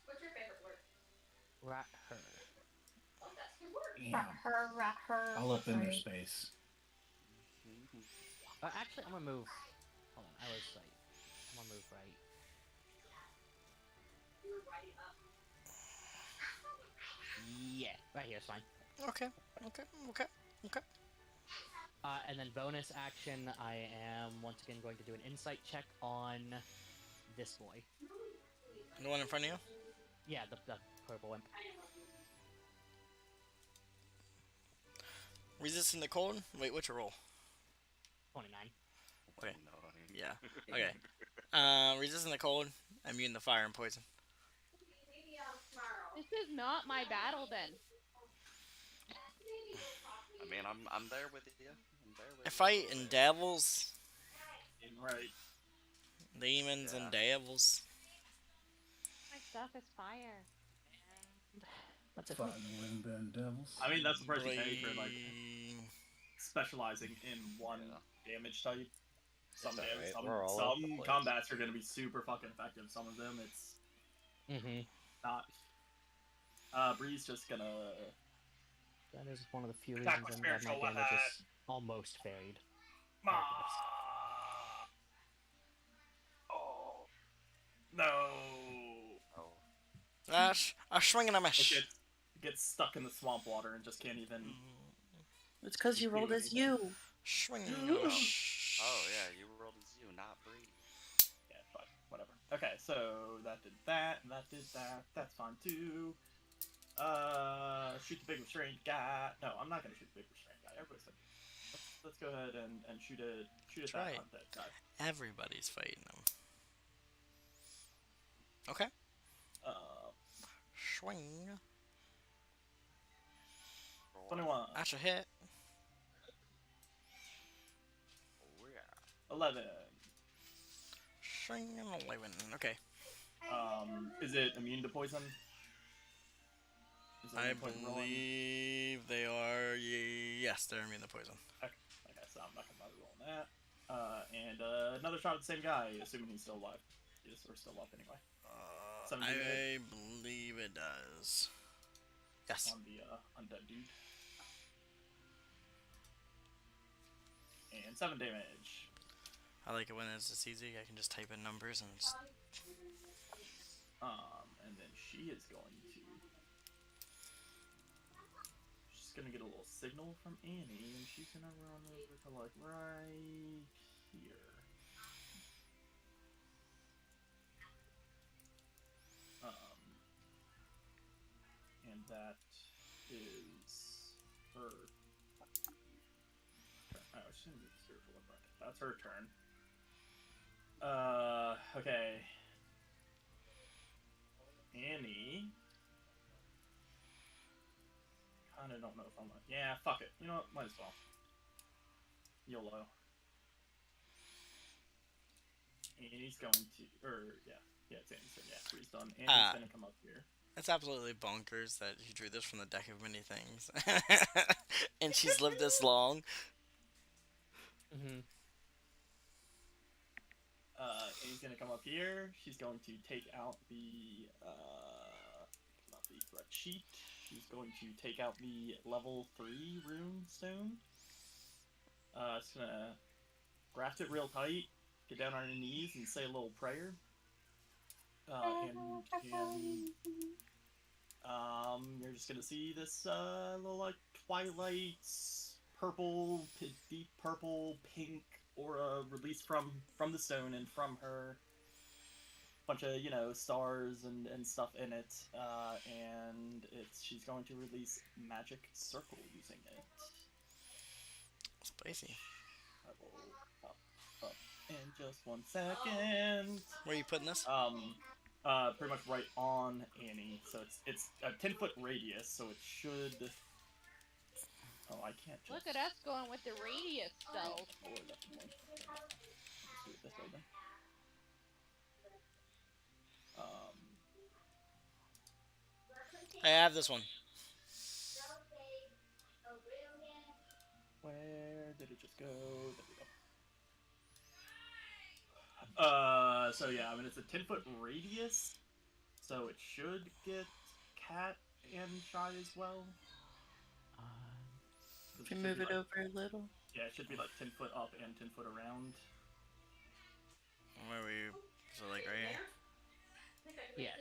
What's your favorite word? Rat her. Oh, that's your word. Rat her, rat her. All up in their Sorry. space. Actually, I'm gonna move. Hold on, I was right. I'm gonna move right. You were writing up. Yeah, right here is fine. Okay. And then bonus action, I am once again going to do an insight check on this boy. The one in front of you? Yeah, the purple imp. Resisting the cold? Wait, what's your roll? 29. Okay. No, Yeah. Okay. Resisting the cold, immune to fire and poison. Maybe tomorrow. This is not my battle then. Maybe tomorrow. I mean, I'm there with you. I'm there with I fight in devils, Right. demons, and Yeah. devils. My stuff is fire. That's it. Fighting wind and devils. I mean, that's the price you pay for like Blade- specializing in one damage type. Some It's alright, some, we're all over the some place. combats are going to be super fucking effective. Some of them it's Mm-hmm. not. Bree's just gonna. That is one of the few Attack reasons with I'm glad my spiritual damage weapon. is almost varied. Oh no! Oh, A swing and a miss. Gets stuck in the swamp water and just can't even. It's because you rolled as you. Swing and a miss. oh yeah, you rolled as you, not Bree. Yeah, fuck, whatever. Okay, so that did that, and that did that. That's fine too. Shoot the big restrained guy. No, I'm not gonna shoot the big restrained guy. Everybody's like, let's go ahead and shoot at That's that right. undead guy. Everybody's fighting them. Okay. Swing. For what? 21, That's a hit. Oh yeah. 11. Swing and 11. Okay. Is it immune to poison? Is it I immune to poison rolling? believe they are. Yes, they're immune to poison. Okay, so I'm not gonna bother rolling that. And another shot at the same guy, assuming he's still alive. We're still up anyway. 17 I hit believe it does. Yes. on the undead dude. And 7 damage. I like it when it's this easy. I can just type in numbers and just... And then she is going to gonna get a little signal from Annie, and she's gonna run over to like right here. And that is her turn. Oh, she's gonna move the circle up right. That's her turn. Okay. Annie. Kinda don't know if I'm gonna. Yeah, fuck it. You know what? Might as well. YOLO. Annie's going to. Yeah, it's Annie's turn. Yeah, Bree's done. Annie's gonna come up here. It's absolutely bonkers that you drew this from the deck of many things. And she's lived this long. Mm-hmm. Annie's gonna come up here. She's going to take out the not the threat sheet. She's going to take out the level 3 rune stone. It's gonna grasp it real tight, get down on her knees, and say a little prayer. You're just gonna see this little like twilight, purple, deep purple, pink aura released from the stone and from her. Bunch of stars and stuff in it, and she's going to release magic circle using it. Spicy. I will up in just 1 second. Where are you putting this? Pretty much right on Annie. So it's a 10-foot radius, so it should. Oh, I can't just. Look at us going with the radius stuff. Oh, definitely. Let's do it this way then. I have this one. Where did it just go? There we go. So yeah, I mean it's a 10-foot radius, so it should get Cat and Shy as well. Can you move it over a little? Yeah, it should be like 10 foot up and 10 foot around. Where were you? So like right here? Yeah.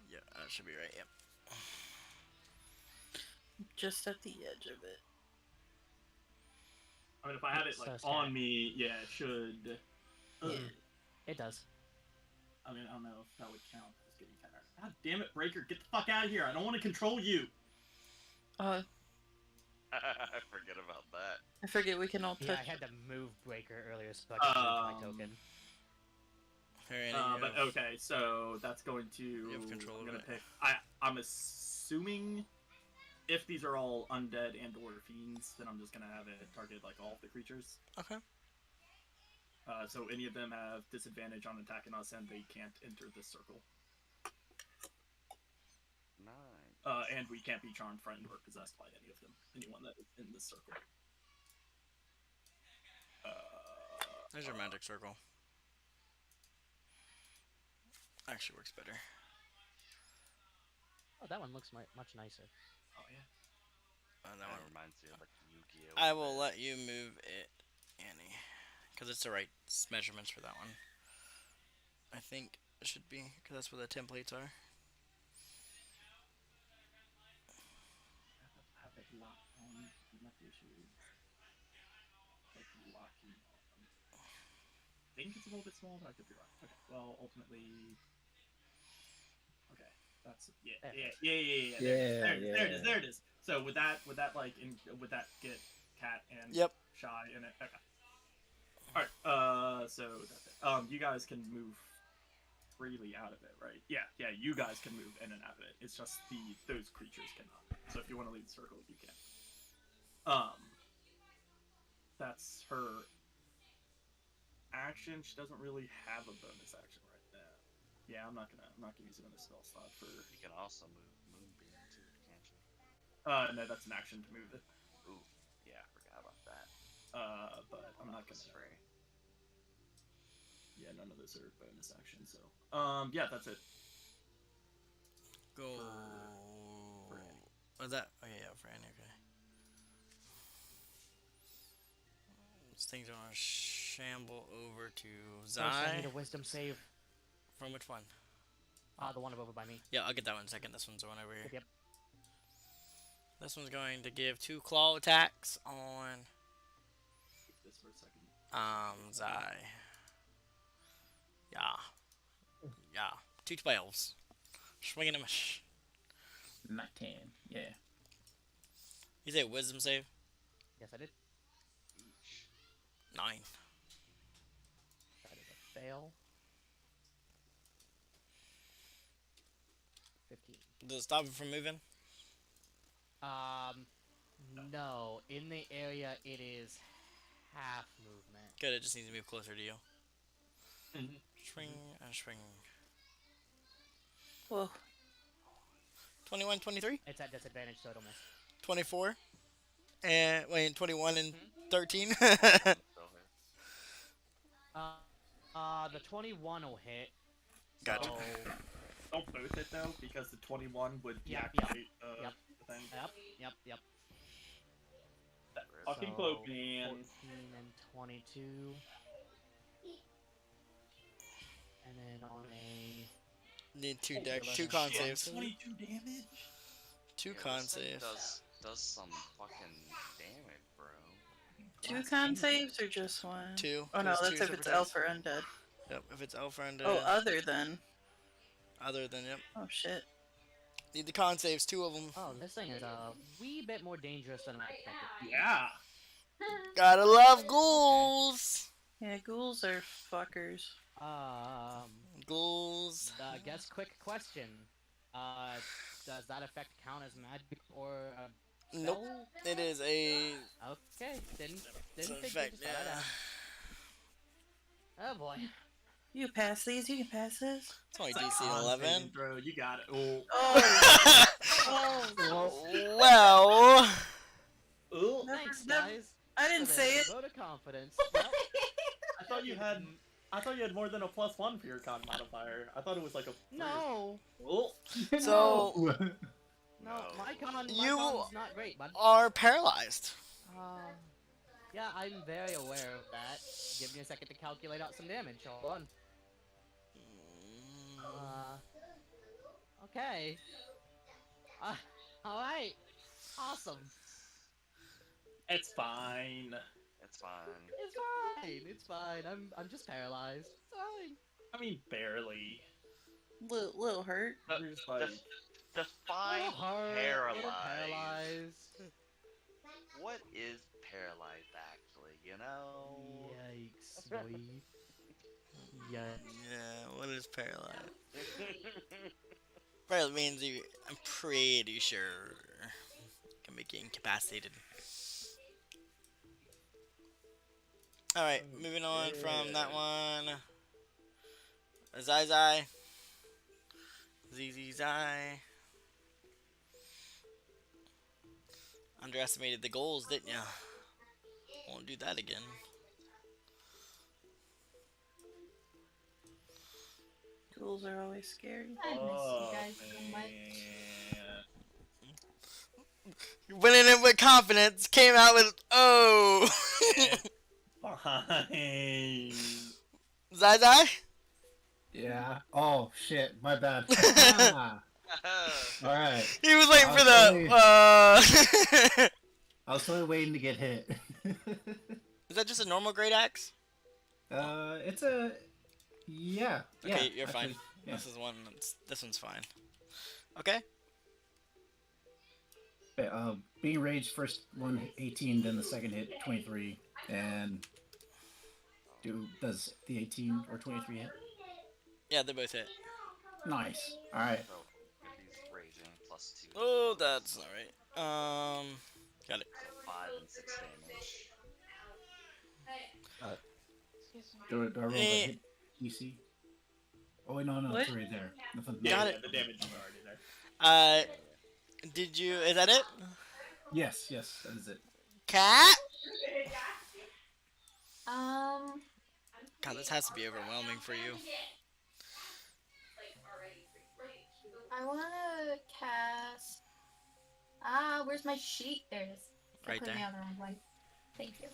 Yeah, that should be right, yep. Just at the edge of it. I mean, if I had it like So on me, yeah, it should. It does. I mean, I don't know if that would count as getting kind of. God damn it, Breaker! Get the fuck out of here! I don't want to control you. I forget about that. I forget we can all touch. Yeah, I had to move Breaker earlier so I could change my token. But okay, so that's going to. You have control I'm of gonna it. pick. I'm assuming if these are all undead and or fiends, then I'm just gonna have it target like all of the creatures. Okay. So any of them have disadvantage on attacking us, and they can't enter this circle. Nice. And we can't be charmed, frightened, or possessed by any of them. Anyone that is in this circle. There's your magic circle. Actually works better. Oh, that one looks much nicer. Oh yeah. That That one. reminds me of like Yu-Gi-Oh! I will let you move it, Annie, because it's the right measurements for that one. I think it should be, because that's where the templates are. Have it locked on. Not the issue. Like locking on. I think it's a little bit small, but I could be wrong. Okay. Well, ultimately. Okay. That's yeah. There it is. So would that get Cat and Yep. Shy in it? Okay. All right. So that's it. You guys can move freely out of it, right? Yeah. You guys can move in and out of it. It's just those creatures cannot. So if you want to leave the circle, you can. That's her action. She doesn't really have a bonus action right now. Yeah, I'm not gonna use it in the spell slot for. You can also move Moonbeam too, can't you? No, that's an action to move it. Ooh, yeah, I forgot about that. But I'm not That's gonna. free. Yeah, none of those are bonus actions. So, yeah, that's it. Go. For Annie. Was that? Oh yeah, for Annie. Okay. These things are gonna shamble over to First, I need Zai. a wisdom save. From which one? The one over by me. Yeah, I'll get that one in a second. This one's the one over here. Yep. This one's going to give 2 claw attacks on Keep this for a second. Zai. Yeah. Yeah. 2 12s. Swinging a miss. 19. Yeah. You say wisdom save? Yes, I did. 9. That is a fail. 15. Does it stop it from moving? No. In the area, it is half movement. Good, it just needs to move closer to you. Swing and swing. Whoa. 21, 23? It's at disadvantage, so it'll miss. 24? And, wait, 21 and 13? Still hit. The 21 will hit. Gotcha. So, Don't both it though, because the 21 would Yep, deactivate yep. the thing. yep. That fucking So, cloak, man. 14 and 22. And then on a... Need 2 Oh, deck, 2 eleven. con Shit. saves. 22 damage? 2 Yeah, con this thing saves. does some fucking damage, bro. 2 con saves or just 1? 2. Oh no, There's that's 2 if it's separate elf dice. or undead. Yep, if it's elf or undead. Oh, other than. Other than, yep. Oh shit. Need the con saves, 2 of them. Oh, this thing is a wee bit more dangerous than I expected. Yeah. Gotta love ghouls! Yeah, ghouls are fuckers. Ghouls. Guess quick question. Does that effect count as magic or a spell? Nope. It is a... Okay, didn't it's an think effect, just thought I'd yeah. ask. Oh boy. You can pass these, you can pass this. It's only It's a DC con 11. saving throw, you got it. Oh. Oh! Well... Oh. Thanks, Never- guys. I didn't For say the it. Vote of confidence. Yep. I thought you had more than a +1 for your con modifier. I thought it was like a 3. No, Oh. So, no, my con's not great, bud. are paralyzed. Yeah, I'm very aware of that. Give me a second to calculate out some damage. Hold on. Okay. Alright. Awesome. It's fine. It's fine. It's fine. It's fine. I'm just paralyzed. It's fine. I mean, barely. Little hurt. You're just like, Define Little hard, paralyzed. little paralyzed. What is paralyzed actually? You know? Yikes, boy. Yikes. Yeah, what is paralyzed? Paralyzed means you... I'm pretty sure... can make you incapacitated. Alright, moving on from that one. Zai Zai. ZZ Zai. Underestimated the goals, didn't ya? Won't do that again. Ghouls are always scary. I miss you guys so much. You went in it with confidence, came out with oh. Fine. Zai Zai? Yeah. Oh shit. My bad. Ah. All right. He was waiting for Totally. the. I was totally waiting to get hit. Is that just a normal great axe? It's a. Yeah. Okay, yeah, you're fine. actually, yeah. This is one. This one's fine. Okay. Being raged, first one 18, then the second hit 23, and does the 18 or 23 hit? Yeah, they both hit. Nice. All right. So if he's raging +2. Oh, that's not right. Got it. So 5 and 6 damage. Do I roll the hit DC? Oh wait, no, What? it's right there. Nothing. Yeah, Got it. the damage is already there. Did you? Is that it? Yes, that is it. Cat? God, this has to be overwhelming for you. I wanna cast. Where's my sheet? There it is. Right Put me there. on the wrong one. Thank you.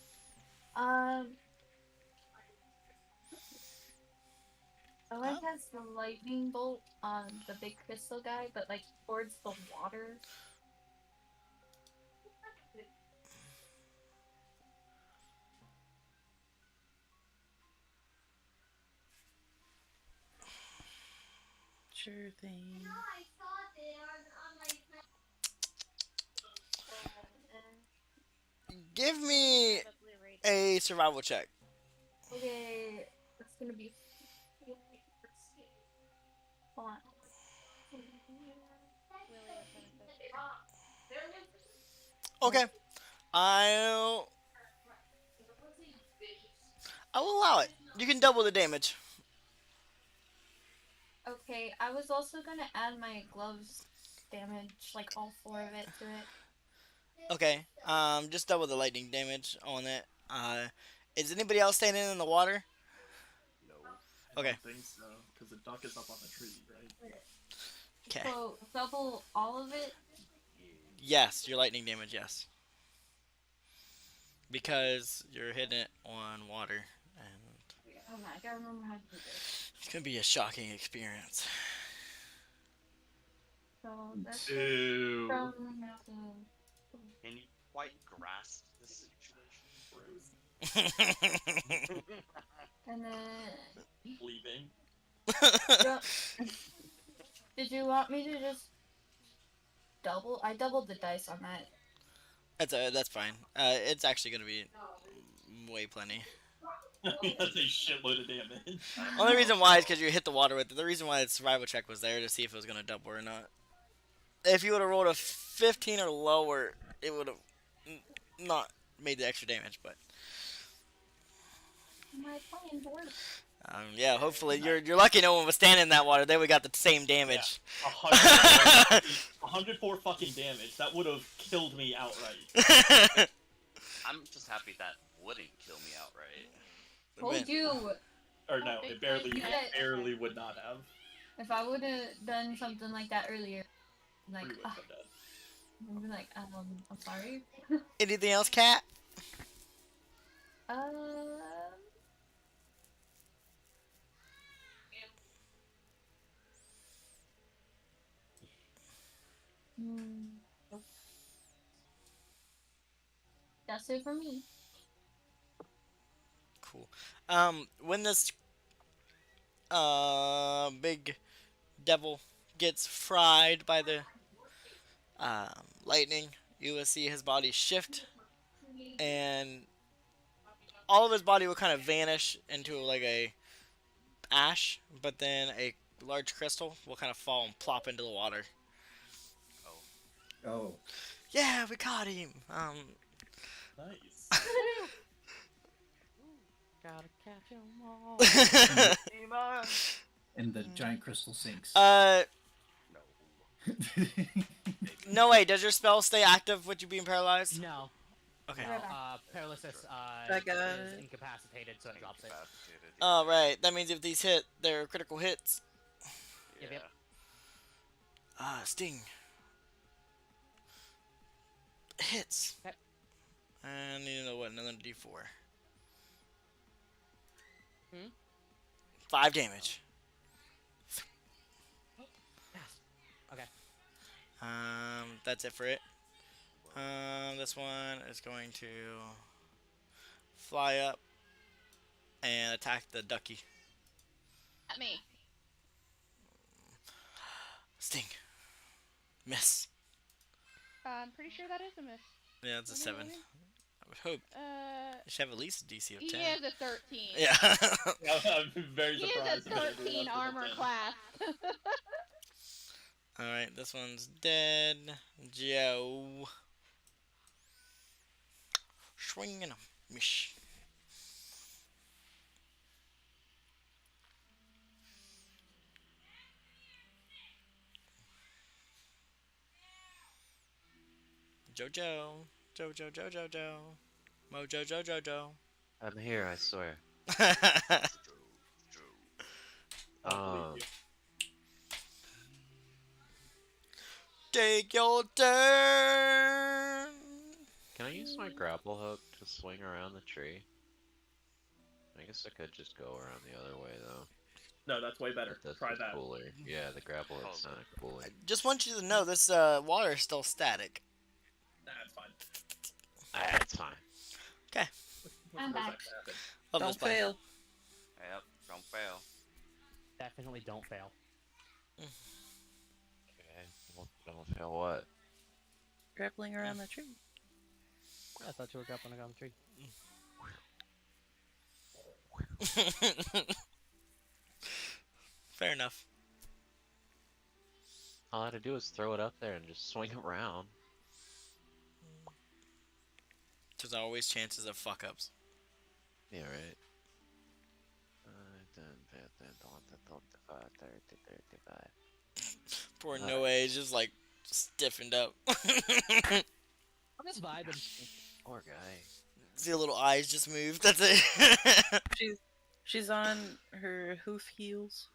I want to cast the lightning bolt on the big crystal guy, but like towards the water. Sure thing. Give me a survival check. Okay, that's gonna be. Hold on. Okay. I'll allow it. You can double the damage. Okay, I was also gonna add my gloves damage, like all 4 of it to it. Okay. Just double the lightning damage on it. Is anybody else standing in the water? No. Okay. I don't think so, because the duck is up on the tree, right? Okay. So double all of it. Yes, your lightning damage. Yes. Because you're hitting it on water, and Hold on, I gotta remember how to do this. it's gonna be a shocking experience. So that's Ew. from Can you quite grasp this situation? and then Leaving. did you want me to just double? I doubled the dice on that. That's fine. It's actually gonna be way plenty. That's a shitload of damage. Only reason why is because you hit the water with it. The reason why the survival check was there to see if it was gonna double or not. If you would have rolled a 15 or lower, it would have not made the extra damage. But My plan worked. yeah, hopefully you're lucky no one was standing in that water. They would got the same damage. 104 fucking damage. That would have killed me outright. I'm just happy that wouldn't kill me outright. Told you. Or no, it barely Yeah. would not have. If I would have done something like that earlier, like, We would have been dead. I'd be like, I'm sorry. Anything else, Cat? Nope. That's it for me. Cool. When this big devil gets fried by the lightning, you will see his body shift, and all of his body will kind of vanish into like a ash, but then a large crystal will kind of fall and plop into the water. Oh. Yeah, we caught him. Nice. Gotta catch 'em all. And the giant crystal sinks. No. No way. Does your spell stay active with you being paralyzed? No. Okay. No, paralysis I got is it. incapacitated, so it drops it. Incapacitated, Oh, right. That means if these hit, they're critical hits. Yeah. Yep. Sting. Hits. Okay. And you know what? Another D4. 5 damage. Yes. Okay. That's it for it. This one is going to fly up and attack the ducky. At me. Sting. Miss. I'm pretty sure that is a miss. Yeah, it's a 7. I would hope you should have at least a DC of He 10. is a 13. Yeah. I'm very He surprised. is a 13 armor class. Alright, this one's dead. Joe. Swinging a mish. Jojo. Jojo. Mojo Jojo. I'm here, I swear. Take your turn. Can I use my grapple hook to swing around the tree? I guess I could just go around the other way though. No, that's way better. That's Try just that. cooler. Yeah, the grapple Oh, is not cooler. I just want you to know this water is still static. Nah, it's fine. That's fine. Okay. I'm What's back. that happen? Love Don't this play. fail. Yep, don't fail. Definitely don't fail. Okay. Don't fail what? Grappling around the tree. I thought you were grappling around the tree. Fair enough. All I had to do is throw it up there and just swing around. There's always chances of fuck ups. Yeah, right. 35. Poor Noe is just like stiffened up. I'm just vibing. Poor guy. See the little eyes just moved. That's it. She's on her hoof heels,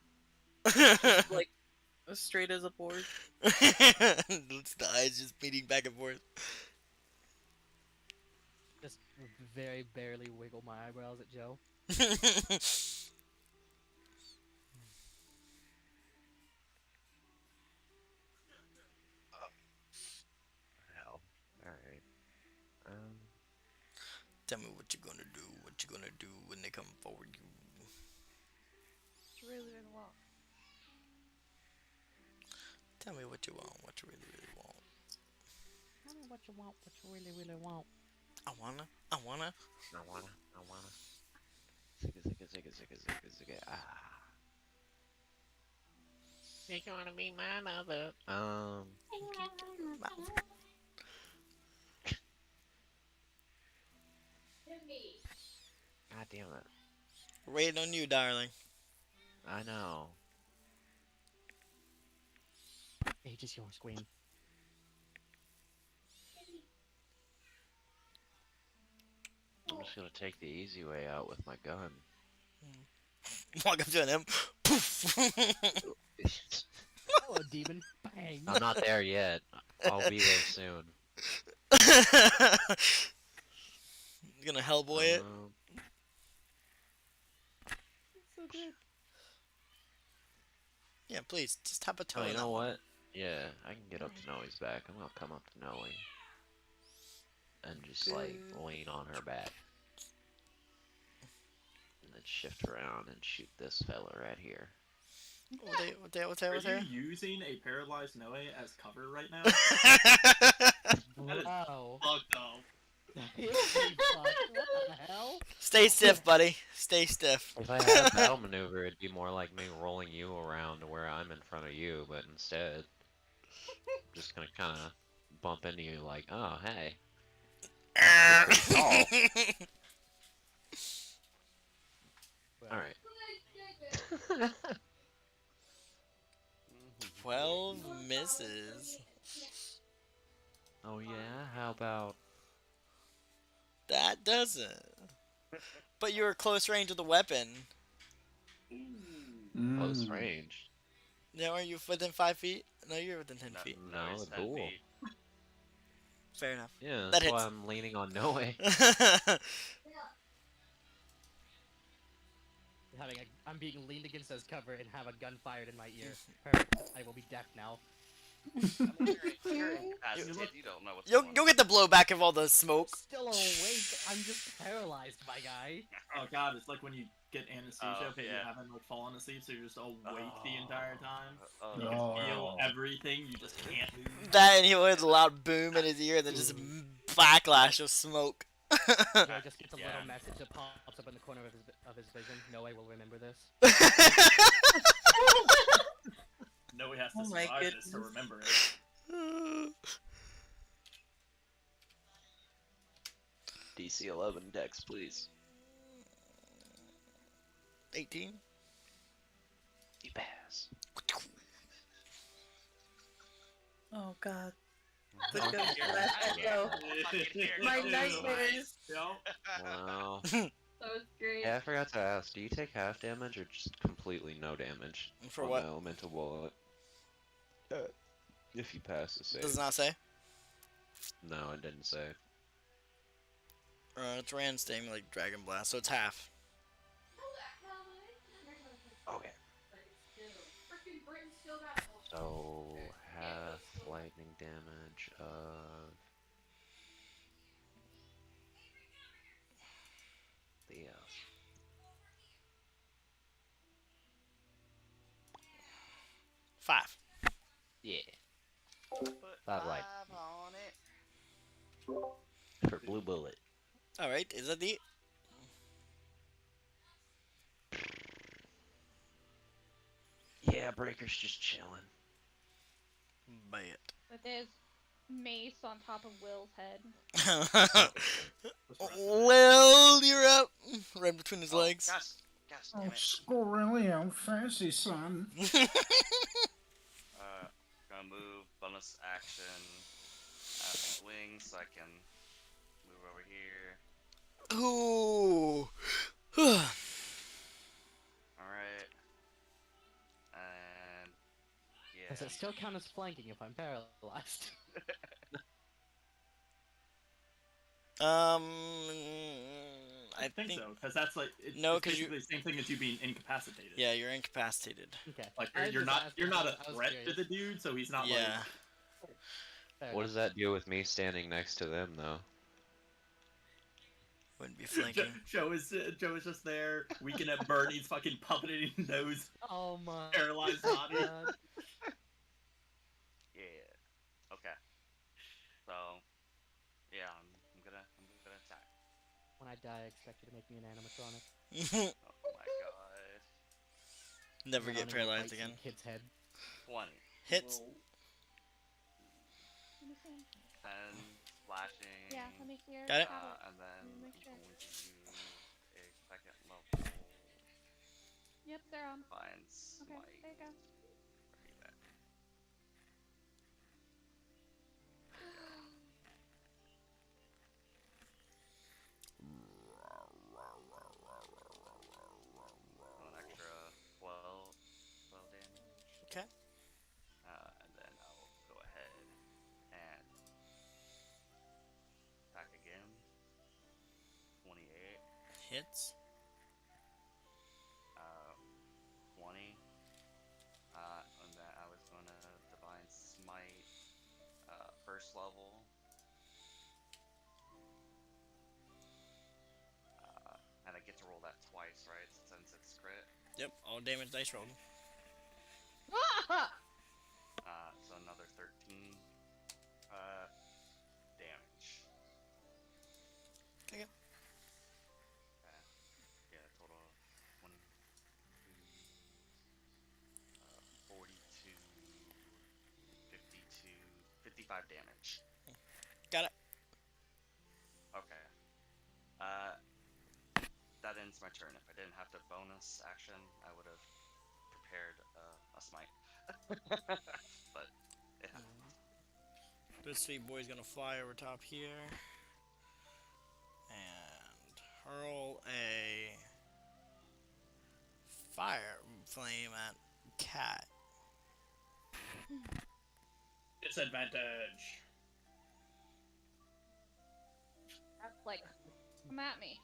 just like as straight as a board. The eyes just beating back and forth. Just very barely wiggle my eyebrows at Joe. Hell. Alright. Tell me what you're gonna do. What you gonna do when they come forward you. It's really been long. Tell me what you want. What you really, really want. Tell me what you want, what you really, really want. I wanna. I wanna. Zigga. Ah. You're gonna be my mother. God damn it. We're waiting on you, darling. I know. Age is yours, queen. I'm just gonna take the easy way out with my gun. Walk up to him. Poof. Hello, demon. Bang. I'm not there yet. I'll be there soon. You gonna Hellboy it? So good. Yeah, please. Just tap a toe. Oh, you in know that one. what? Yeah, I can get up to Noe's back. I'm gonna come up to Noe and just like lean on her back, and then shift around and shoot this fella right here. What's Are there? you using a paralyzed Noe as cover right now? That is Wow. fucked up. What the hell? Stay stiff, buddy. Stay stiff. If I had a battle maneuver, it'd be more like me rolling you around to where I'm in front of you, but instead, I'm just gonna kind of bump into you like, oh, hey. Alright. 12 misses. Oh yeah, how about... That doesn't. But you were close range of the weapon. Close range? Yeah, are you within 5 feet? No, you're within 10 feet. No, it's the 10 duel. feet. Fair enough. Yeah, That that's why hits. I'm leaning on Noe. I'm being leaned against as cover and have a gun fired in my ear. Perfect. I will be deaf now. You're incapacitated, you don't know what's You'll going get on. the blowback of all the smoke. Still awake. I'm just paralyzed, my guy. Oh god, it's like when you get anesthesia, Oh, but you yeah. haven't like fallen asleep, so you're just awake the entire time. Oh, You no. can feel everything, you just can't move. That and he heard a loud boom in his ear and then just backlash of smoke. Joe just gets a Yeah. little message that pops up in the corner of his vision. No, I will remember this. No, he has to Oh my survive this to goodness. remember it. DC 11 dex, please. 18. You pass. Oh god. The Oh, ghost yeah. left go. My nightmares. Yep. Wow. That was great. Yeah, I forgot to ask. Do you take half damage or just completely no damage? For on what? The elemental bullet. If you pass the save. Does not say. No, it didn't say. It's Rand sting like Dragon Blast, so it's half. Okay. So half lightning damage of the 5. yeah. Put 5 light on it. for blue bullet. Alright, is that the... Yeah, Breaker's just chilling. Bet. With his mace on top of Will's head. Well, you're up. Right between his legs. Gosh damn Oh, it. Scorelio, fancy son. Gonna move, bonus action, swing, so I can move over here. Ooh. Alright. And yeah. Does it still count as flanking if I'm paralyzed? I think so, because that's like No, it's 'cause you- basically the same thing as you being incapacitated. Yeah, you're incapacitated. Okay. Like I you're just not asked you're not a because I was threat to curious. the dude, so he's not Yeah. Fair What enough. does that do with me standing next to them, though? Wouldn't be like flanking. Joe is just there, weakened at Bernie's fucking puppeting those Oh my paralyzed body. god. Yeah. Okay. So yeah, I'm gonna attack. When I die, I expect you to make me an animatronic. Oh my god. Never And get I'm gonna paralyzed bite some again. Kid's head. 20. Hits. Whoa. Let me see. 10 slashing. Yeah, let me see your Got it. tablet. And then I'm Make sure. going to use a second level Yep, they're on. Divine Okay, Smite. there you go. Where are you at? So an extra 12 damage. Okay. And then I'll go ahead and attack again. 28. Hits. 20. And then I was gonna Divine Smite, first level. And I get to roll that twice, right? Since it's crit. Yep, all damage dice rolled. So another 13 damage. Okay. Yeah, total of 22, 42, 52, 55 damage. Got it. Okay. That ends my turn. If I didn't have to bonus action, I would have prepared a smite. But it happened. This sweet boy's gonna fly over top here and hurl a fire flame at Cat. Disadvantage. That's like, come at me.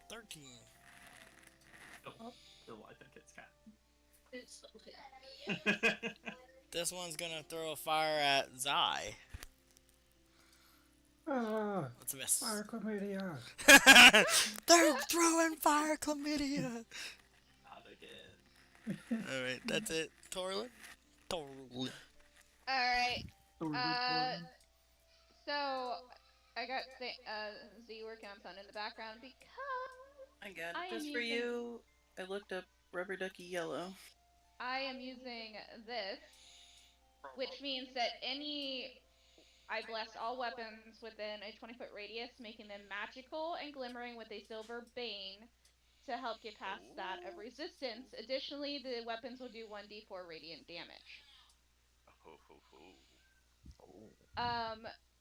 13. Still, I think it's cat. It's okay. This one's gonna throw a fire at Zai. Ah, That's a miss. fire chlamydia. They're throwing fire chlamydia. Not again. Alright, that's it. Torlin? Torlin. Alright. So I got Z working on something in the background because I got I it am just for using- you. I looked up rubber ducky yellow. I am using this, which means that I bless all weapons within a 20-foot radius, making them magical and glimmering with a silver bane to help get past that of resistance. Additionally, the weapons will do 1d4 radiant damage.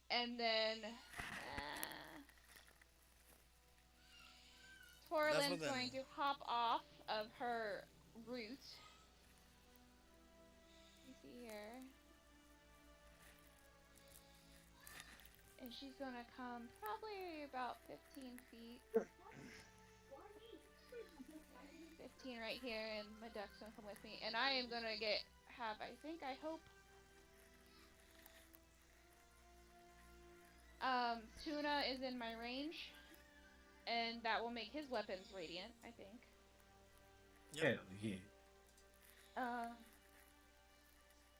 And then Torlin's going to hop off of her route. You see here. And she's gonna come probably about 15 feet. 15 right here, and my duck's gonna come with me. And I am gonna I hope. Tuna is in my range, and that will make his weapons radiant, I think. Hell yeah.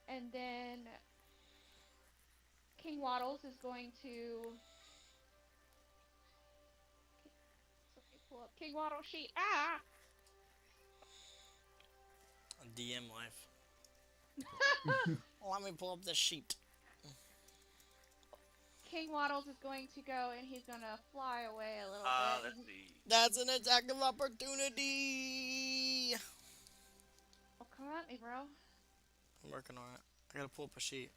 And then King Waddles is going to. Let me pull up King Waddle sheet. Ah! DM life. Let me pull up the sheet. King Waddles is going to go and he's gonna fly away a little bit. Let's see. That's an attack of opportunity. Oh, come at me, bro. I'm working on it. I gotta pull up a sheet.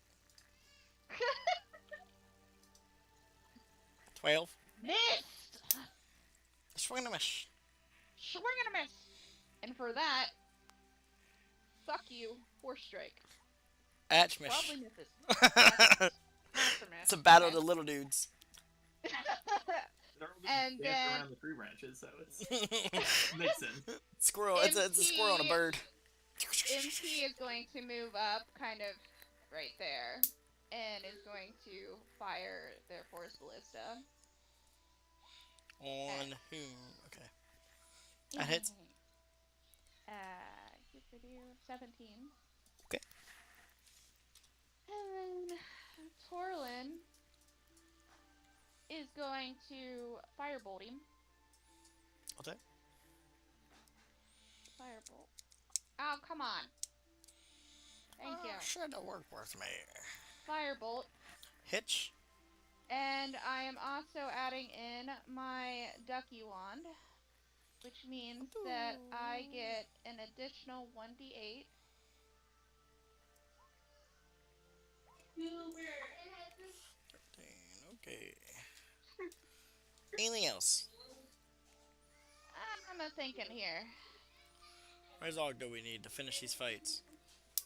12. Missed! Swing and a miss. Swing and a miss! And for that, fuck you, Force Strike. Atch miss. Probably misses. It's a battle of the little dudes. And then around the tree branches, so it's makes sense. Squirrel. It's a squirrel and a bird. MP is going to move up, kind of right there, and is going to fire their Force Ballista. On whom? Okay. That hits. 17. Okay. And then Torlin is going to firebolt him. Okay. Firebolt. Oh, come on. Thank you. Should have worked with me. Firebolt. Hitch. And I am also adding in my Ducky Wand, which means that I get an additional 1d8. Okay. Anything else? I'm thinking here. What dog do we need to finish these fights?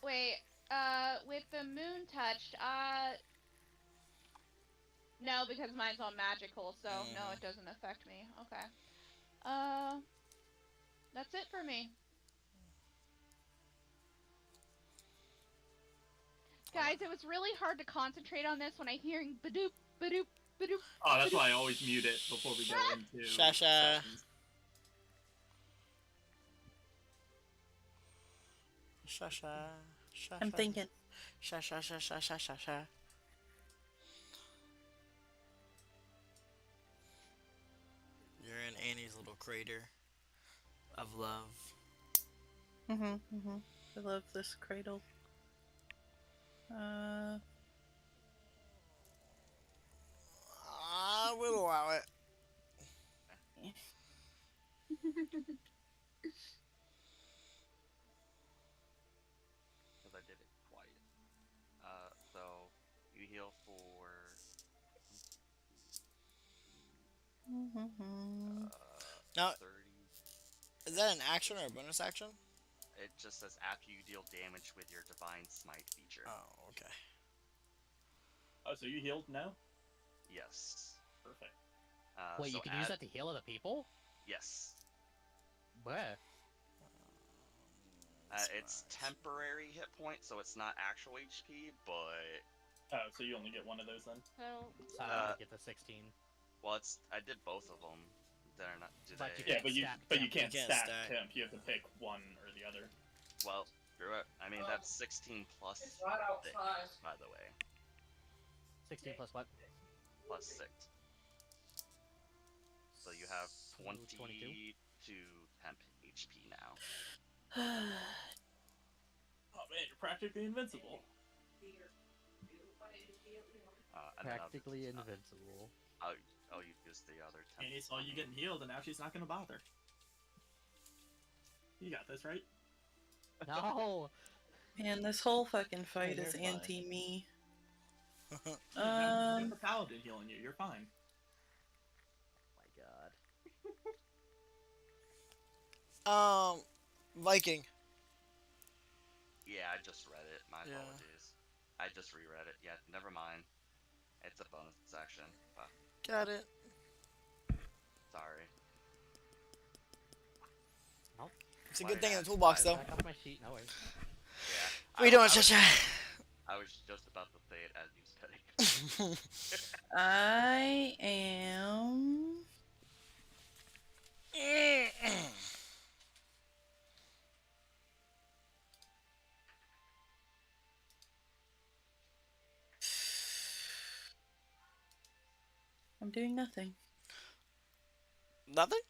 Wait, with the moon touched, no, because mine's all magical, so no, it doesn't affect me. Okay. That's it for me. Guys, it was really hard to concentrate on this when I hearing badoop, badoop, badoop. Oh, that's why I always mute it before we go into Shasha. sessions. Shasha. Shasha. I'm thinking. Shasha. Shasha. Shasha. Shasha. You're in Annie's little crater of love. I love this cradle. I will allow it. Because I did it quiet. So you heal for Now, 30. is that an action or a bonus action? It just says after you deal damage with your Divine Smite feature. Oh, okay. Oh, so you healed now? Yes. Perfect. Wait, so you can use that to heal other people? Yes. Where? It's temporary hit points, so it's not actual HP, but... Oh, so you only get one of those then? So, So I get the 16. Well, I did both of them. They're not... But you Yeah, can't but you stack can't temp. stack stack. temp. You have to pick one or the other. Well, I mean, that's 16 plus 6, by the way. 16 plus what? Plus 6. So you have So 22 temp HP now. Oh man, you're practically invincible. And then Practically invincible. I'll use the other temp. Annie saw you getting healed, and now she's not gonna bother. You got this, right? No! Man, this whole fucking fight Yeah, is you're fine. anti-me. You have the paladin healing you. You're fine. My god. Viking. Yeah, I just read it. My Yeah. apologies. I just reread it. Yeah, never mind. It's a bonus action. But Got it. sorry. It's a good thing in the toolbox, though. Back off my sheet, no worries. Yeah. What are you doing, Chacha? I was just about to say it as you said it. I am. I'm doing nothing. Nothing?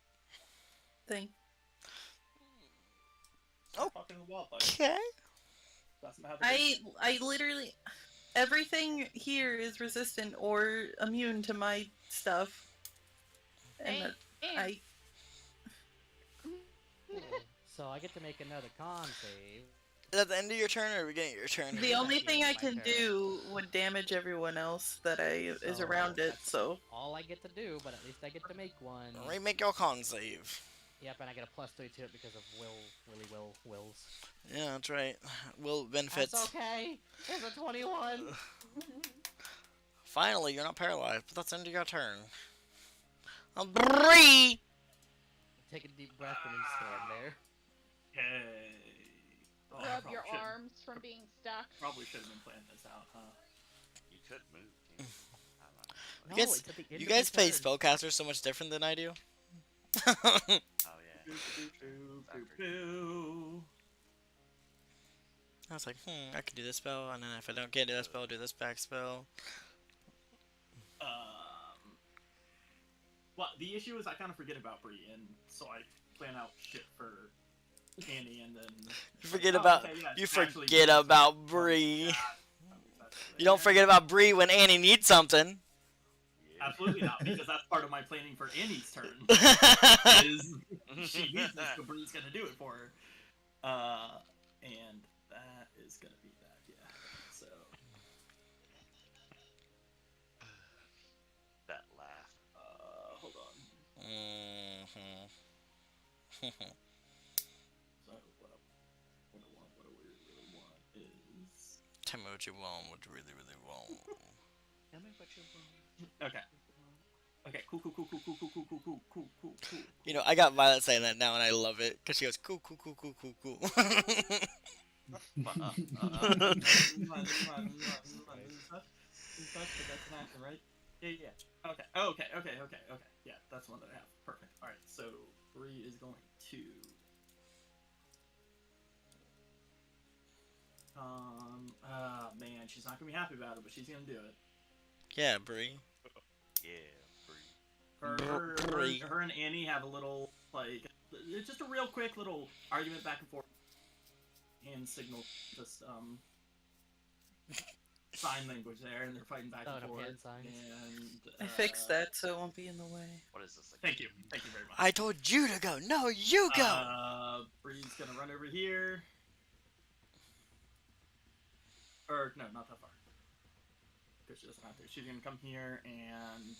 Thing. Oh. Talking to the wildfire. Okay. Doesn't have a I literally. Everything here is resistant or immune to my stuff. And I. So I get to make another con save. Is that at the end of your turn or beginning of your turn? The only thing I My can turn. do would damage everyone else that is So around it, that's so. all I get to do, but at least I get to make one. Remake your con save. Yep, and I get a +3 to it because of wills. Yeah, that's right. Will benefits. That's okay. It's a 21. Finally, you're not paralyzed, but that's the end of your turn. Bree! Take a deep breath and then stand there. Hey. Oh, I Rub probably your shouldn't- arms from being stuck. Probably should have been planning this out, huh? You could move. Can't you? I don't know. No, You guys- it's at the end You of my guys play turn. spellcaster so much different than I do. Oh yeah. I was like, I could do this spell, and then if I don't get that spell, I'll do this back spell. Well, the issue is I kind of forget about Bree, and so I plan out shit for Annie, and then You forget oh, about okay, yeah, you it's actually forget good. about Bree. Yeah, You don't forget about Bree when Annie needs something. absolutely not, because that's part of my planning for Annie's turn. Is she needs this, but Bree's gonna do it for her. And that is gonna be that, yeah. So That laugh. hold on. Mhm. So what I really want is Tell me what you want, what you really want. Tell me what you want. okay. Okay, cool. You know, I got Violet saying that now, and I love it because she goes cool. That's an action, right? Yeah. Okay. Yeah, that's one that I have. Perfect. Alright, so Bree is going to man, she's not gonna be happy about it, but she's gonna do it. Yeah, Bree. Yeah, Bree. Her and Annie have a little, like, it's just a real quick little argument back and forth. Hand signal, just, sign language there, and they're fighting back Oh, and no, forth. hand signs. And, I fixed that so it won't be in the way. What is this? Like Thank you very much. I told you to go. No, you go. Bree's gonna run over here. Or, no, not that far. Because she doesn't have to. She's gonna come here and,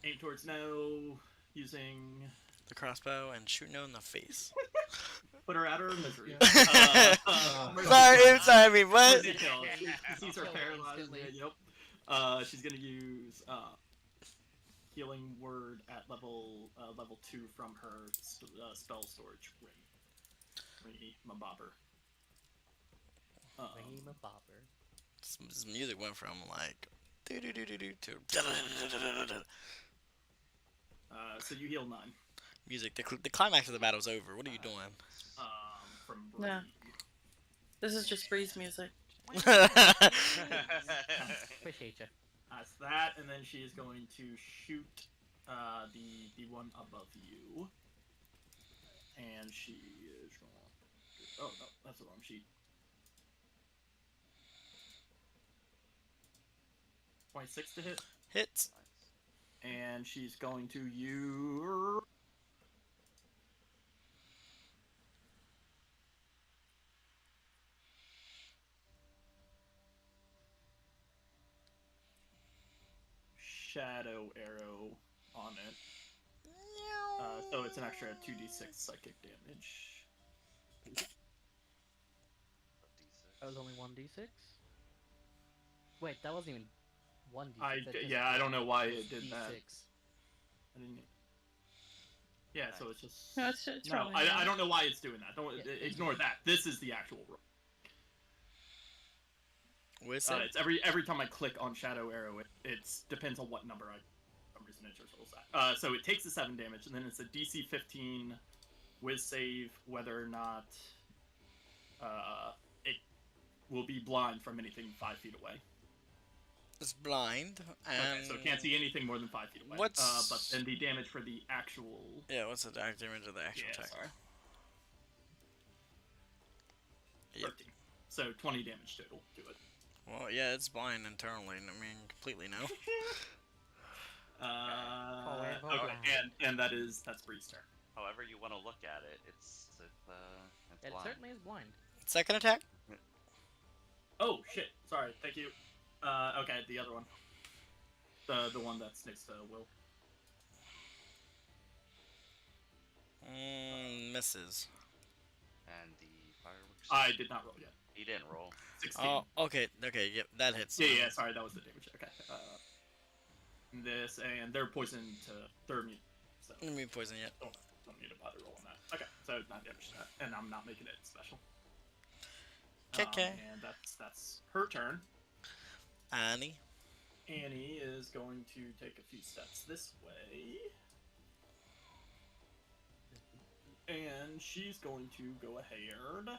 aim towards No, using... The crossbow and shoot No in the face. Put her out of her misery. Sorry, I mean, what? Mercy kill. She sees her paralyzed. Instantly. Yep. She's gonna use healing word at level 2 from her spell storage ring. Mabobber. Ring a bobber. This music went from like to So you heal 9. music. The climax of the battle is over. What are you doing? From Bree. No. This is just Bree's music. Appreciate you. That's that, and then she is going to shoot the one above you. And she is going. Oh no, that's the wrong sheet. 26 to hit, Hits. and she's going to use. Shadow arrow on it. So it's an extra 2d6 psychic damage. That was only 1d6? Wait, that wasn't even 1d6. I don't know why it did that. D6. I didn't. Yeah, so it's just... No, it's No, rolling, I yeah. don't know why it's doing that. Don't Yeah. ignore that. This is the actual roll. Whistle? It's every time I click on Shadow Arrow, it depends on what number for some reason it just rolls that. So it takes the 7 damage, and then it's a DC 15 Wiz save whether or not it will be blind from anything 5 feet away. It's blind. And Okay, so it can't see anything more than 5 feet away. What's... But then the damage for the actual... Yeah, what's the damage of the actual attack? Sorry. Yep. 13. So 20 damage total to it. Well, yeah, it's blind internally. I mean, completely no. Okay, and that's Bree's turn. However you want to look at it, it's It blind. certainly is blind. Second attack? Oh shit! Sorry. Thank you. Okay, the other one. The one that's next to Will. Misses. And the fireworks. I did not roll yet. He didn't roll. 16. Oh, okay, yep, that hits. Yeah, sorry, that was the damage. Okay. This, and they're poisoned to third me. So Let me poison yet. don't need to bother rolling that. Okay, so not damage to that, and I'm not making it special. Okay. And that's her turn. Annie. Annie is going to take a few steps this way. And she's going to go ahead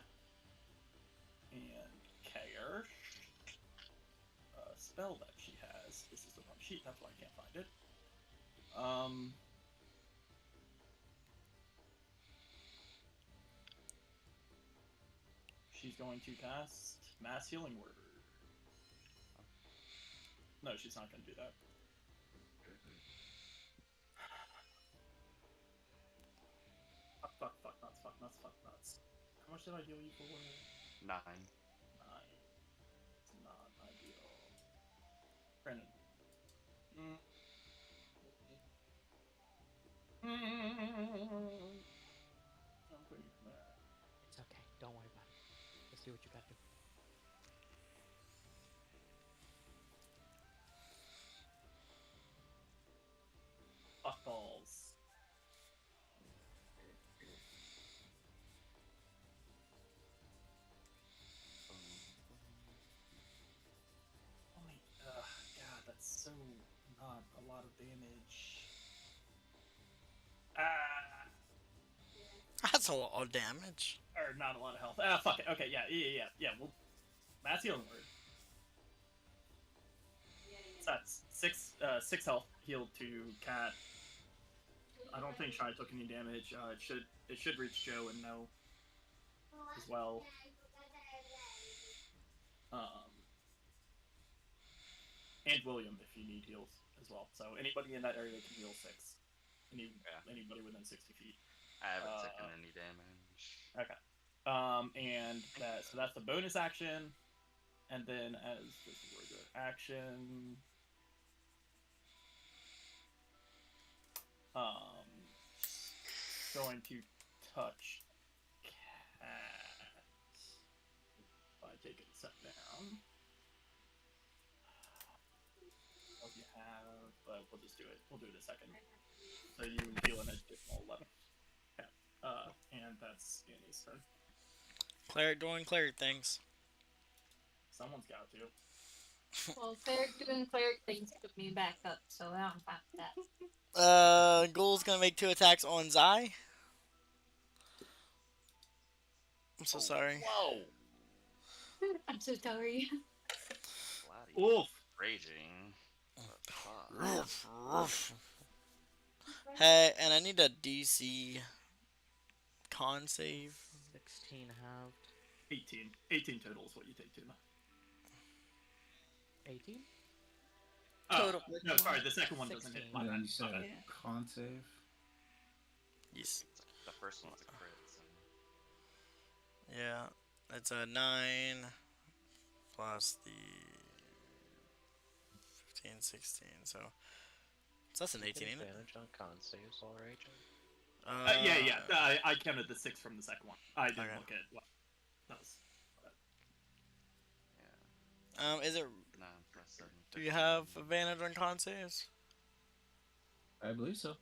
and care. Spell that she has. This is the wrong sheet, that's why I can't find it. She's going to cast Mass Healing Word. No, she's not going to do that. Fuck nuts. How much did I heal you for? 9. 9. It's not ideal. Brandon. I'm quitting from there. It's okay. Don't worry about it. Just do what you gotta do. Fuck balls. God, that's so not a lot of damage. That's a lot of damage. Or not a lot of health. Fuck it. Okay, yeah. Well, Mass Healing Word. So that's 6 health healed to Cat. I don't think Shy took any damage. It should reach Joe and No as well. And William if you need heals as well. So anybody in that area can heal 6. Anybody within 60 feet. I haven't taken any damage. Okay. And so that's the bonus action, and then as this is regular action, going to touch Cat by taking a step down. What you have, but we'll just do it. We'll do it a second. So you heal an additional 11. And that's Annie's turn. Cleric doing cleric things. Someone's got to. Well, cleric doing cleric things put me back up, so I'm fine with that. Ghoul's gonna make 2 attacks on Zai. I'm so sorry. Whoa! I'm so sorry. Oof! Raging. Hey, and I need a DC con save. 16 halved. 18. 18 total is what you take, Tuna. 18? Total. No, sorry, the second one doesn't hit. 16. My Yeah, bad. you said Okay. a con save. Yes. The first one's a crit, so... Yeah, it's a 9 plus the 15, 16. So that's an 18, ain't it? Advantage on con saves while raging. Yeah. I counted the 6 from the second one. I didn't Okay. look at what that was. Yeah. Is it? No, press 7. Do you have advantage on con saves? I believe so.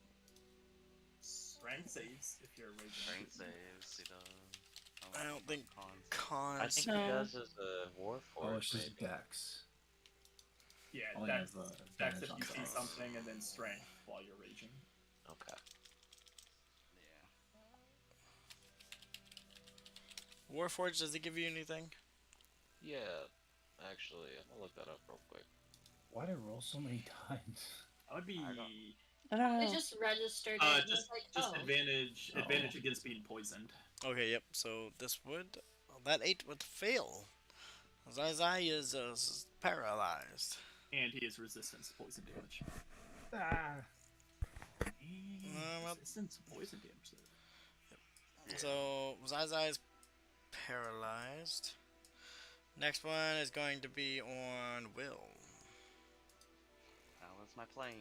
strength saves if you're raging. Strength saves, he does. I don't think I cons. think No. he does as a Oh, warforged, it's just maybe. dex. Yeah, Only dex, have, dex advantage if on you see cons. something, and then strength while you're raging. Okay. Yeah. Warforged, does it give you anything? Yeah, actually, I'm gonna look that up real quick. Why did I roll so many times? That would be I don't I know. just registered it. And just was like, just oh. advantage against being poisoned. Okay, yep. So this would that 8 would fail. Zai is paralyzed. And he has resistance to poison damage. Ah. Resistance to poison damage. So Zai is paralyzed. Next one is going to be on Will. That was my plan.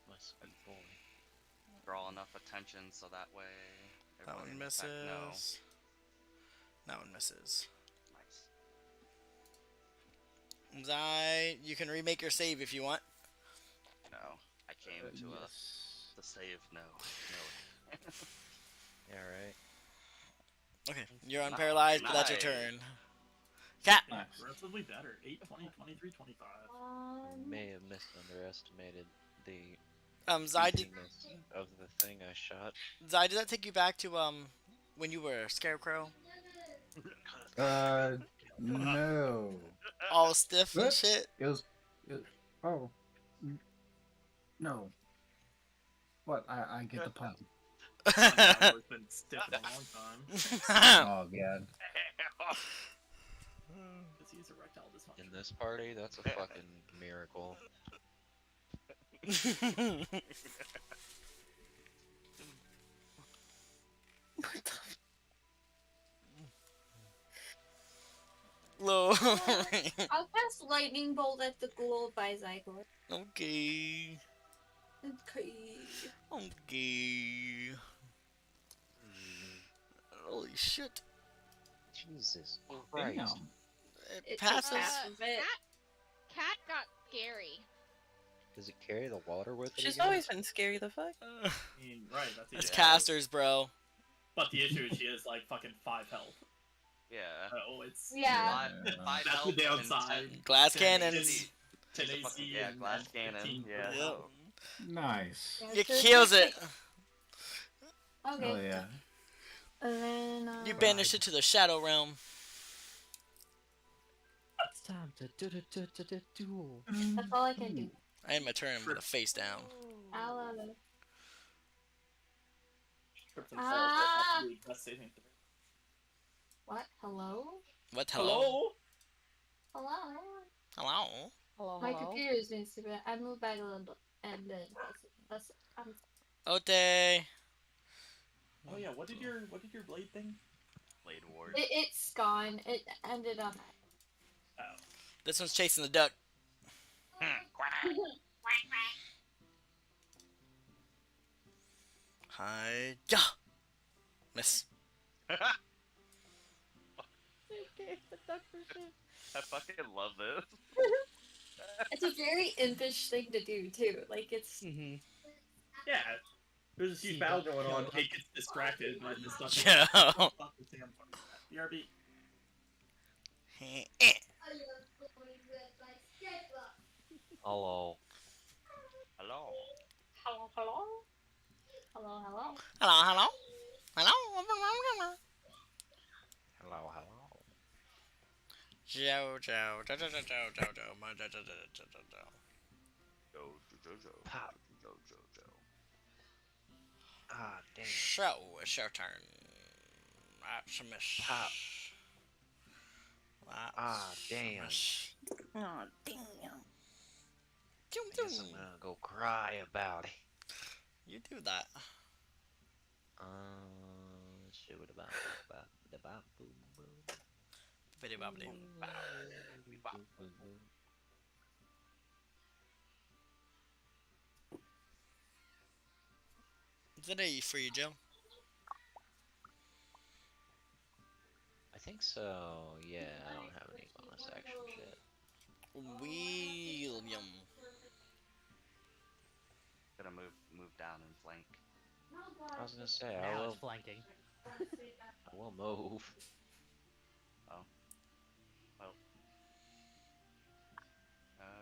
My sweet boy. Draw enough attention so that way. That everybody one in the pack know. misses. That one misses. Nice. Zai, you can remake your save if you want. No, I came to Yes. the save. No. Yeah, right. Okay, you're unparalyzed, but that's your turn. Cat! Yeah, relatively better. 8, 20, 23, 25. May have misunderestimated the Zai, did, easiness of the thing I shot. Zai, did that take you back to, when you were a scarecrow? No. All stiff and What? shit? It was. Oh. No. What? I get the pun. It's been stiff in a long time. Oh, God. Does he use erectile dysfunction? In this party, that's a fucking miracle. Low. I'll cast lightning bolt at the ghoul by Zygor. Okay. Okay. Okay. Holy shit. Jesus Christ. Damn. It It passes. took half of it. Cat got scary. Does it carry the water with it? She's again? always been scary, the fuck? I mean, right, that's the It's issue. casters, bro. But the issue is she has like fucking 5 health. Yeah. Oh, it's Yeah. Five that's health the and downside. Glass 10 cannons. AC, 10 She's a fucking- AC yeah, and glass 15 cannon, for yeah. health. Nice. Yeah, You so it's kills like- it. Okay. Oh, yeah. And then, You banished it to the shadow realm. It's time to duel. That's all I can do. I end my turn with a face down. I love it. Trips and falls, Ah. that's the best saving throw. What? Hello? What? Hello? Hello? Hello? Hello, My computer is being stupid. I moved back a little bit, and then that's Ote. Oh yeah, what did your blade thing? Blade Ward. it's gone. It ended up. Oh. This one's chasing the duck. Hi. Yeah. Miss. Okay, the duck for shit. I fucking love this. It's a very impish thing to do too. Like it's. Mm-hmm. Yeah. There's this huge battle going on. Kate gets distracted by this stuff. Yo. Fuck this damn fucking BRB. Hello. Hello. Hello, hello. Hello, hello. Hello, hello. Hello. Hello, hello. Joe, Joe, Joe, Joe, Joe, Joe, Joe, Joe, my Joe, Joe, Joe, Joe, Joe, Joe. Pop. Ah, damn. So, it's your turn. That's a miss. Pop. That's Ah, damn. a miss. Oh, damn. I guess I'm gonna go cry about it. You do that. Shoot about boom boom. Video bobbity. Is that a for you, Joe? I think so. Yeah, I don't have any bonus action shit. William. Gonna move down and flank. I was gonna say, Now it's flanking. I will move. Oh. Well. Oh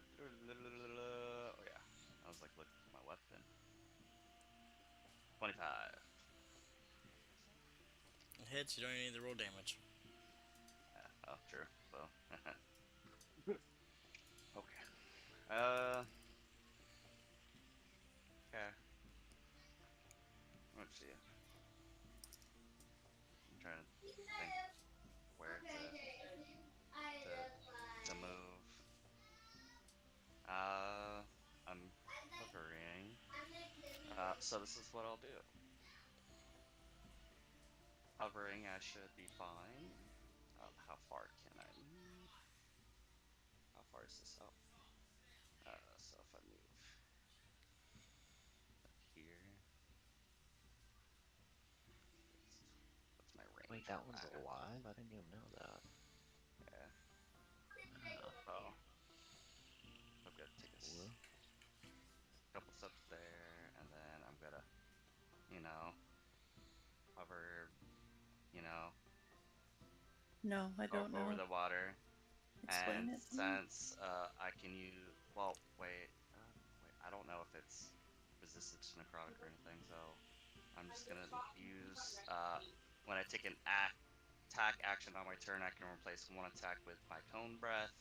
yeah. I was like looking for my weapon. 25. It hits, you don't even need the roll damage. Yeah, oh, true. So. Okay. Okay. Let's see. I'm trying to think where to move. I'm hovering. So this is what I'll do. Hovering, I should be fine. How far can I move? How far is this up? So if I move up here, what's my range? Wait, that one's alive? I didn't even know that. Yeah. Oh. I'm gonna take a couple steps there, and then I'm gonna, hover, No, I don't know. over the water. Explain And it. since I can use, well, wait, I don't know if it's resistant to necrotic or anything, so I'm just gonna use, when I take an attack action on my turn, I can replace one attack with my cone breath.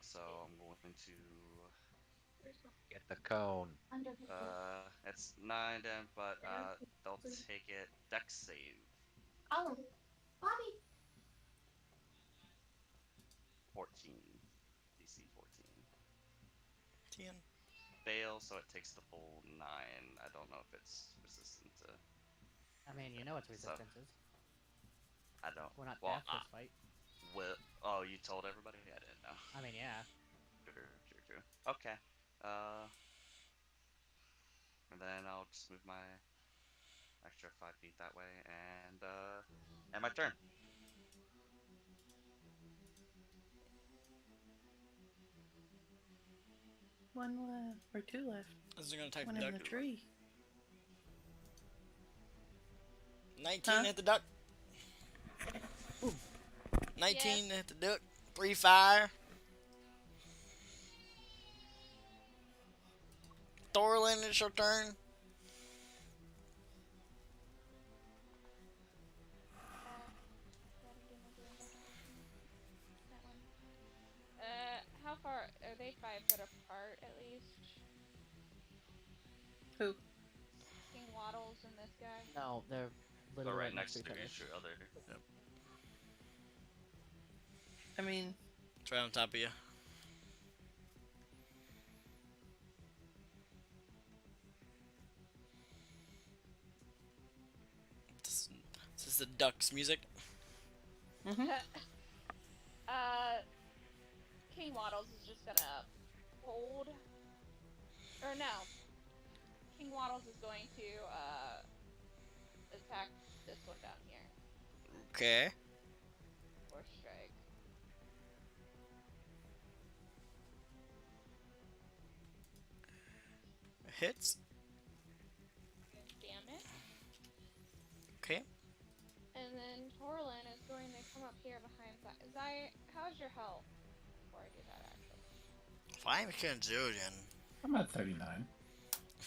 So I'm going to Get the cone. it's 9 then, but they'll take it dex save. Oh, Bobby. 14. DC 14. 10. Fail, so it takes the full 9. I don't know if it's resistant to. I mean, you know it's resistances. I don't. We're not Well, death this fight. Oh, you told everybody? I didn't know. I mean, yeah. True. Okay. And then I'll just move my extra 5 feet that way, and my turn. One left, or two left. This is gonna attack One the in duck. the tree. 19 hit the duck. Ooh. 19 hit the duck. 3 fire. Thorlin, it's your turn. How far are they? 5 foot apart at least. Who? King Waddles and this guy. No, they're literally right next to each other. Yep. I mean, It's right on top of you. This is the duck's music. mm-hmm. King Waddles is just gonna hold. Or no. King Waddles is going to attack this one down here. Okay. Or strike. Hits. Damn it. Okay. And then Torlin is going to come up here behind Zai. How's your health? Before I do that, actually. Fine, we can't do it again. I'm at 39.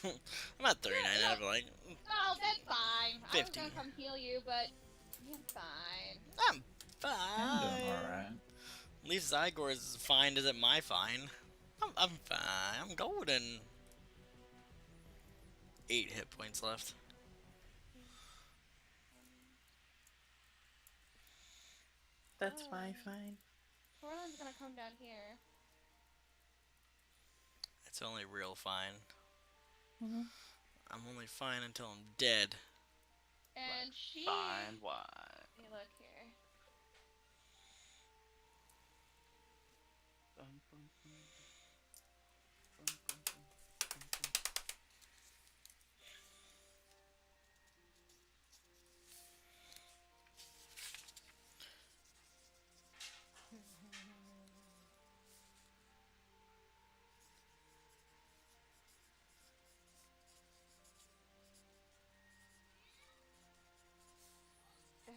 I'm at 39 out of like. Oh, that's fine. 50. I was gonna come heal you, but you're fine. I'm fine. I'm doing alright. At least Zygor's fine isn't my fine. I'm fine. I'm golden. 8 hit points left. That's my fine. Torlin's gonna come down here. It's only real fine. Mm-hmm. I'm only fine until I'm dead. And she. Fine, why? Hey, look here.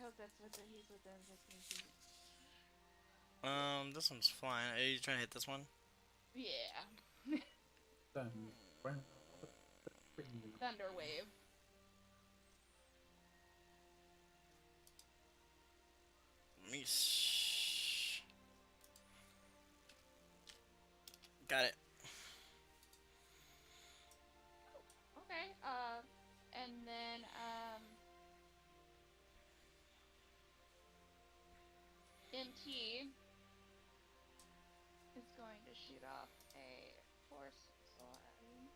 hope that's within. He's within 15 feet. This one's flying. Are you trying to hit this one? Yeah. Thunder wave. Got it. Okay. And then MT is going to shoot off a force missile at me.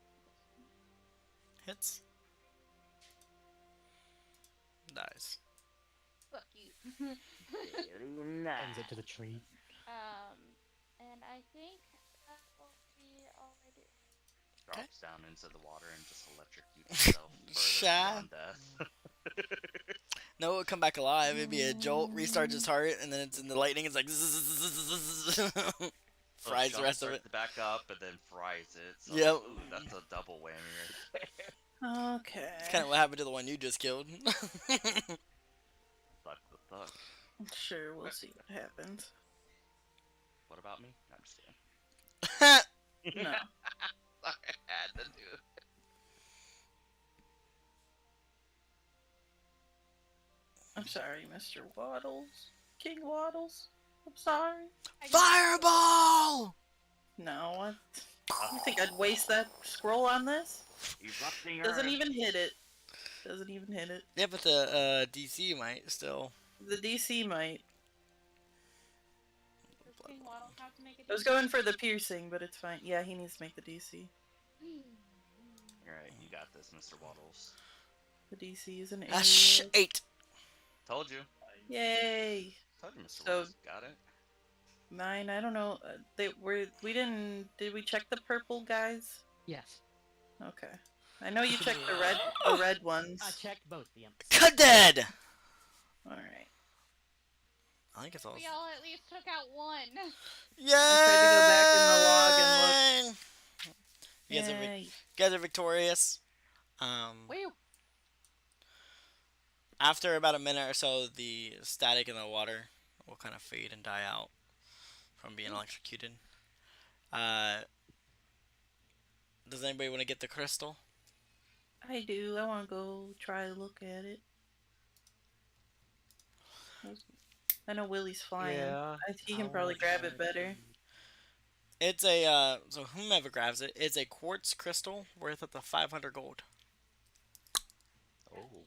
Hits. Dies. Fuck you. Ends it to the tree. And I think that will be all I do. Drops down into the water and just electrocutes himself further beyond death. No, it would come back alive. It'd be a jolt, restarts his heart, and then it's in the lightning. It's like fries the rest of it. Back up and then fries it. So, Yep. ooh, that's a double whammy right there. Okay. It's kind of what happened to the one you just killed. Fuck the fuck. Sure, we'll see what happens. What about me? I'm just kidding. No. Sorry, I had to do it. I'm sorry, Mr. Waddles. King Waddles. I'm sorry. Fireball! No, what? You think I'd waste that scroll on this? Erupting Doesn't Earth. even hit it. Doesn't even hit it. Yeah, but the DC might still. The DC might. Does King Waddle have to make a I was going for the piercing, but it's fine. Yeah, he needs to make the DC. Alright, you got this, Mr. Waddles. The DC is an 8. Told you. Yay! Told you, Mr. So- Waddles. Got it. 9. I don't know. We didn't. Did we check the purple guys? Yes. Okay. I know you checked the red ones. I checked both the imps. Cut dead! All right. I think it's all. We all at least took out one. Yeah! I tried to go back in the log and look. You Yay. guys are victorious. Woo! After about a minute or so, the static in the water will kind of fade and die out from being electrocuted. Does anybody want to get the crystal? I do. I want to go try to look at it. I know Willie's flying. Yeah. He can probably grab it better. It's a, so whomever grabs it, it's a quartz crystal worth up to 500 gold. Oh.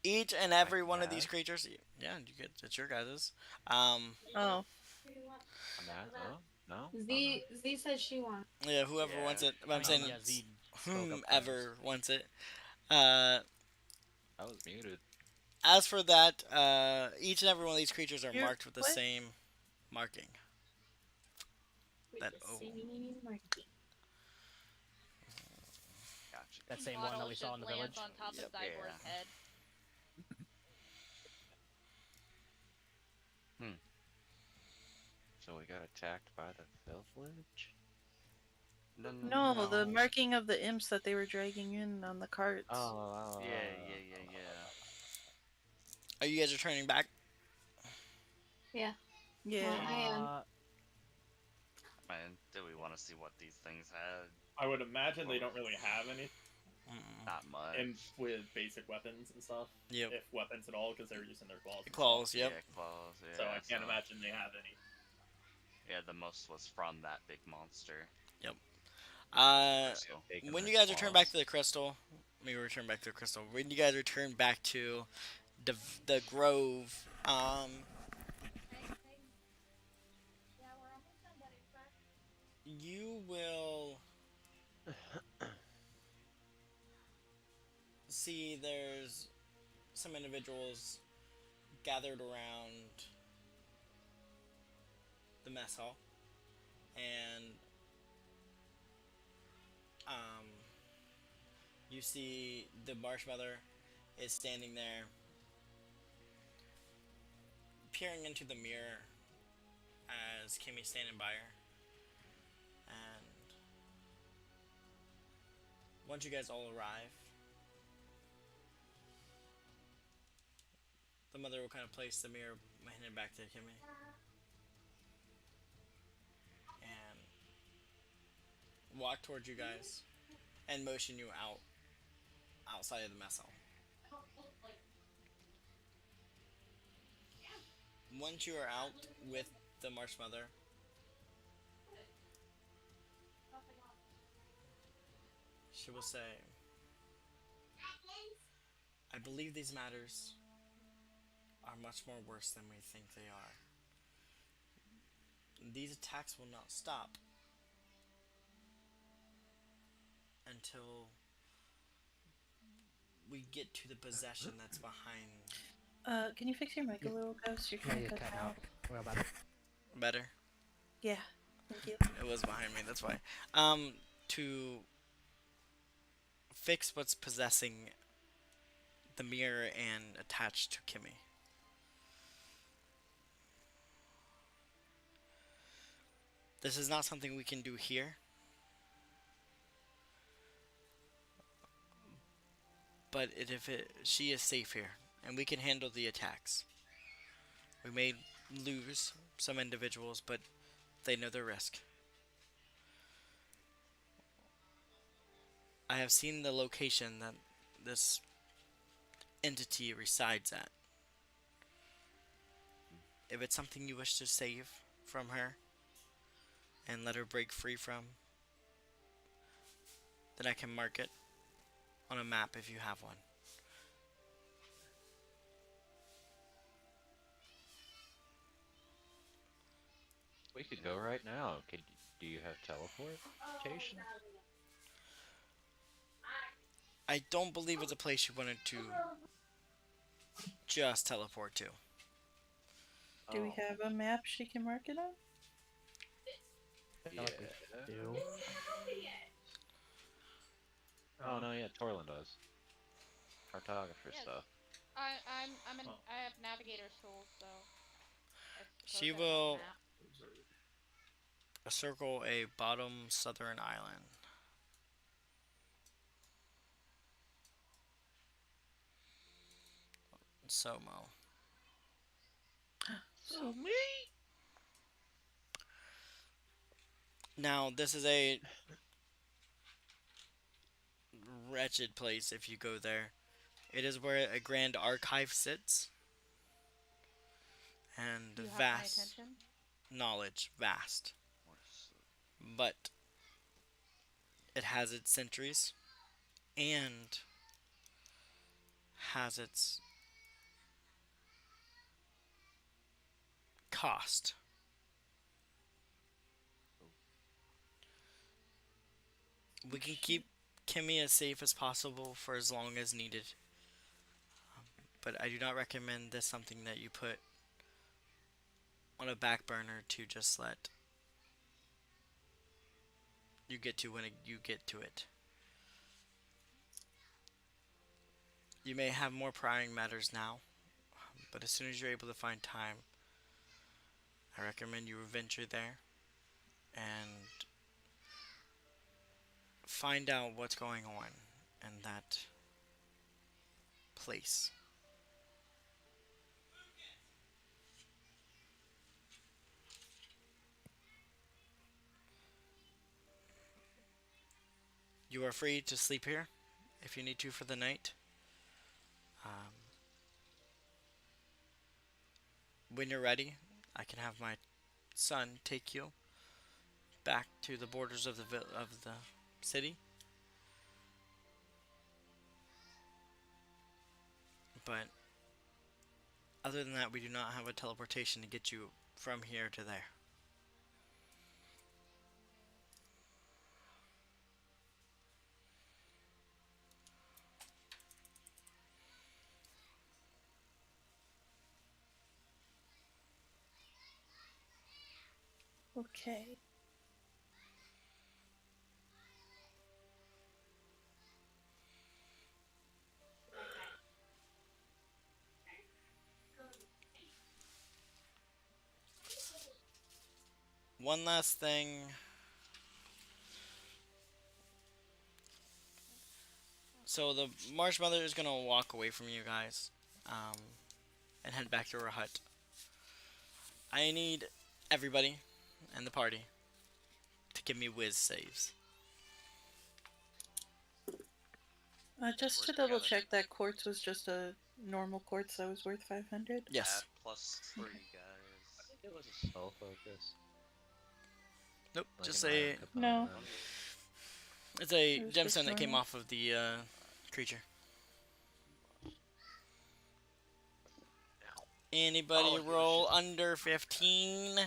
Each and every one of these creatures, yeah, you get, it's your guys's. Oh. No? Z said she wants. Yeah, whoever wants it. But I'm saying Yeah, it's Z spoke up whomever wants it. I was muted. As for that, each and every one of these creatures are You're- marked with the what? same marking. That Gotcha. That same Waddle one that we saw just in the lands village. on top Yep. of Zybor's Yeah. head. So we got attacked by the village? No, the marking of the imps that they were dragging in on the carts. Oh. Yeah. Are you guys returning back? Yeah. Yeah. Well, I am. Man, do we want to see what these things had? I would imagine they don't really have any Not much. with basic weapons and stuff. Yep. If weapons at all, because they're using their claws. and Claws, yep. Yeah, claws, yeah. So I can't imagine they have any. Yeah, the most was from that big monster. So taking When their you guys return back claws. to the crystal, when you guys return back to the grove, you will see there's some individuals gathered around the mess hall, and you see the Marsh Mother is standing there, peering into the mirror as Kimmy's standing by her. And once you guys all arrive, The mother will kind of place the mirror, hand it back to Kimmy, and walk towards you guys, and motion you outside of the mess hall. Once you are out with the Marsh Mother, she will say, I believe these matters are much more worse than we think they are. These attacks will not stop until we get to the possession that's behind. Can you fix your mic a little, Ghost? You're kind of cut out. What about it? Better? Yeah, thank you. It was behind me, that's why. To fix what's possessing the mirror and attached to Kimmy. This is not something we can do here. But she is safe here, and we can handle the attacks. We may lose some individuals, but they know their risk. I have seen the location that this entity resides at. If it's something you wish to save from her and let her break free from, then I can mark it on a map if you have one. We could go right now. Do you have teleportation? I don't believe it's a place you wanted to just teleport to. Do we have a map she can mark it on? Yeah. Do. Oh no, yeah, Torlin does. Cartographer Yes. stuff. I have navigator's tools, so. I suppose She I have will a map. circle a bottom southern island. Somo. So me? Now, this is a wretched place if you go there. It is where a grand archive sits. And You have my vast attention? knowledge. Vast. But it has its sentries and has its cost. We can keep Kimmy as safe as possible for as long as needed. But I do not recommend this something that you put on a back burner to just let you get to when you get to it. You may have more prying matters now, but as soon as you're able to find time, I recommend you venture there and find out what's going on in that place. You are free to sleep here if you need to for the night. When you're ready, I can have my son take you back to the borders of the city. But other than that, we do not have a teleportation to get you from here to there. Okay. One last thing. So the Marsh Mother is gonna walk away from you guys. and head back to our hut. I need everybody and the party to give me whiz saves. Just to double check, that quartz was just a normal quartz that was worth 500? Yes. +3, guys. I think it was a spell focus. Nope, Like just an item a... component. No. It's a It was just gemstone that came normal. off of the creature. Anybody Oh, he was roll just- under 15? You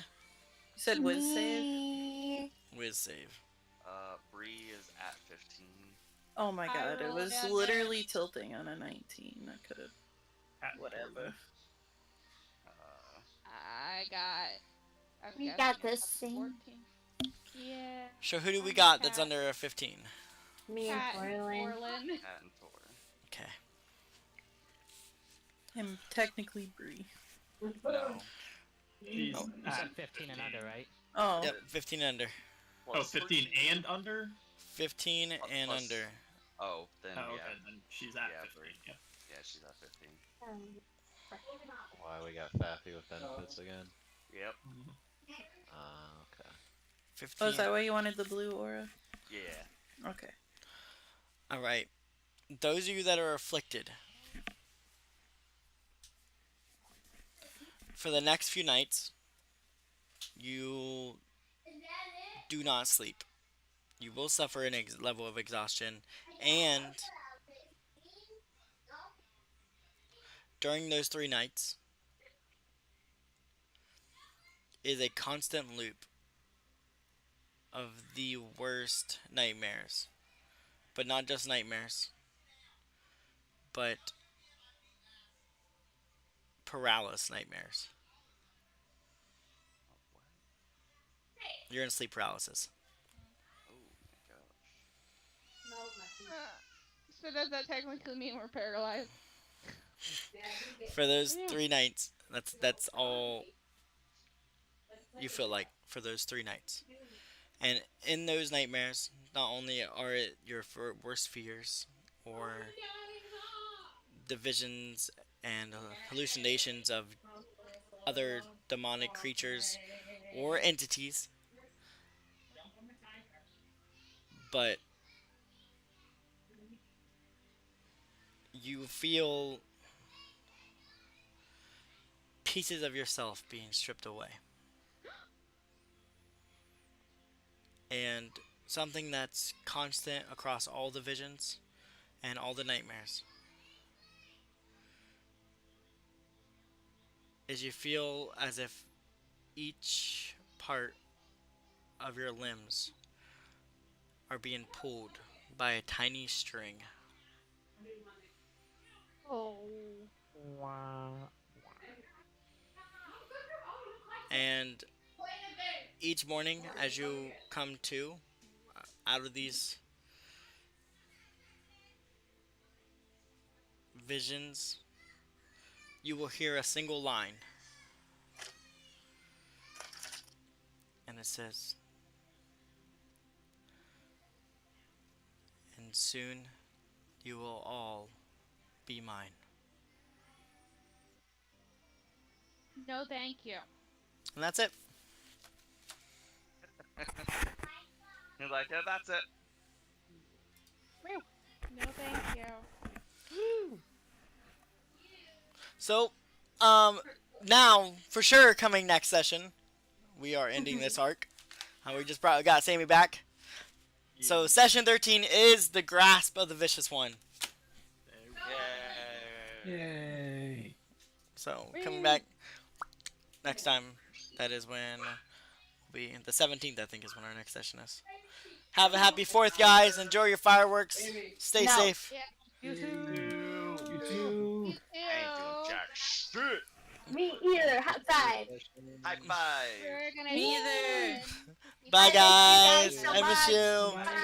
said whiz save? Whiz save. Bree is at 15. Oh my I god, it rolled was down literally tilting on a 19. I could've... At Whatever. I got. I'm We guessing got I this got thing. 14. Yeah. So who do we I'm got that's Cat. under a 15? Me and Cat and Orlin. Orlin. Cat and Thor. Okay. I'm technically Bree. No. She's Oh, You said 15 and under, right? Oh. Yep, 15 and under. Oh, 15 and under? 15 and Plus- under. Oh, then Oh, yeah. okay, then she's at Yeah, 15. Yeah. Yeah, she's at 15. Why we got Faffy with benefits again? Yep. Okay. 15. Oh, is that why you wanted the blue aura? Yeah. Okay. Alright. Those of you that are afflicted, for the next few nights, you do not sleep. You will suffer an level of exhaustion, and during those 3 nights is a constant loop of the worst nightmares. But not just nightmares, but paralysis nightmares. You're in sleep paralysis. Oh my gosh. So does that technically mean we're paralyzed? For those 3 nights, that's all you feel like for those 3 nights. And in those nightmares, not only are it your worst fears or the visions and hallucinations of other demonic creatures or entities, but you feel pieces of yourself being stripped away. And something that's constant across all the visions and all the nightmares is you feel as if each part of your limbs are being pulled by a tiny string. Oh. And each morning as you come to out of these visions, you will hear a single line, and it says, "And soon you will all be mine." No, thank you. And that's it. He's like, yeah, that's it. No, thank you. So, now, for sure, coming next session, we are ending this arc. We just got Sammy back. So, session 13 is the grasp of the vicious one. Yay! So, coming back next time, that is when we'll be the 17th, I think, is when our next session is. Have a happy 4th, guys. Enjoy your fireworks. Stay No. safe. Yeah. You too. You too. You I ain't doing too. jack shit. Me either. Hot five. High five. We're gonna Me either. win. Bye, Thank you guys guys. so I miss much. you. Bye.